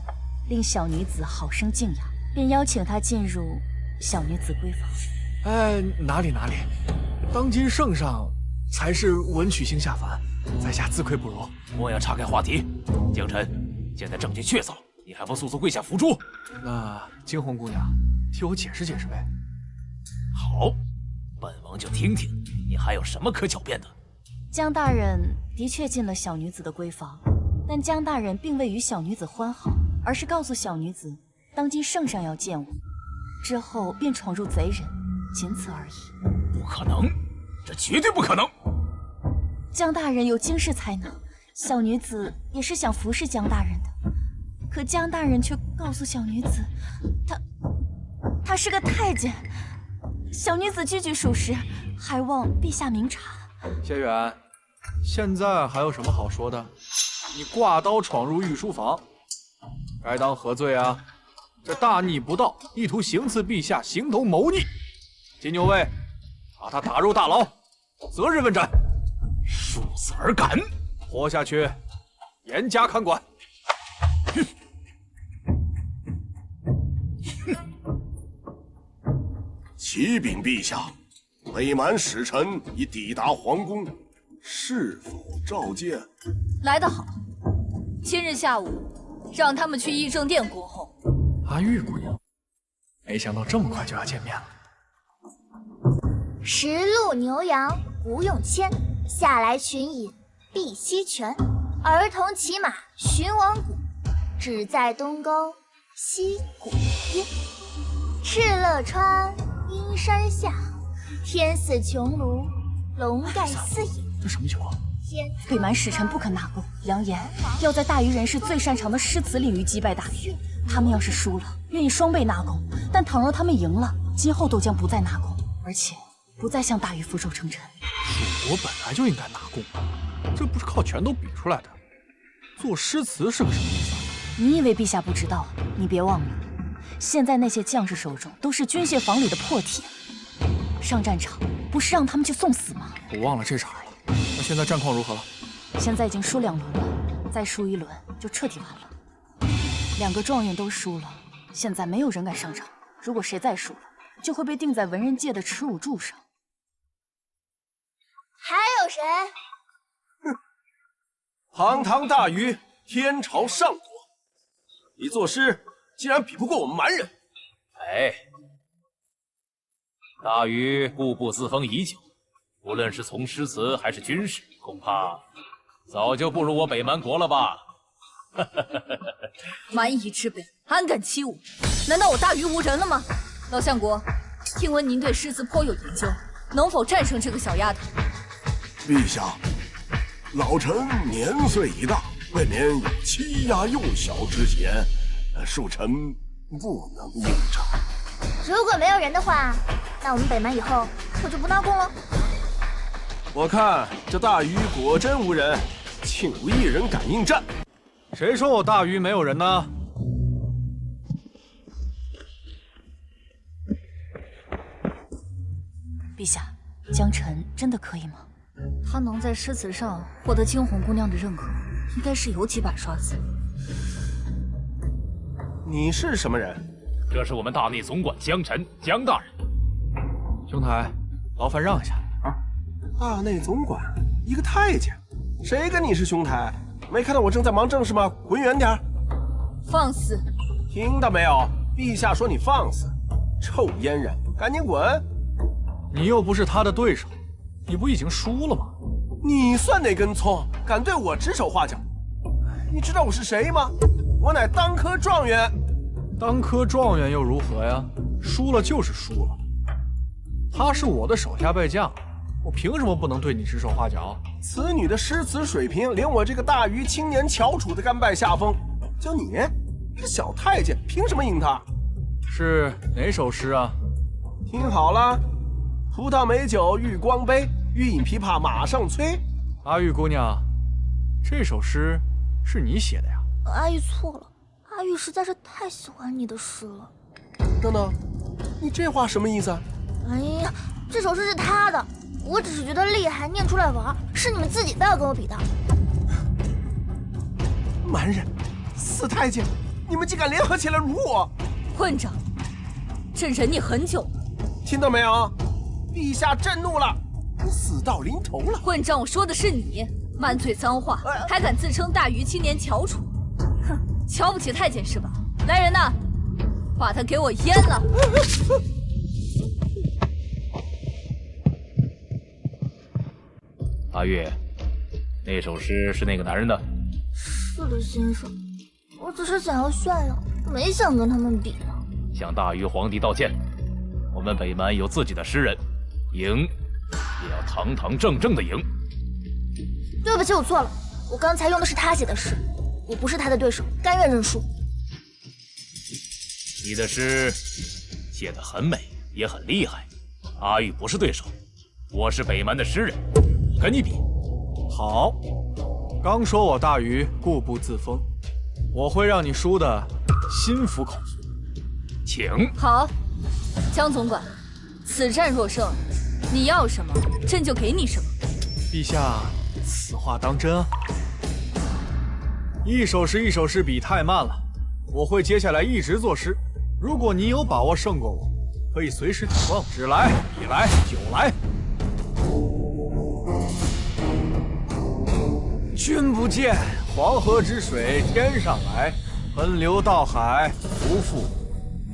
令小女子好生敬仰，便邀请她进入小女子闺房。哎，哪里，当今圣上才是文曲星下凡，在下自愧不如。莫要岔开话题。江辰，现在证据确凿，你还不速速跪下伏诛？那惊鸿姑娘，替我解释解释呗。好，本王就听听你还有什么可狡辩的。江大人的确进了小女子的闺房，但江大人并未与小女子欢好，而是告诉小女子，当今圣上要见我，之后便闯入贼人，仅此而已。不可能，这绝对不可能！江大人有惊世才能，小女子也是想服侍江大人的，可江大人却告诉小女子，他是个太监。小女子句句属实，还望陛下明察。谢远，现在还有什么好说的？你挂刀闯入御书房，该当何罪啊？这大逆不道，意图行刺陛下，形同谋逆。金牛卫，把他打入大牢，择日问斩。恕死而敢！活下去，严加看管。启禀陛下，北蛮使臣已抵达皇宫，是否召见？来得好，今日下午让他们去议政殿恭候。阿玉姑娘，没想到这么快就要见面了。十路牛羊不用牵，下来群饮碧溪泉。儿童骑马寻王谷，只在东沟西谷边。敕勒川，阴山下，天似穹庐，笼盖四野。这什么情况？北蛮使臣不肯纳贡，扬言要在大虞人士最擅长的诗词领域击败大虞。他们要是输了，愿意双倍纳贡；但倘若他们赢了，今后都将不再纳贡，而且不再向大虞俯首称臣。蜀国本来就应该纳贡，这不是靠拳头比出来的。做诗词是个什么意思啊？你以为陛下不知道啊？你别忘了，现在那些将士手中都是军械房里的破铁，上战场不是让他们去送死吗？我忘了这茬了。那现在战况如何了？现在已经输2轮了，再输1轮就彻底完了。2个状元都输了，现在没有人敢上场。如果谁再输了，就会被钉在文人界的耻辱柱上。还有谁？堂堂大虞，天朝上国，你作诗竟然比不过我们蛮人。哎，大禹固步自封已久，无论是从诗词还是军事，恐怕早就不如我北蛮国了吧？蛮夷之辈，安敢欺我？难道我大于无人了吗？老相国，听闻您对诗词颇有研究，能否战胜这个小丫头？陛下，老臣年岁已大，未免有欺压幼小之嫌，恕臣不能应承。如果没有人的话，那我们北蛮以后可就不纳贡了。我看这大禹果真无人，竟无一人敢应战。谁说我大禹没有人呢？陛下，江辰真的可以吗？他能在诗词上获得惊鸿姑娘的认可，应该是有几把刷子。你是什么人？这是我们大内总管江辰，江大人。兄台，劳烦让一下啊！大内总管，一个太监，谁跟你是兄台？没看到我正在忙正事吗？滚远点！放肆！听到没有？陛下说你放肆，臭阉人，赶紧滚！你又不是他的对手，你不已经输了吗？你算哪根葱，敢对我指手画脚？你知道我是谁吗？我乃当科状元。当科状元又如何呀？输了就是输了。他是我的手下败将，我凭什么不能对你指手画脚？此女的诗词水平，连我这个大禹青年翘楚都甘拜下风，就你这小太监，凭什么赢她？是哪首诗啊？听好了，葡萄美酒欲光杯，欲饮琵琶马上催。阿玉姑娘，这首诗是你写的呀？阿玉错了，阿玉实在是太喜欢你的诗了。等等，你这话什么意思啊？哎呀，这首诗是他的，我只是觉得厉害，念出来玩，是你们自己非要跟我比的。蛮人，死太监，你们竟敢联合起来辱我！混账！朕忍你很久了，听到没有？陛下震怒了，你死到临头了！混账！我说的是你，满嘴脏话，还敢自称大禹青年翘楚，哼，瞧不起太监是吧？来人呐，把他给我阉了！阿玉，那首诗是那个男人的？是的，先生，我只是想要炫耀，没想跟他们比呢。向大禹皇帝道歉。我们北蛮有自己的诗人，赢也要堂堂正正的赢。对不起，我错了，我刚才用的是他写的诗，我不是他的对手，甘愿认输。你的诗写得很美，也很厉害。阿玉不是对手，我是北蛮的诗人，跟你比。好，刚说我大禹固步自封，我会让你输的心服口服。请。好，江总管，此战若胜，你要什么，朕就给你什么。陛下，此话当真啊？一首诗一首诗比太慢了，我会接下来一直作诗。如果你有把握胜过我，可以随时提问。只来一来酒来。君不见黄河之水天上来，奔流到海不复。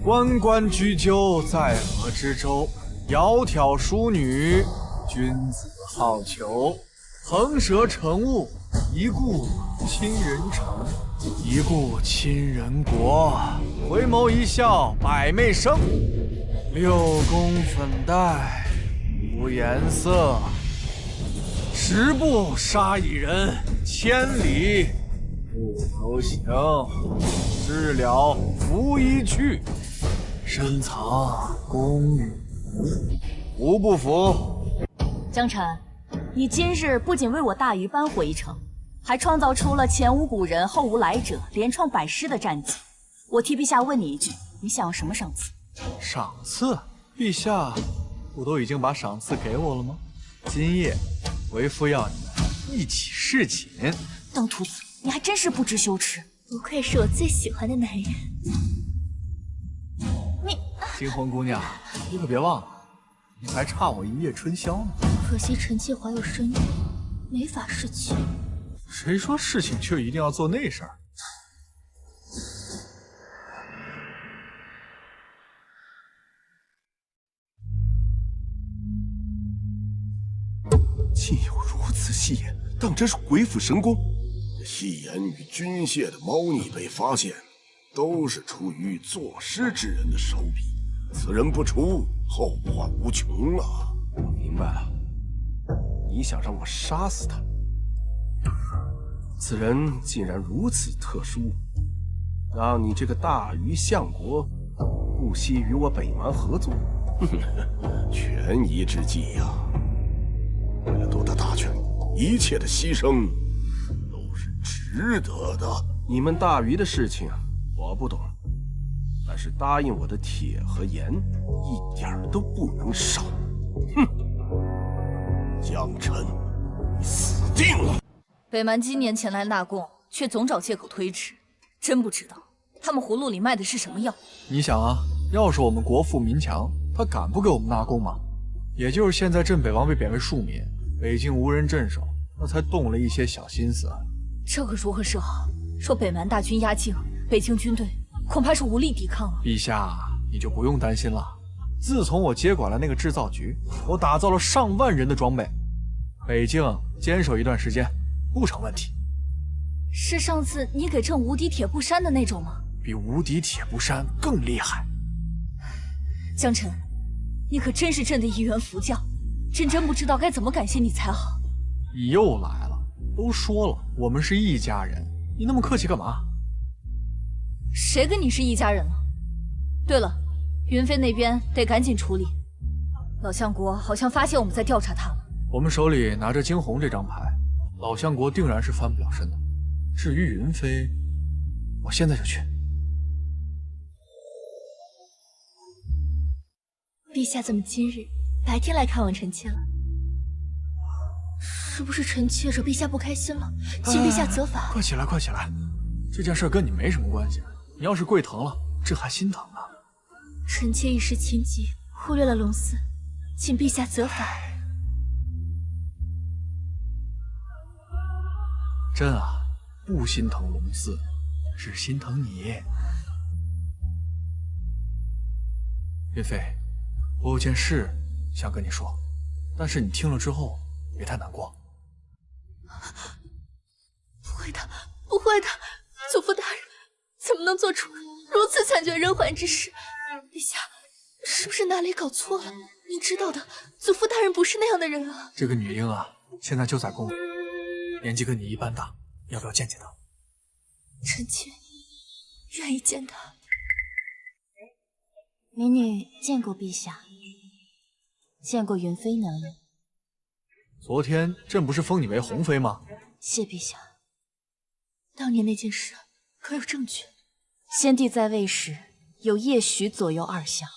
关关雎鸠，在河之洲。窈窕淑女，君子好逑。腾蛇乘雾，一顾倾人城，一顾倾人国。回眸一笑百媚生，六宫粉黛无颜色。十步杀一人，千里不留行。知了拂衣去，深藏功与名。无不服。江辰，你今日不仅为我大禹扳回一城，还创造出了前无古人后无来者，连创百诗的战绩。我替陛下问你一句，你想要什么赏赐？赏赐？陛下不都已经把赏赐给我了吗？今夜为父要你们一起侍寝。当徒子，你还真是不知羞耻。不愧是我最喜欢的男人。惊鸿姑娘，你可别忘了，你还差我一夜春宵呢。可惜臣妾怀有身孕，没法侍寝。谁说侍寝就一定要做那事儿？竟有如此戏言，当真是鬼斧神工。这戏言与军械的猫腻被发现，都是出于作诗之人的手笔。此人不除，后患无穷啊！我明白了，你想让我杀死他？此人竟然如此特殊，让你这个大禹相国不惜与我北蛮合作？权宜之计呀！为了夺得大权，一切的牺牲都是值得的。你们大禹的事情我不懂，但是答应我的铁和盐一点儿都不能少。哼！江辰，你死定了！北蛮今年前来纳贡，却总找借口推迟，真不知道他们葫芦里卖的是什么药。你想啊，要是我们国富民强，他敢不给我们纳贡吗？也就是现在镇北王被贬为庶民，北境无人镇守，那才动了一些小心思。这可如何是好？若北蛮大军压境，北境军队恐怕是无力抵抗了。陛下，你就不用担心了。自从我接管了那个制造局，我打造了上万人的装备，北境坚守一段时间不成问题。是上次你给朕无敌铁布衫的那种吗？比无敌铁布衫更厉害。江辰，你可真是朕的一员福将，朕真不知道该怎么感谢你才好。你又来了，都说了我们是一家人，你那么客气干嘛？谁跟你是一家人了？对了，云飞那边得赶紧处理。老相国好像发现我们在调查他了。我们手里拿着惊鸿这张牌，老相国定然是翻不了身的。至于云飞，我现在就去。陛下怎么今日白天来看望臣妾了？是不是臣妾惹陛下不开心了？请陛下责罚。快起来，快起来！这件事跟你没什么关系。你要是跪疼了，这还心疼呢。臣妾一时情急，忽略了龙嗣，请陛下责罚。朕啊，不心疼龙嗣，只心疼你。云飞，我有件事想跟你说，但是你听了之后别太难过。不会的，不会的，祖父大人怎么能做出如此惨绝人寰之事？陛下，是不是哪里搞错了？你知道的，祖父大人不是那样的人啊。这个女婴啊，现在就在宫里，年纪跟你一般大，要不要见见她？臣妾愿意见她。民女见过陛下，见过云妃娘娘。昨天朕不是封你为红妃吗？谢陛下。当年那件事可有证据？先帝在位时有叶徐左右二相，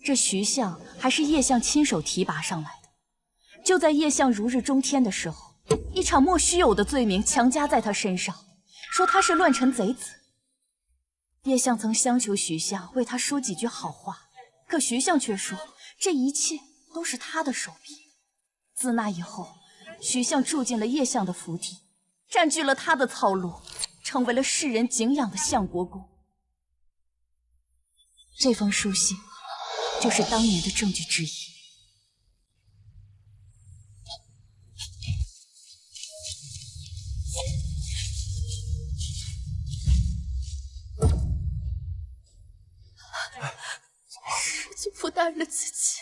这徐相还是叶相亲手提拔上来的。就在叶相如日中天的时候，一场莫须有的罪名强加在他身上，说他是乱臣贼子。叶相曾相求徐相为他说几句好话，可徐相却说这一切都是他的手笔。自那以后，徐相住进了叶相的府邸，占据了他的操路，成为了世人敬仰的相国公。这封书信就是当年的证据之一。是祖父大人的自己。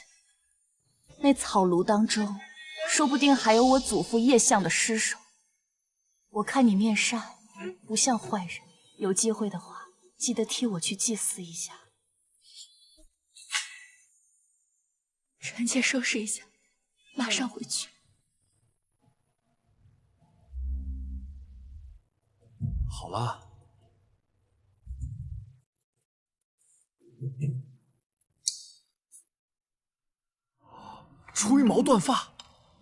那草庐当中，说不定还有我祖父叶相的尸首。我看你面善，不像坏人，有机会的话，记得替我去祭祀一下。臣妾收拾一下，马上回去。好了。除羽毛断发，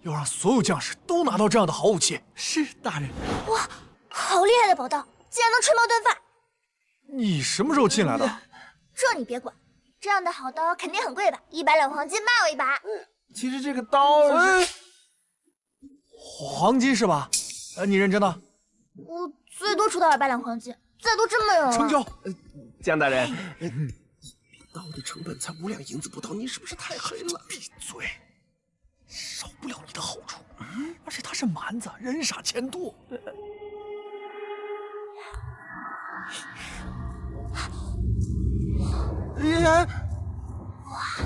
要让所有将士都拿到这样的好武器。是大人。哇，好厉害的宝刀，竟然能吹毛断发！你什么时候进来的？这你别管，这样的好刀肯定很贵吧？100两黄金卖我一把。其实这个刀，黄金是吧？你认真的？我最多出到200两黄金，再多真没有了。成交。江大人，刀的成本才5两银子不到，你是不是太黑了？闭嘴！少不了你的好处。而且他是蛮子，人傻钱多。哇，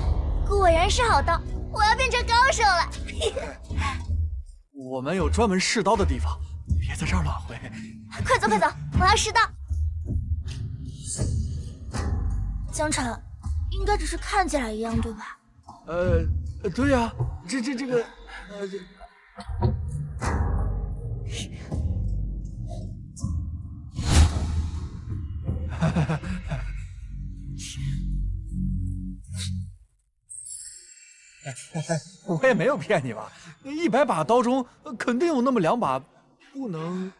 果然是好刀，我要变成高手了。我们有专门试刀的地方，别在这儿乱挥。快走快走，我要试刀。江辰，应该只是看起来一样，对吧？对呀，这个，我也没有骗你吧？100把刀中肯定有那么2把不能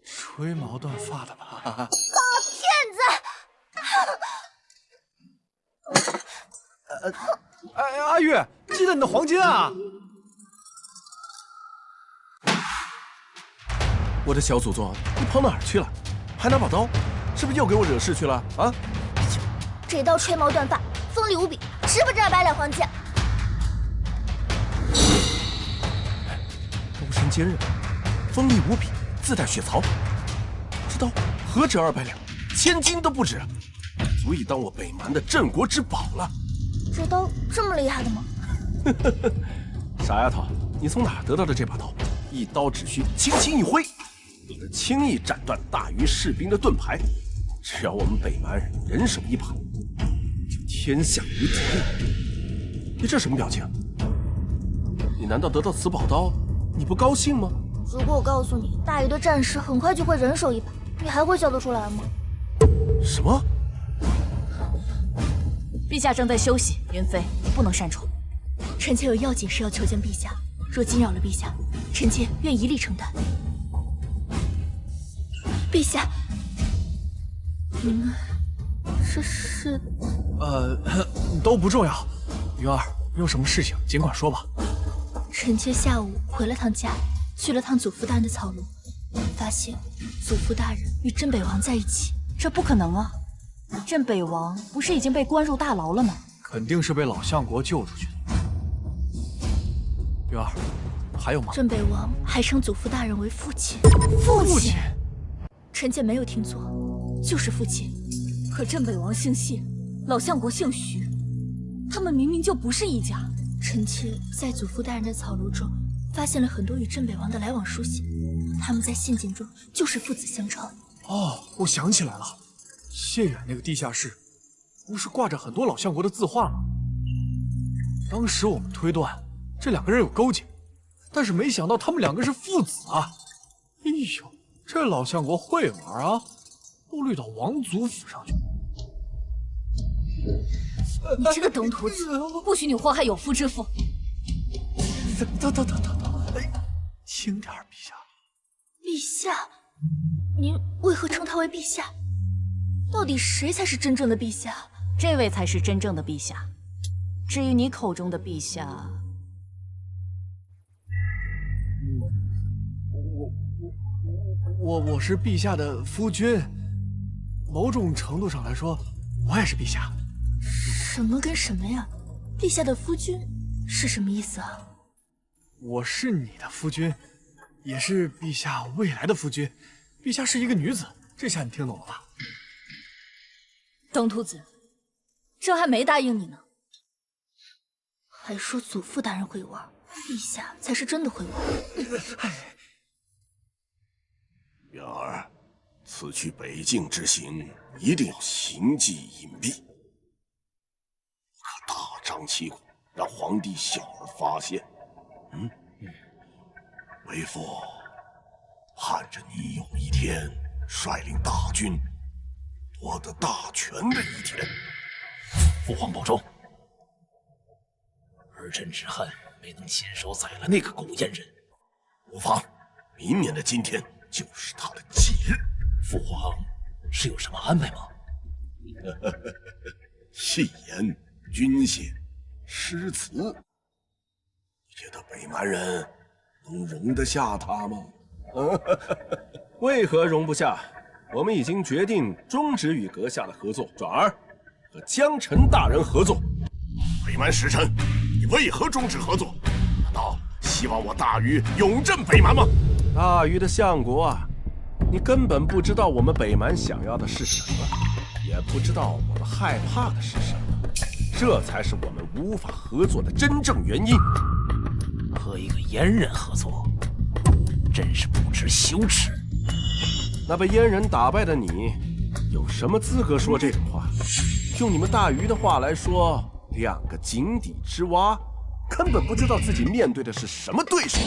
吹毛断发的吧？骗子！阿玉，记得你的黄金啊！我的小祖宗，你跑哪儿去了？还拿把刀，是不是又给我惹事去了啊？这刀吹毛断发，锋利无比，值不值200两黄金？刀身坚韧，锋利无比，自带血槽。这刀何止200两，1000金都不止，足以当我北蛮的镇国之宝了。这刀这么厉害的吗？傻丫头，你从哪儿得到的这把刀？一刀只需轻轻一挥，就能轻易斩断大鱼士兵的盾牌。只要我们北蛮人人手一把，就天下无敌。你这什么表情？你难道得到此宝刀，你不高兴吗？如果我告诉你，大鱼的战士很快就会人手一把，你还会笑得出来吗？什么？陛下正在休息，云妃不能擅宠。臣妾有要紧事要求见陛下，若惊扰了陛下，臣妾愿一力承担。陛下，这是……都不重要。云儿，有什么事情尽管说吧。臣妾下午回了趟家，去了趟祖父大人的草庐，发现祖父大人与镇北王在一起。这不可能啊！镇北王不是已经被关入大牢了吗？肯定是被老相国救出去的。云儿，还有吗？镇北王还称祖父大人为父亲。父亲？臣妾没有听错，就是父亲。可镇北王姓谢，老相国姓徐，他们明明就不是一家。臣妾在祖父大人的草庐中发现了很多与镇北王的来往书信，他们在信件中就是父子相称。哦，我想起来了，谢远那个地下室不是挂着很多老相国的字画吗？当时我们推断这2个人有勾结，但是没想到他们2个是父子啊！哎呦，这老相国会玩啊，都绿到王祖府上去。你这个登徒子，不许你祸害有夫之妇！等，轻点，陛下。陛下，您为何称他为陛下？到底谁才是真正的陛下？这位才是真正的陛下。至于你口中的陛下，我是陛下的夫君，某种程度上来说，我也是陛下。什么跟什么呀？陛下的夫君是什么意思啊？我是你的夫君，也是陛下未来的夫君。陛下是一个女子，这下你听懂了吧？登徒子，朕还没答应你呢，还说祖父大人会玩，陛下才是真的会玩。云儿，此去北境之行，一定要行迹隐蔽，不可大张旗鼓，让皇帝小儿发现。为父盼着你有一天率领大军夺得大权的一天。父皇保重。儿臣只恨没能亲手宰了那个狗阉人。无妨，明年的今天就是他的忌日。父皇是有什么安排吗？戏言、军械、诗词，你觉得北蛮人能容得下他吗？为何容不下？我们已经决定终止与阁下的合作，转而和江辰大人合作。北蛮使臣，你为何终止合作？难道希望我大禹永镇北蛮吗？大禹的相国啊，你根本不知道我们北蛮想要的是什么，也不知道我们害怕的是什么，这才是我们无法合作的真正原因。和一个阉人合作，真是不知羞耻。那被阉人打败的你，有什么资格说这种话？用你们大禹的话来说，两个井底之蛙，根本不知道自己面对的是什么对手。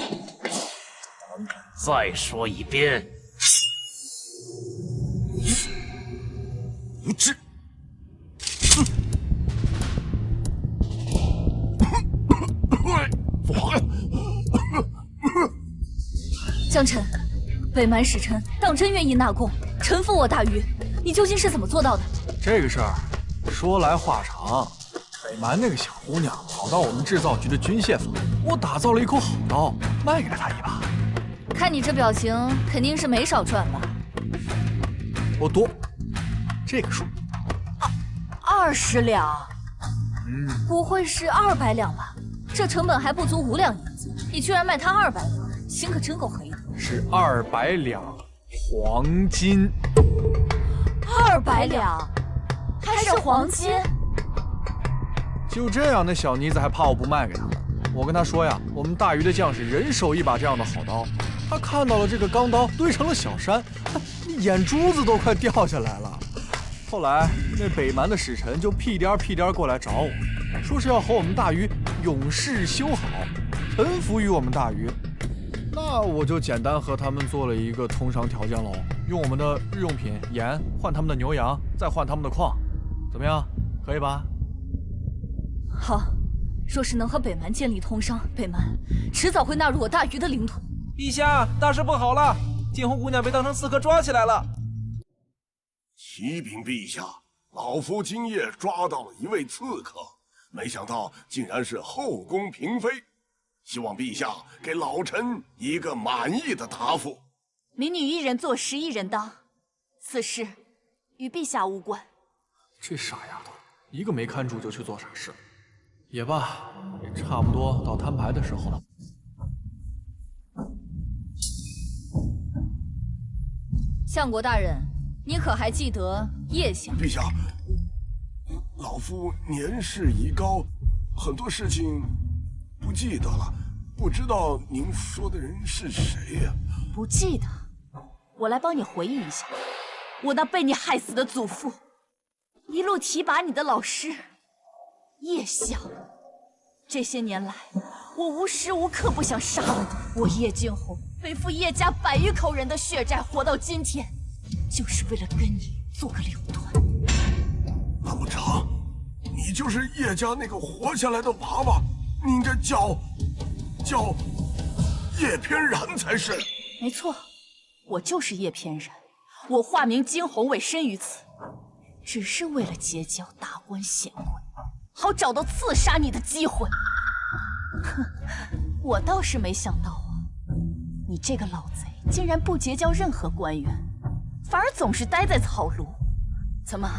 再说一遍，无知！江辰，北蛮使臣当真愿意纳贡，臣服我大禹，你究竟是怎么做到的？这个事儿说来话长。北蛮那个小姑娘跑到我们制造局的军械房，我打造了一口好刀，卖给了她一把。看你这表情，肯定是没少赚吧？不多，这个数20两。不会是200两吧？这成本还不足5两银子，你居然卖他200两，心可真够黑的。是200两黄金。200两，还是黄金？就这样，那小妮子还怕我不卖给她？我跟她说呀，我们大禹的将士人手一把这样的好刀。她看到了这个钢刀堆成了小山，眼珠子都快掉下来了。后来那北蛮的使臣就屁颠屁颠过来找我，说是要和我们大禹永世修好，臣服于我们大禹。那我就简单和他们做了一个通商条件喽，用我们的日用品盐换他们的牛羊，再换他们的矿，怎么样？可以吧？好，若是能和北蛮建立通商，北蛮迟早会纳入我大禹的领土。陛下，大事不好了！惊鸿姑娘被当成刺客抓起来了。启禀陛下，老夫今夜抓到了一位刺客，没想到竟然是后宫嫔妃，希望陛下给老臣一个满意的答复。民女一人做事一人当，此事与陛下无关。这傻丫头，一个没看住就去做傻事。也罢，也差不多到摊牌的时候了。相国大人，你可还记得叶相？陛下，老夫年事已高，很多事情不记得了，不知道您说的人是谁呀？不记得，我来帮你回忆一下。我那被你害死的祖父，一路提拔你的老师叶相。这些年来，我无时无刻不想杀了你。我叶惊鸿背负叶家100余口人的血债，活到今天，就是为了跟你做个留团。难不成你就是叶家那个活下来的娃娃？你应该叫叶翩然才是。没错，我就是叶翩然，我化名惊鸿，委身于此，只是为了结交达官显贵，好找到刺杀你的机会。哼，我倒是没想到啊，你这个老贼竟然不结交任何官员，反而总是待在草庐。怎么，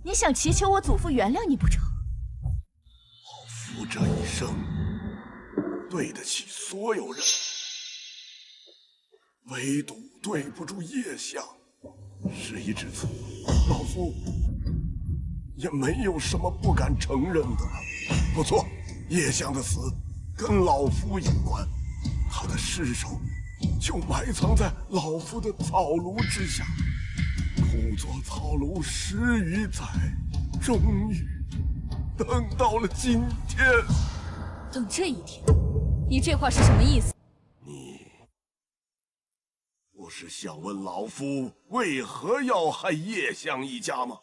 你想祈求我祖父原谅你不成？老夫这一生对得起所有人，唯独对不住叶相。事已至此，老夫也没有什么不敢承认的。不错，叶相的死跟老夫有关，他的尸首就埋藏在老夫的草庐之下。枯坐草庐10余载，终于等到了今天。等这一天，你这话是什么意思？你不是想问老夫为何要害叶相一家吗？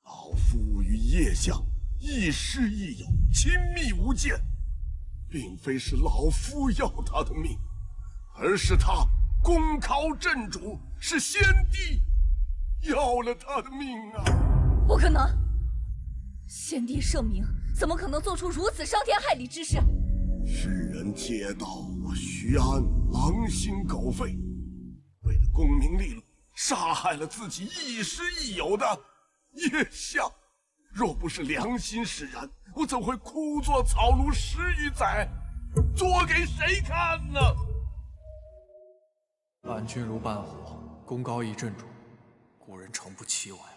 老夫与叶相亦师亦友，亲密无间，并非是老夫要他的命，而是他功高震主，是先帝要了他的命啊！不可能！先帝圣明，怎么可能做出如此伤天害理之事？世人皆道我徐安狼心狗肺，为了功名利禄，杀害了自己亦师亦友的叶相。若不是良心使然，我怎会枯坐草庐10余载，做给谁看呢？伴君如伴虎，功高义震主，古人诚不欺我呀。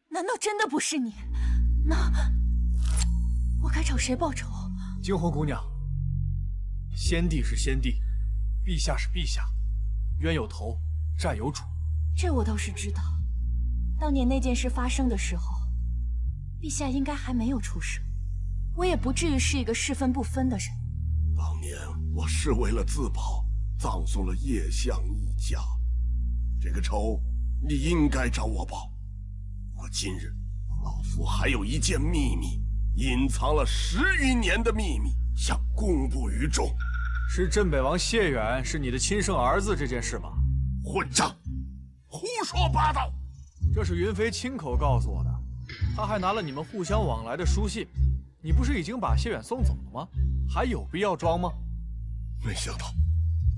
难道真的不是你？那我该找谁报仇？惊鸿姑娘，先帝是先帝，陛下是陛下，冤有头，债有主。这我倒是知道。当年那件事发生的时候，陛下应该还没有出生，我也不至于是一个是分不分的人。当年我是为了自保，葬送了叶相一家，这个仇你应该找我报。不过今日，老夫还有一件秘密，隐藏了10余年的秘密，想公布于众。是镇北王谢远是你的亲生儿子这件事吧？混账！胡说八道！这是云飞亲口告诉我的，他还拿了你们互相往来的书信。你不是已经把谢远送走了吗？还有必要装吗？没想到，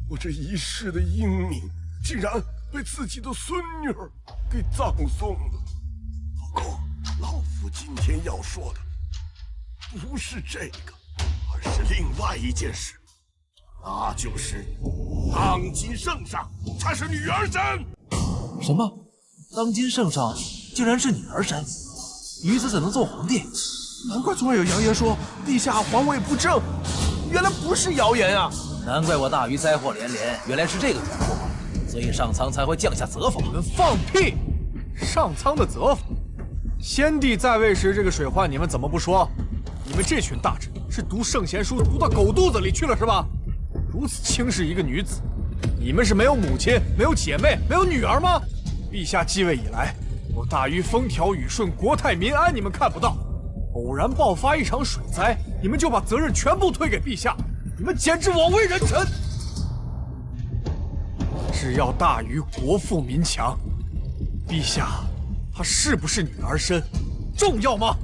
我这一世的英名，竟然被自己的孙女儿给葬送了。不过，老夫今天要说的，不是这个，而是另外一件事，那就是当今圣上她是女儿身。什么？当今圣上竟然是女儿身？女子怎能做皇帝？难怪昨晚有谣言说陛下皇位不正，原来不是谣言啊！难怪我大禹灾祸连连，原来是这个缘故，所以上苍才会降下责罚。你们放屁！上苍的责罚？先帝在位时这个水患你们怎么不说？你们这群大臣是读圣贤书读到狗肚子里去了是吧？如此轻视一个女子，你们是没有母亲、没有姐妹、没有女儿吗？陛下继位以来，我大禹风调雨顺、国泰民安，你们看不到。偶然爆发一场水灾，你们就把责任全部推给陛下，你们简直枉为人臣！只要大禹国富民强，陛下他是不是女儿身重要吗？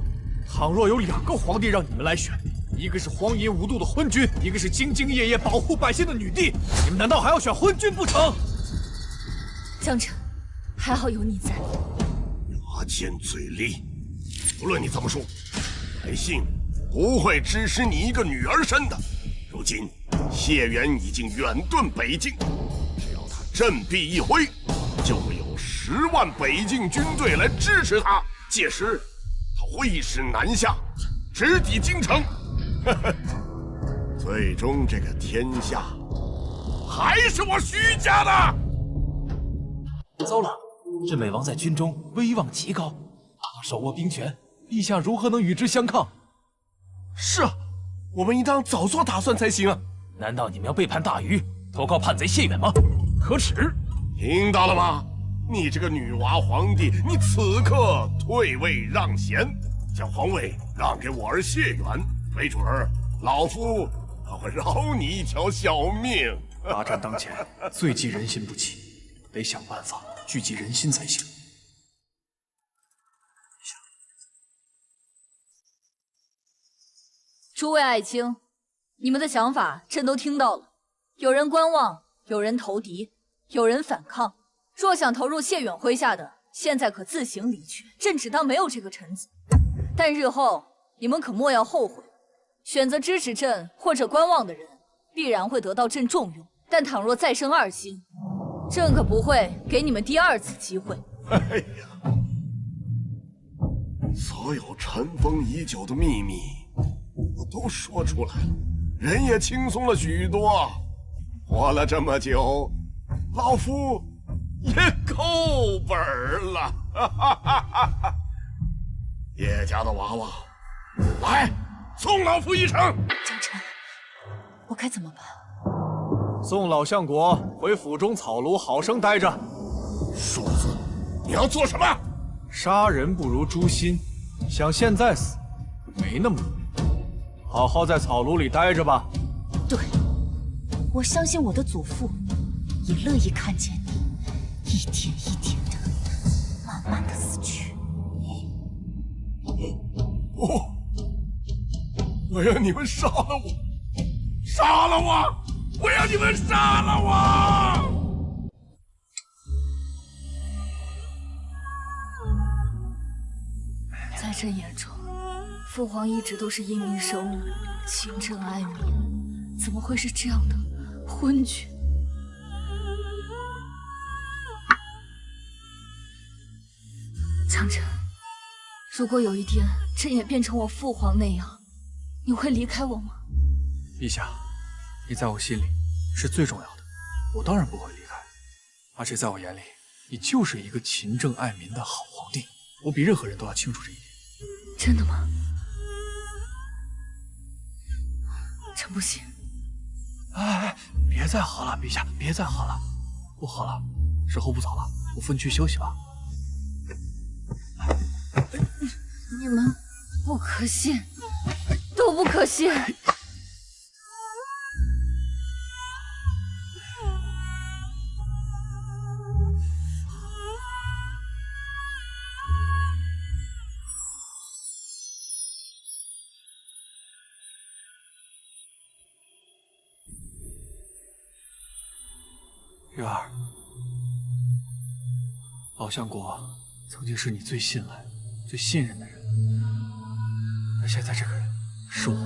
倘若有2个皇帝让你们来选，一个是荒淫无度的昏君，一个是兢兢业业保护百姓的女帝，你们难道还要选昏君不成？江辰，还好有你在。牙尖嘴利，无论你怎么说，百姓不会支持你一个女儿身的。如今谢远已经远遁北境，只要他振臂一挥，就会有10万北境军队来支持他。届时他挥师南下，直抵京城。最终这个天下还是我徐家的。糟了，镇北王在军中威望极高，他手握兵权，陛下如何能与之相抗？是啊，我们应当早做打算才行啊！难道你们要背叛大禹，投靠叛贼谢远吗？可耻！听到了吗？你这个女娃皇帝，你此刻退位让贤，将皇位让给我儿谢远，没准儿老夫还会饶你一条小命。大战当前，最忌人心不齐，得想办法聚集人心才行。诸位爱卿，你们的想法朕都听到了。有人观望，有人投敌，有人反抗。若想投入谢远麾下的，现在可自行离去，朕只当没有这个臣子。但日后你们可莫要后悔。选择支持朕或者观望的人，必然会得到朕重用。但倘若再生2星，朕可不会给你们第2次机会。哎呀，所有尘封已久的秘密，我都说出来了，人也轻松了许多。活了这么久，老夫也够本了。叶家的娃娃，来送老夫一程。江辰，我该怎么办？送老相国回府中草庐好生待着。庶子，你要做什么？杀人不如诛心，想现在死，没那么容易。好好在草庐里待着吧。对，我相信我的祖父也乐意看见你一天一天的慢慢的死去。我要你们杀了我！杀了我！我要你们杀了我！在朕眼中，父皇一直都是英明守女、勤政爱民。怎么会是这样的昏厥？长晨，如果有一天朕也变成我父皇那样，你会离开我吗？陛下，你在我心里是最重要的，我当然不会离开。而且在我眼里，你就是一个勤政爱民的好皇帝，我比任何人都要清楚这一点。真的吗？朕不信。哎，别再喝了，陛下，别再喝了，不喝了，时候不早了，我分区休息吧。你们不可信，都不可信。月儿，老相国曾经是你最信赖、最信任的人，而现在这个人是我。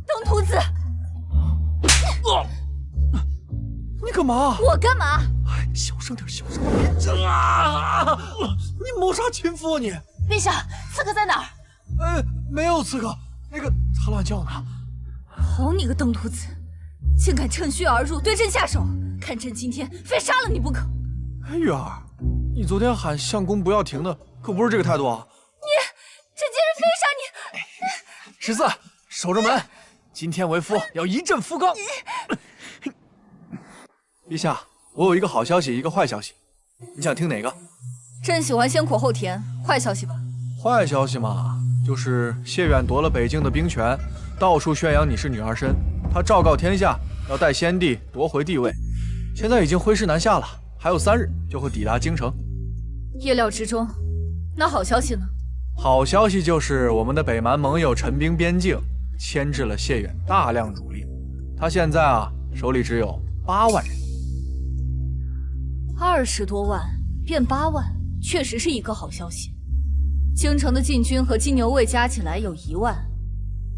邓秃子，你干嘛？我干嘛？哎，小声点，小声点！你谋杀亲夫你！陛下，刺客在哪儿？没有刺客，那个他乱叫呢。好你个邓秃子，竟敢趁虚而入，对朕下手！看朕今天非杀了你不可！月儿，你昨天喊相公不要停的，可不是这个态度啊！朕今日非杀你！14，守着门，今天为夫要一阵夫纲。陛下，我有一个好消息，一个坏消息，你想听哪个？朕喜欢先苦后甜，坏消息吧。坏消息嘛，就是谢远夺了北境的兵权，到处宣扬你是女儿身，他昭告天下要带先帝夺回帝位，现在已经挥师南下了，还有3日就会抵达京城。意料之中。那好消息呢？好消息就是我们的北蛮盟友陈兵边境，牵制了谢远大量主力，他现在手里只有8万人。20多万变8万，确实是一个好消息。京城的禁军和金牛卫加起来有1万，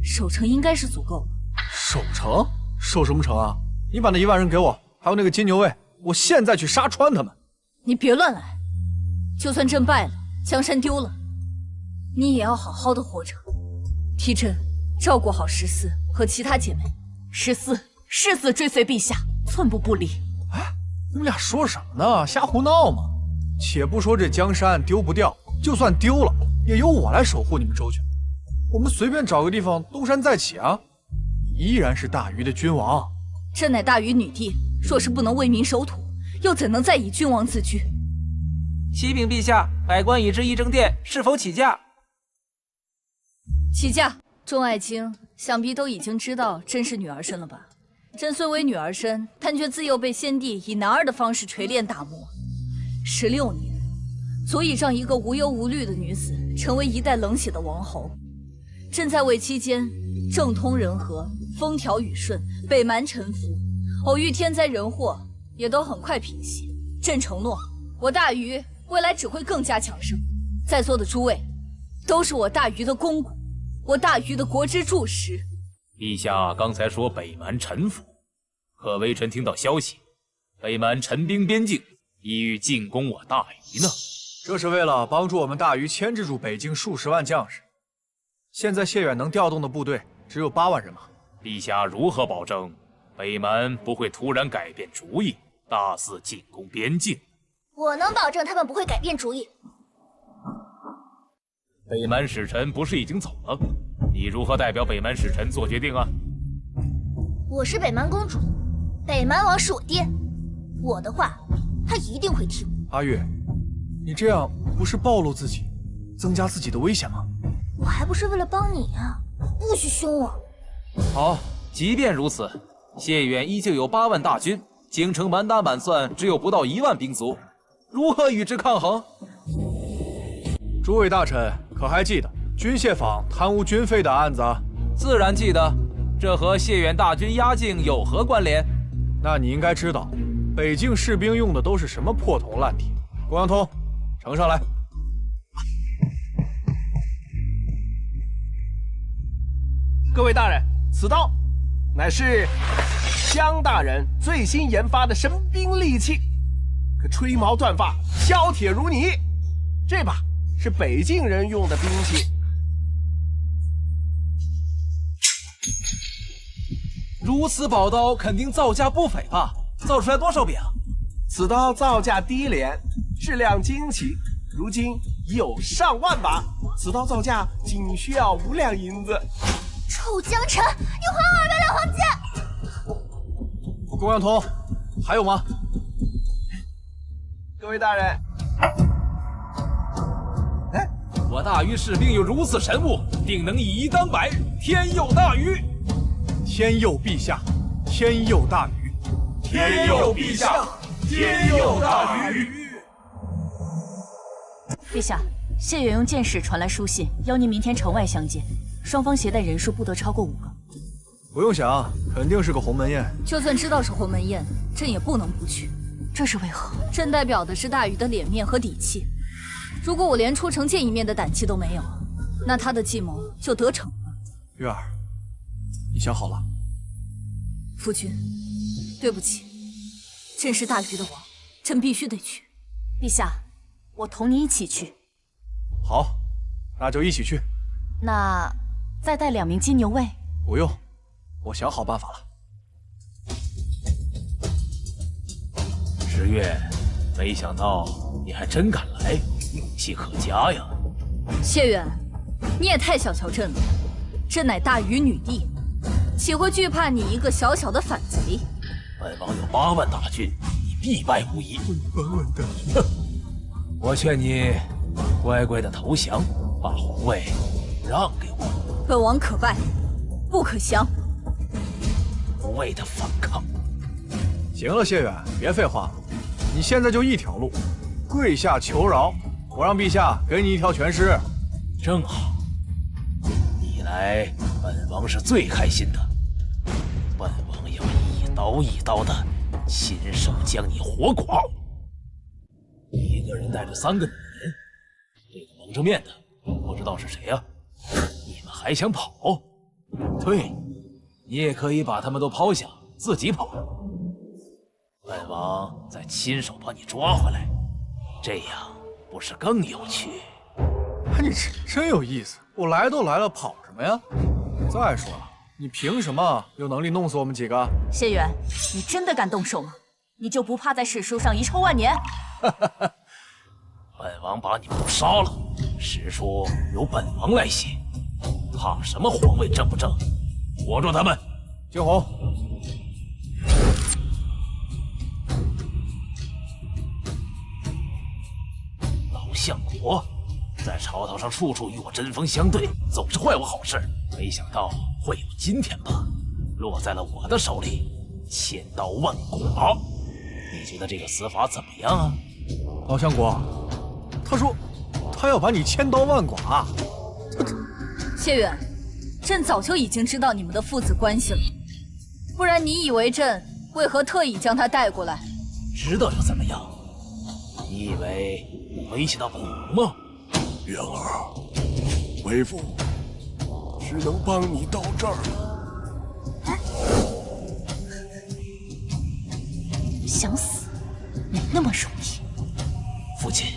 守城应该是足够的。守城？守什么城啊？你把那1万人给我，还有那个金牛卫，我现在去杀穿他们。你别乱来，就算朕败了，江山丢了，你也要好好的活着，替朕照顾好14和其他姐妹。14誓死追随陛下，寸步不离。哎，你们俩说什么呢？瞎胡闹吗？且不说这江山丢不掉，就算丢了，也由我来守护你们周全。我们随便找个地方东山再起啊！你依然是大禹的君王。朕乃大禹女帝，若是不能为民守土，又怎能再以君王自居？启禀陛下，百官已至议政殿，是否起驾？起驾！众爱卿想必都已经知道朕是女儿身了吧？朕虽为女儿身，但却自幼被先帝以男儿的方式锤炼打磨，16年，足以让一个无忧无虑的女子成为一代冷血的王侯。朕在位期间，政通人和，风调雨顺，北蛮臣服，偶遇天灾人祸，也都很快平息。朕承诺，我大禹未来只会更加强盛。在座的诸位，都是我大禹的肱骨，我大禹的国之柱石。陛下刚才说北蛮臣服，可微臣听到消息，北蛮陈兵边境，意欲进攻我大禹呢。这是为了帮助我们大禹牵制住北境数十万将士。现在谢远能调动的部队只有8万人马。陛下如何保证北蛮不会突然改变主意，大肆进攻边境？我能保证他们不会改变主意。北蛮使臣不是已经走了？你如何代表北蛮使臣做决定啊？我是北蛮公主，北蛮王是我爹，我的话他一定会听。阿月，你这样不是暴露自己，增加自己的危险吗？我还不是为了帮你啊！不许凶我。好，即便如此，谢远依旧有8万大军，京城满打满算只有不到1万兵卒，如何与之抗衡？诸位大臣可还记得军械坊贪污军费的案子？自然记得，这和谢远大军压境有何关联？那你应该知道，北境士兵用的都是什么破铜烂铁，公羊通，呈上来。各位大人，此刀乃是江大人最新研发的神兵利器，可吹毛断发，削铁如泥。这把是北境人用的兵器。如此宝刀肯定造价不菲吧？造出来多少柄？此刀造价低廉，质量惊奇，如今已有上万把。此刀造价仅需要5两银子。臭江辰，你还我200两黄金！公羊通，还有吗？各位大人，我大禹士兵有如此神物，定能以一当百，天佑大禹！天佑陛下，天佑大禹！天佑陛下，天佑大禹！陛下，谢远用箭使传来书信，邀您明天城外相见。双方携带人数不得超过5个。不用想，肯定是个鸿门宴。就算知道是鸿门宴，朕也不能不去。这是为何？朕代表的是大禹的脸面和底气。如果我连出城见一面的胆气都没有，那他的计谋就得逞了。月儿，你想好了？夫君，对不起，朕是大禹的王，朕必须得去。陛下，我同你一起去。好，那就一起去。那再带2名金牛卫？不用，我想好办法了。10月，没想到你还真敢来，勇气可嘉呀！谢远，你也太小瞧朕了。朕乃大禹女帝，岂会惧怕你一个小小的反贼？本王有8万大军，你必败无疑。8万大军，我劝你乖乖的投降，把皇位让给我。本王可败，不可降。无谓的反抗。行了，谢远，别废话了。你现在就一条路，跪下求饶，我让陛下给你一条全尸。正好，你来，本王是最开心的。本王要一刀一刀的亲手将你活剐。一个人带着3个女人，这个蒙着面的不知道是谁啊？你们还想跑？对，你也可以把他们都抛下，自己跑。本王再亲手把你抓回来，这样不是更有趣？你真有意思，我来都来了，跑什么呀？再说了，你凭什么有能力弄死我们几个？谢远，你真的敢动手吗？你就不怕在史书上遗臭万年？本王把你们都杀了，史书由本王来写，怕什么皇位正不正？活捉他们！惊鸿，老相国在朝堂上处处与我针锋相对，总是坏我好事，没想到会有今天吧？落在了我的手里，千刀万剐。你觉得这个死法怎么样啊？老相国，他说他要把你千刀万剐。谢远，朕早就已经知道你们的父子关系了，不然你以为朕为何特意将他带过来？知道又怎么样？你以为我威胁到本王吗？元儿，为父只能帮你到这儿了。想死没那么容易。父亲，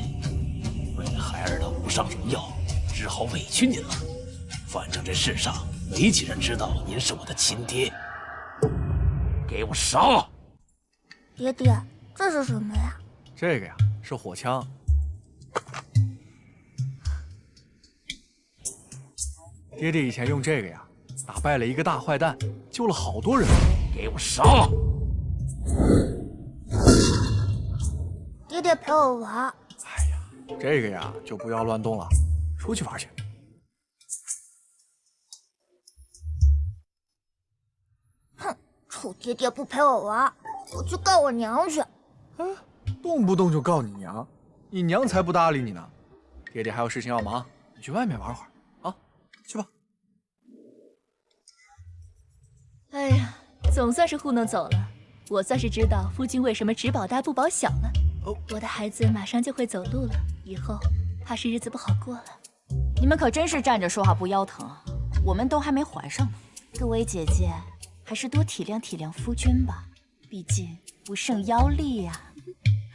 为了孩儿的无上荣耀，只好委屈您了。反正这世上没几人知道您是我的亲爹。给我杀！爹爹，这是什么呀？这个呀是火枪。爹爹以前用这个呀，打败了一个大坏蛋，救了好多人。给我杀！爹爹陪我玩。哎呀，这个呀就不要乱动了，出去玩去。哼，臭爹爹不陪我玩，我去告我娘去。动不动就告你娘，你娘才不搭理你呢。爹爹还有事情要忙，你去外面玩会儿啊，去吧。哎呀，总算是糊弄走了，我算是知道夫君为什么只保大不保小了。我的孩子马上就会走路了，以后怕是日子不好过了。你们可真是站着说话不腰疼啊！我们都还没怀上呢。各位姐姐，还是多体谅体谅夫君吧，毕竟不胜腰力呀。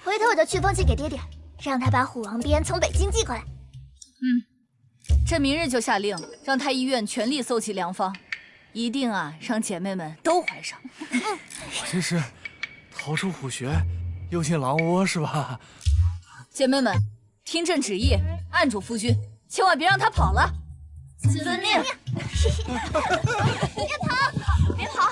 回头我就去风去给爹爹，让他把虎王鞭从北京寄过来。朕明日就下令，让太医院全力搜集良方，一定让姐妹们都怀上。我这是逃出虎穴，又进狼窝是吧？姐妹们，听朕旨意，按住夫君，千万别让他跑了。遵命。别跑，别跑！